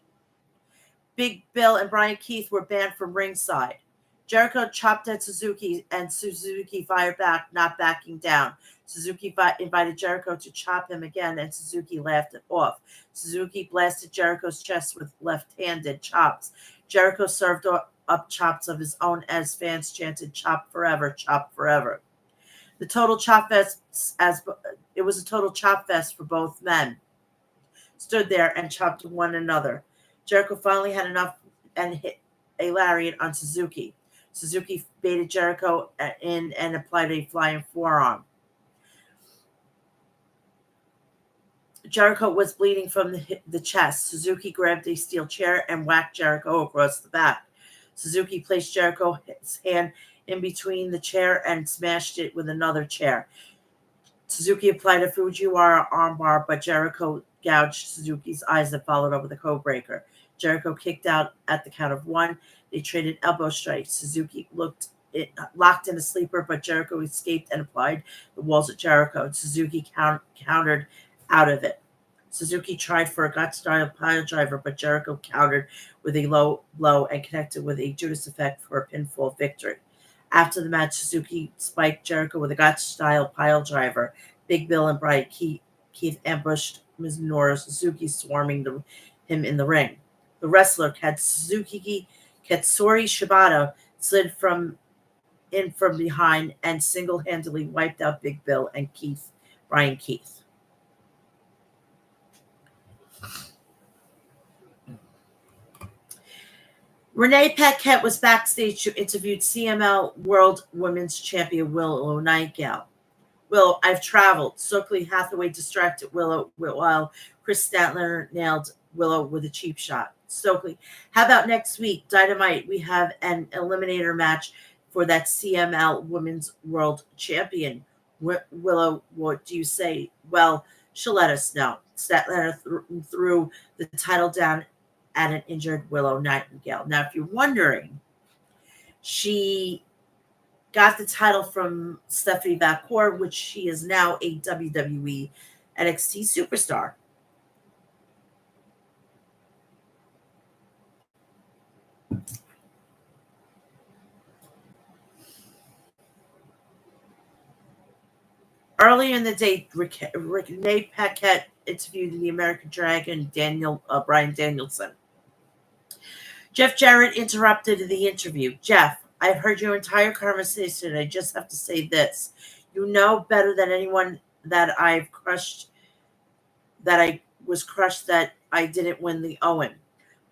Big Bill and Brian Keith were banned from ringside. Jericho chopped at Suzuki and Suzuki fired back, not backing down. Suzuki invited Jericho to chop him again and Suzuki laughed it off. Suzuki blasted Jericho's chest with left-handed chops. Jericho served up chops of his own as fans chanted chop forever, chop forever. The total chop fest it was a total chop fest for both men. Stood there and chopped one another. Jericho finally had enough and hit a lariat on Suzuki. Suzuki baited Jericho in and applied a flying forearm. Jericho was bleeding from the chest. Suzuki grabbed a steel chair and whacked Jericho across the back. Suzuki placed Jericho's hand in between the chair and smashed it with another chair. Suzuki applied a Fujiwara armbar, but Jericho gouged Suzuki's eyes and followed up with a code breaker. Jericho kicked out at the count of one. They traded elbow strikes. Suzuki locked in a sleeper, but Jericho escaped and applied the walls of Jericho. Suzuki countered out of it. Suzuki tried for a gut-style pile driver, but Jericho countered with a low blow and connected with a Judas effect for a pinfall victory. After the match, Suzuki spiked Jericho with a gut-style pile driver. Big Bill and Brian Keith ambushed Minoru Suzuki, swarming him in the ring. The wrestler Katsuri Shibata slid from behind and single-handedly wiped out Big Bill and Brian Keith. Renee Paquette was backstage to interview CML World Women's Champion Willow Nightingale. Willow, I've traveled. Stokely Hathaway distracted Willow while Chris Statler nailed Willow with a cheap shot. Stokely, how about next week, Dynamite? We have an eliminator match for that CML Women's World Champion. Willow, what do you say? Well, she'll let us know. Stat letter threw the title down at an injured Willow Nightingale. Now, if you're wondering, she got the title from Stephanie Valcour, which she is now a WWE NXT superstar. Earlier in the day, Renee Paquette interviewed the American Dragon, Brian Danielson. Jeff Jarrett interrupted the interview. Jeff, I've heard your entire conversation. I just have to say this. You know better than anyone that I was crushed that I didn't win the Owen.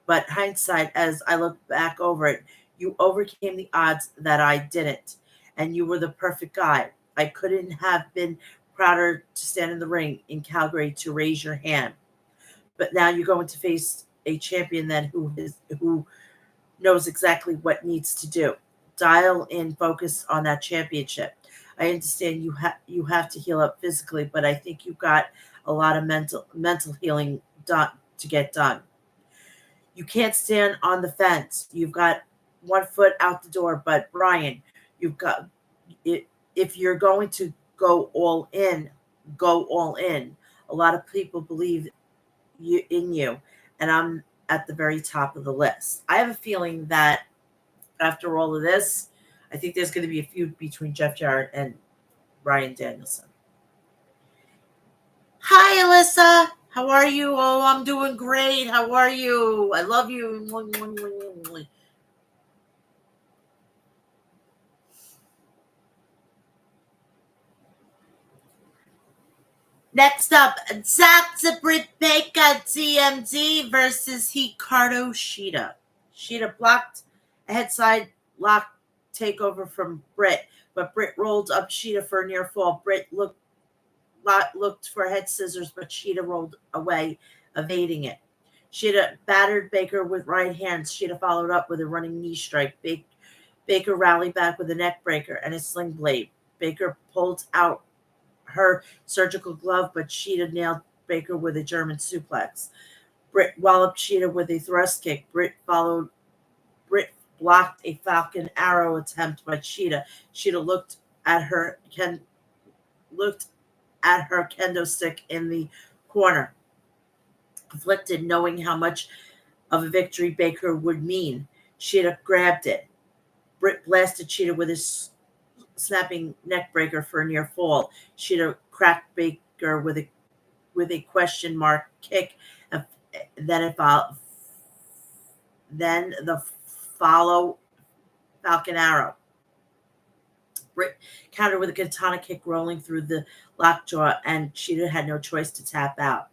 But hindsight, as I look back over it, you overcame the odds that I didn't. And you were the perfect guy. I couldn't have been prouder to stand in the ring in Calgary to raise your hand. But now you're going to face a champion then who knows exactly what needs to do. Dial in, focus on that championship. I understand you have to heal up physically, but I think you've got a lot of mental healing done to get done. You can't stand on the fence. You've got one foot out the door, but Brian, you've got it. If you're going to go all in, go all in. A lot of people believe you, and I'm at the very top of the list. I have a feeling that after all of this, I think there's going to be a feud between Jeff Jarrett and Brian Danielson. Hi, Alyssa. How are you? Oh, I'm doing great. How are you? I love you. Next up, Zaxa Britt Baker DMD versus Hikaru Shida. Shida blocked a headside lock takeover from Britt, but Britt rolled up Shida for a near fall. Britt looked for head scissors, but Shida rolled away, evading it. Shida battered Baker with right hands. Shida followed up with a running knee strike. Baker rallied back with a neck breaker and a sling blade. Baker pulled out her surgical glove, but Shida nailed Baker with a German suplex. Britt walloped Shida with a thrust kick. Britt blocked a Falcon Arrow attempt by Shida. Shida looked at her kendo stick in the corner, conflicted, knowing how much of a victory Baker would mean. Shida grabbed it. Britt blasted Shida with his snapping neck breaker for a near fall. Shida cracked Baker with a question mark kick, and then the follow Falcon Arrow. Britt countered with a katana kick rolling through the lockjaw, and Shida had no choice to tap out.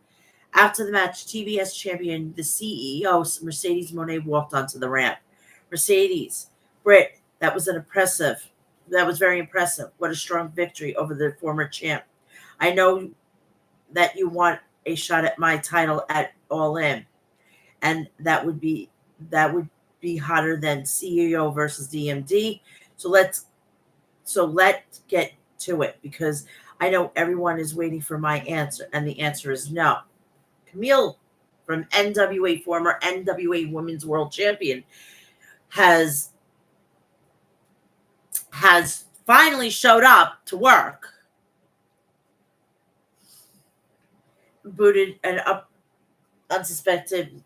After the match, TBS champion, the CEO, Mercedes Moné, walked onto the ramp. Mercedes, Britt, that was very impressive. What a strong victory over the former champ. I know that you want a shot at my title at All In, and that would be hotter than CEO versus DMD. So let's get to it, because I know everyone is waiting for my answer, and the answer is no. Camille from NWA, former NWA Women's World Champion, has finally showed up to work. Booted an unsuspected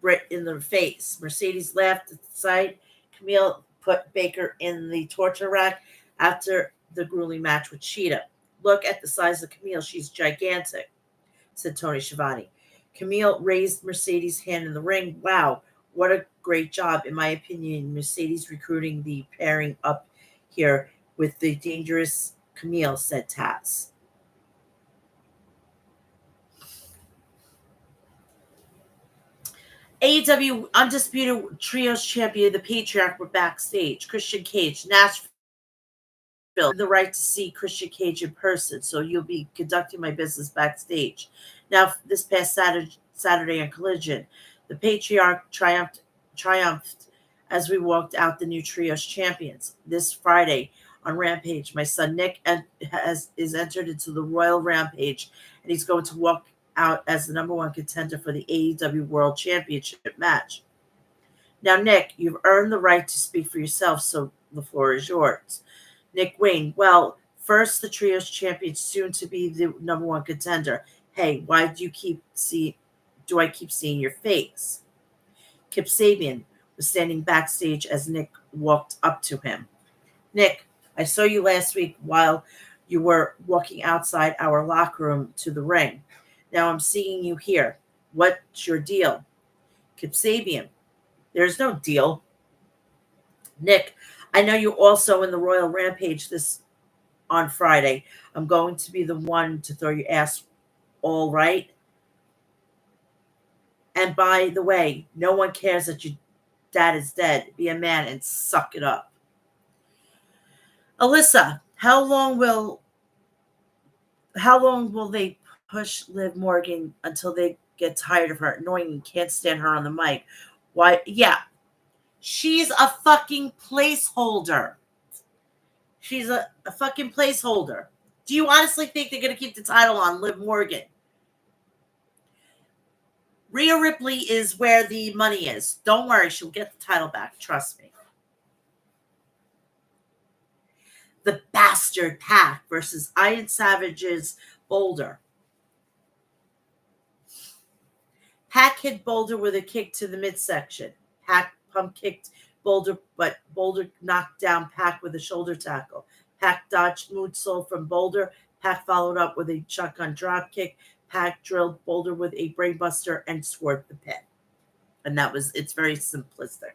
Britt in the face. Mercedes laughed at the sight. Camille put Baker in the torture rack after the grueling match with Shida. Look at the size of Camille. She's gigantic, said Tony Schiavone. Camille raised Mercedes' hand in the ring. Wow, what a great job, in my opinion. Mercedes recruiting the pairing up here with the dangerous Camille, said Taz. AEW Undisputed Trios Champion, the Patriarch, were backstage. Christian Cage, Nashville, the right to see Christian Cage in person, so you'll be conducting my business backstage. Now, this past Saturday on Collision, the Patriarch triumphed as we walked out the new Trios champions. This Friday on Rampage. My son Nick is entered into the Royal Rampage, and he's going to walk out as the number one contender for the AEW World Championship match. Now, Nick, you've earned the right to speak for yourself, so the floor is yours. Nick Wayne, well, first the Trios champion, soon to be the number one contender. Hey, why do I keep seeing your face? Kip Sabian was standing backstage as Nick walked up to him. Nick, I saw you last week while you were walking outside our locker room to the ring. Now I'm seeing you here. What's your deal? Kip Sabian, there's no deal. Nick, I know you also in the Royal Rampage this on Friday. I'm going to be the one to throw your ass, all right? And by the way, no one cares that your dad is dead. Be a man and suck it up. Alyssa, how long will they push Liv Morgan until they get tired of her, annoying and can't stand her on the mic? Why? Yeah, she's a fucking placeholder. She's a fucking placeholder. Do you honestly think they're going to keep the title on Liv Morgan? Rhea Ripley is where the money is. Don't worry, she'll get the title back. Trust me. The Bastard Pack versus Iron Savage's Boulder. Pack hit Boulder with a kick to the midsection. Pack pump kicked Boulder, but Boulder knocked down Pack with a shoulder tackle. Pack dodged moonsault from Boulder. Pack followed up with a shotgun drop kick. Pack drilled Boulder with a brainbuster and scored the pin. And it's very simplistic.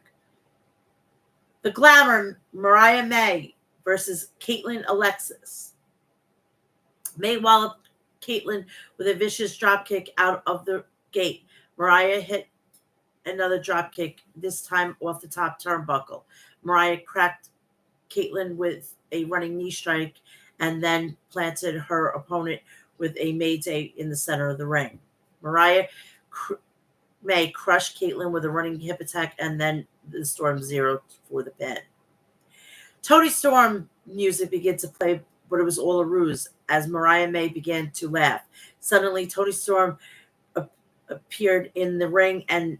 The Glamour, Mariah May versus Caitlin Alexis. May walloped Caitlin with a vicious drop kick out of the gate. Mariah hit another drop kick, this time off the top turnbuckle. Mariah cracked Caitlin with a running knee strike and then planted her opponent with a mayday in the center of the ring. Mariah May crushed Caitlin with a running hip attack and then the Storm Zero for the pin. Toni Storm music began to play, but it was all a ruse as Mariah May began to laugh. Suddenly, Toni Storm appeared in the ring and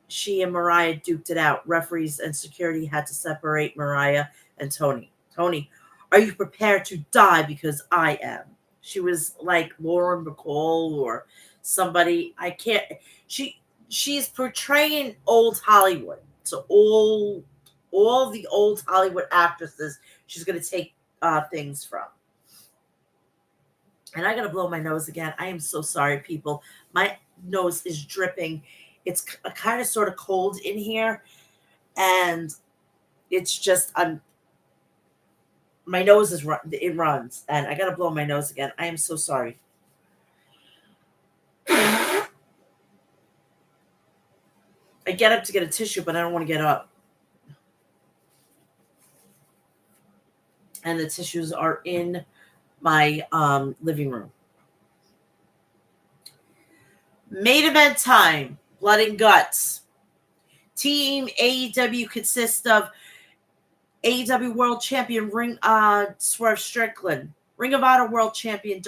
she and Mariah duked it out. Referees and security had to separate Mariah and Toni. Toni, are you prepared to die? Because I am. She was like Lauren Bacall or somebody. I can't. She's portraying old Hollywood. So all the old Hollywood actresses she's going to take things from. And I got to blow my nose again. I am so sorry, people. My nose is dripping. It's kind of sort of cold in here. And it's just, my nose it runs. And I got to blow my nose again. I am so sorry. I get up to get a tissue, but I don't want to get up. And the tissues are in my living room. Main event time. Blood and Guts. Team AEW consists of AEW World Champion Swerve Strickland, Ring of Honor World Champion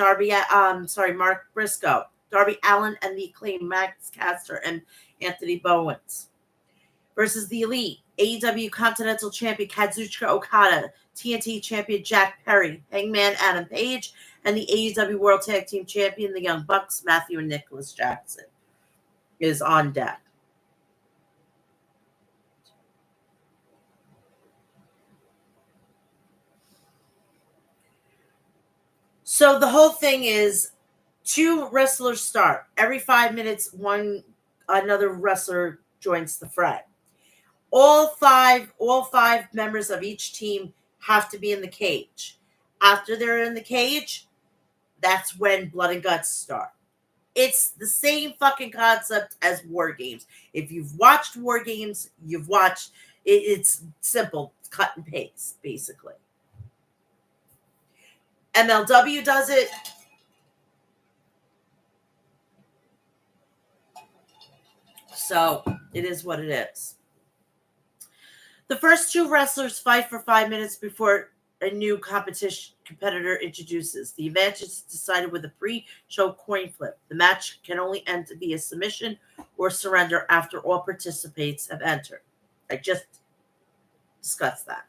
Mark Briscoe, Darby Allin, and the acclaimed Max Caster and Anthony Bowens. Versus the Elite, AEW Continental Champion Kazuchika Okada, TNT Champion Jack Perry, Hangman Adam Page, and the AEW World Tag Team Champion, the Young Bucks, Matthew and Nicholas Jackson, is on deck. So the whole thing is 2 wrestlers start. Every 5 minutes, another wrestler joins the fray. All five members of each team have to be in the cage. After they're in the cage, that's when Blood and Guts start. It's the same fucking concept as War Games. If you've watched War Games, you've watched it. It's simple, cut and paste, basically. MLW does it. So it is what it is. The first 2 wrestlers fight for 5 minutes before a new competition competitor introduces. The advantage is decided with a pre-show coin flip. The match can only end via submission or surrender after all participants have entered. I just discussed that.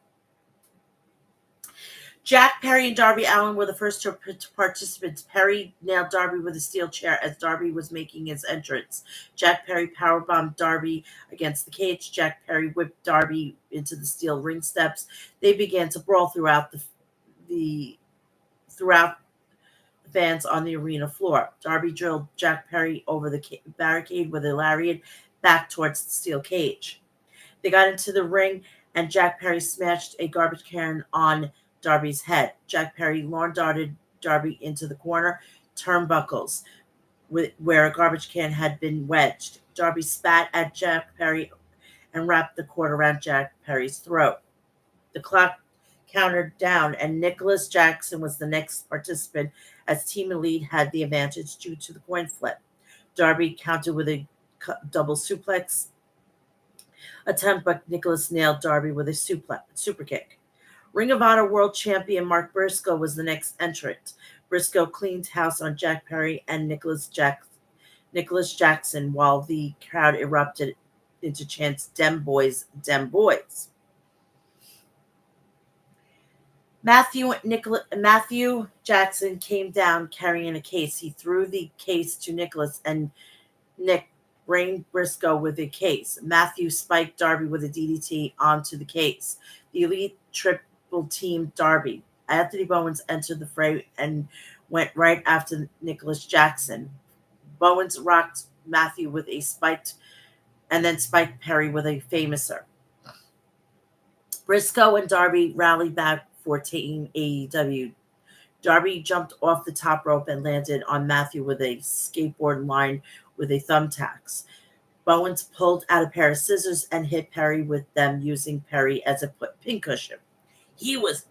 Jack Perry and Darby Allin were the first two participants. Perry nailed Darby with a steel chair as Darby was making his entrance. Jack Perry powerbombed Darby against the cage. Jack Perry whipped Darby into the steel ring steps. They began to brawl throughout the fans on the arena floor. Darby drilled Jack Perry over the barricade with a lariat back towards the steel cage. They got into the ring, and Jack Perry smashed a garbage can on Darby's head. Jack Perry lawn darted Darby into the corner turnbuckles where a garbage can had been wedged. Darby spat at Jack Perry and wrapped the cord around Jack Perry's throat. The clock counted down, and Nicholas Jackson was the next participant as Team Elite had the advantage due to the coin flip. Darby countered with a double suplex attempt, but Nicholas nailed Darby with a super kick. Ring of Honor World Champion Mark Briscoe was the next entrant. Briscoe cleaned house on Jack Perry and Nicholas Jackson while the crowd erupted into chants, "Dem boys, dem boys." Matthew Jackson came down carrying a case. He threw the case to Nicholas, and Nick brained Briscoe with a case. Matthew spiked Darby with a DDT onto the case. The Elite triple teamed Darby. Anthony Bowens entered the fray and went right after Nicholas Jackson. Bowens rocked Matthew with a spiked and then spiked Perry with a famouser. Briscoe and Darby rallied back for Team AEW. Darby jumped off the top rope and landed on Matthew with a skateboard line with a thumbtacks. Bowens pulled out a pair of scissors and hit Perry with them, using Perry as a pincushion. He was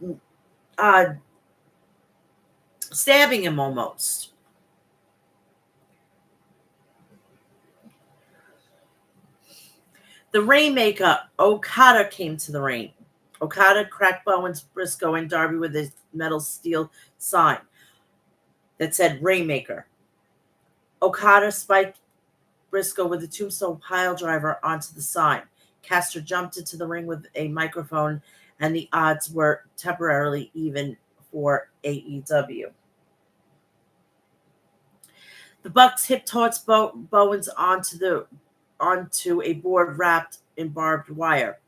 stabbing him almost. The Rainmaker, Okada, came to the ring. Okada cracked Bowens, Briscoe, and Darby with a metal steel sign that said Rainmaker. Okada spiked Briscoe with a tombstone pile driver onto the sign. Caster jumped into the ring with a microphone, and the odds were temporarily even for AEW. The Bucks hip tossed Bowens onto a board wrapped in barbed wire.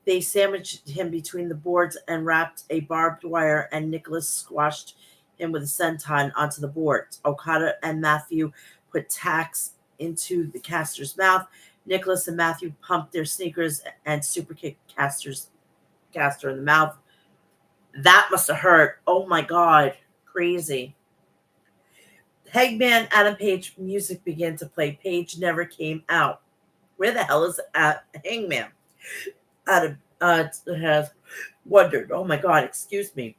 They sandwiched him between the boards and wrapped a barbed wire, and Nicholas squashed him with a senton onto the boards. Okada and Matthew put tacks into the caster's mouth. Nicholas and Matthew pumped their sneakers and super kicked Caster in the mouth. That must have hurt. Oh my God. Crazy. Hangman Adam Page music began to play. Page never came out. Where the hell is Hangman? Adam has wondered. Oh my God, excuse me.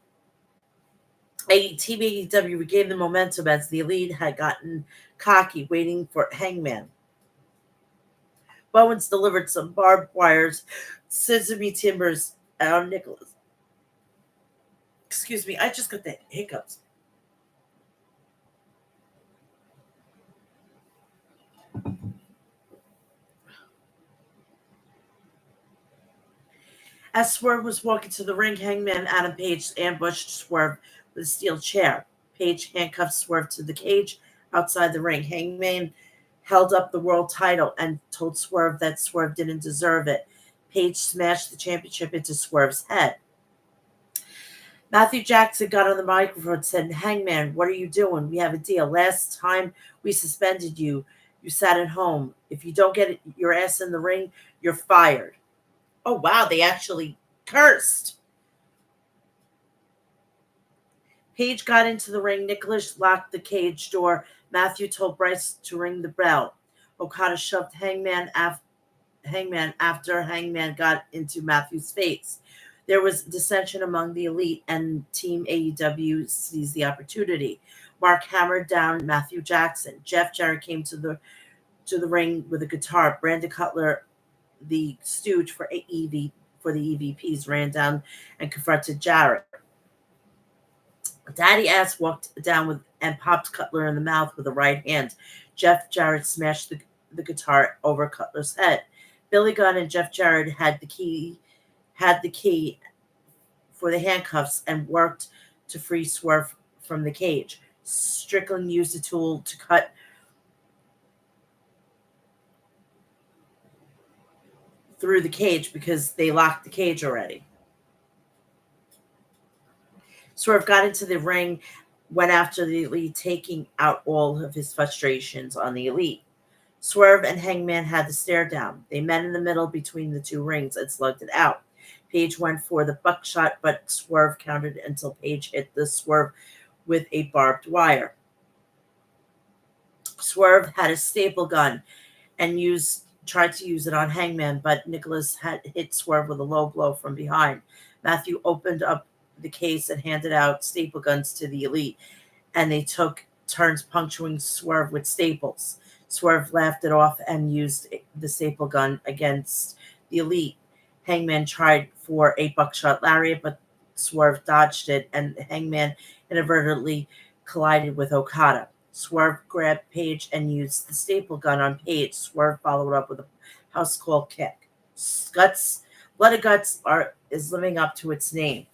Team AEW regained the momentum as the Elite had gotten cocky, waiting for Hangman. Bowens delivered some barbed wires, sesame timbers on Nicholas. Excuse me, I just got the hiccups. As Swerve was walking to the ring, Hangman Adam Page ambushed Swerve with a steel chair. Page handcuffed Swerve to the cage outside the ring. Hangman held up the world title and told Swerve that Swerve didn't deserve it. Page smashed the championship into Swerve's head. Matthew Jackson got on the microphone and said, "Hangman, what are you doing? We have a deal. Last time we suspended you, you sat at home. If you don't get your ass in the ring, you're fired." Oh, wow, they actually cursed. Page got into the ring. Nicholas locked the cage door. Matthew told Bryce to ring the bell. Okada shoved Hangman after Hangman got into Matthew's face. There was dissension among the Elite, and Team AEW seized the opportunity. Mark hammered down Matthew Jackson. Jeff Jarrett came to the ring with a guitar. Brandon Cutler, the stooge for for the EVPs ran down and confronted Jarrett. Daddy Ass walked down with and popped Cutler in the mouth with a right hand. Jeff Jarrett smashed the guitar over Cutler's head. Billy Gunn and Jeff Jarrett had the key for the handcuffs and worked to free Swerve from the cage. Strickland used a tool to cut through the cage because they locked the cage already. Swerve got into the ring, went after the Elite, taking out all of his frustrations on the Elite. Swerve and Hangman had the stare down. They met in the middle between the two rings and slugged it out. Page went for the buckshot, but Swerve countered until Page hit the Swerve with a barbed wire. Swerve had a staple gun and tried to use it on Hangman, but Nicholas had hit Swerve with a low blow from behind. Matthew opened up the case and handed out staple guns to the Elite, and they took turns puncturing Swerve with staples. Swerve laughed it off and used the staple gun against the Elite. Hangman tried for a buckshot lariat, but Swerve dodged it, and Hangman inadvertently collided with Okada. Swerve grabbed Page and used the staple gun on Page. Swerve followed up with a house call kick. Blood of Guts is living up to its name,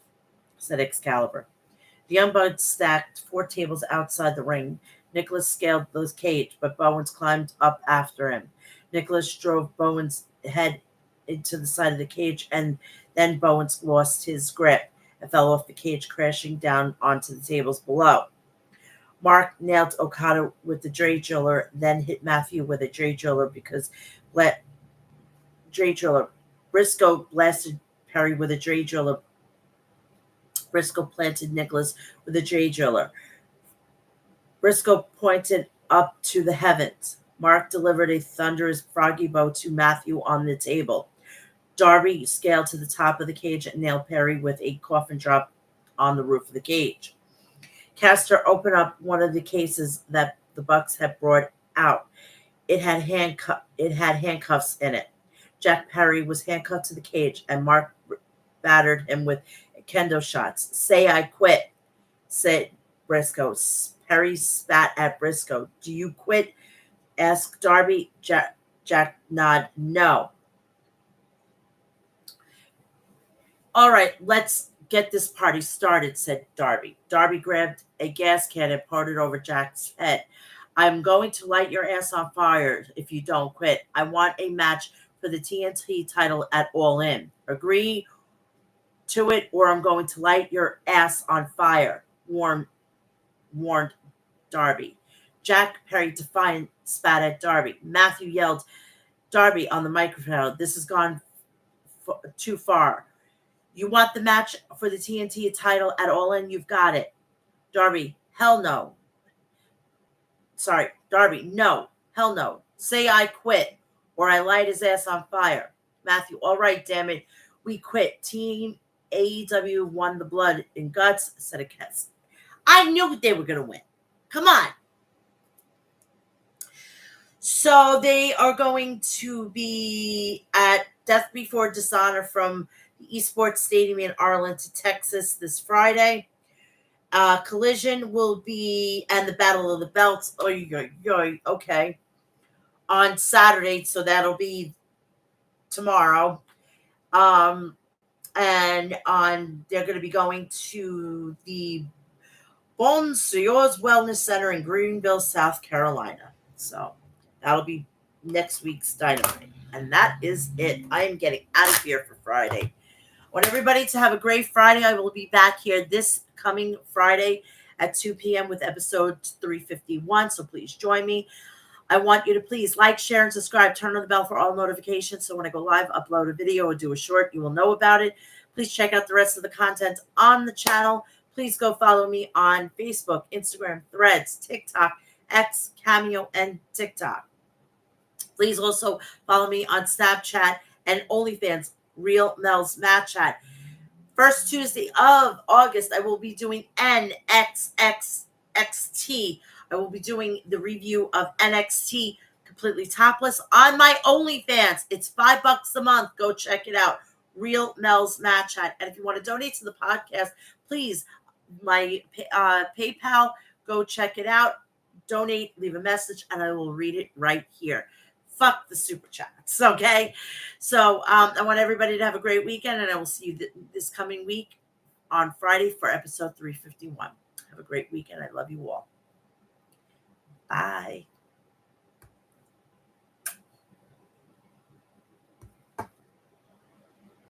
said Excalibur. The Young Bucks stacked 4 tables outside the ring. Nicholas scaled the cage, but Bowens climbed up after him. Nicholas drove Bowens' head into the side of the cage, and then Bowens lost his grip and fell off the cage, crashing down onto the tables below. Mark nailed Okada with the Dre Driller, then hit Matthew with a Dre Driller Dre Driller. Briscoe blasted Perry with a Dre Driller. Briscoe planted Nicholas with a Dre Driller. Briscoe pointed up to the heavens. Mark delivered a thunderous froggy bow to Matthew on the table. Darby scaled to the top of the cage and nailed Perry with a coffin drop on the roof of the cage. Castor opened up one of the cases that the Bucks had brought out. It had handcuffs in it. Jack Perry was handcuffed to the cage, and Mark battered him with kendo shots. "Say I quit," said Briscoe. Perry spat at Briscoe. "Do you quit?" asked Darby. Jack nodded. "No." "All right, let's get this party started," said Darby. Darby grabbed a gas can and poured it over Jack's head. "I'm going to light your ass on fire if you don't quit. I want a match for the TNT title at All In. Agree to it, or I'm going to light your ass on fire," warned Darby. Jack Perry defiant spat at Darby. Matthew yelled, Darby on the microphone, "This has gone too far. You want the match for the TNT title at All In? You've got it." Darby, "Hell no." Darby, "No, hell no. Say I quit, or I light his ass on fire." Matthew, "All right, damn it. We quit. Team AEW won the blood and guts," said a guest. I knew they were going to win. Come on. So they are going to be at Death Before Dishonor from the Esports Stadium in Arlington, Texas this Friday. Collision will be, and the Battle of the Belts, okay, on Saturday, so that'll be tomorrow. And they're going to be going to the Bon Seours Wellness Center in Greenville, South Carolina. So that'll be next week's Dynamite. And that is it. I am getting out of here for Friday. I want everybody to have a great Friday. I will be back here this coming Friday at 2 p.m. with episode 351. So please join me. I want you to please like, share, and subscribe. Turn on the bell for all notifications so when I go live, upload a video, or do a short, you will know about it. Please check out the rest of the content on the channel. Please go follow me on Facebook, Instagram, Threads, TikTok, X, Cameo, and TikTok. Please also follow me on Snapchat and OnlyFans, Real Mel's Mat Chat. First Tuesday of August, I will be doing NXXXT. I will be doing the review of NXT completely topless on my OnlyFans. It's $5 a month. Go check it out. Real Mel's Mat Chat. And if you want to donate to the podcast, please, my PayPal, go check it out. Donate, leave a message, and I will read it right here. Fuck the super chats, okay? So I want everybody to have a great weekend, and I will see you this coming week on Friday for episode 351. Have a great weekend. I love you all. Bye.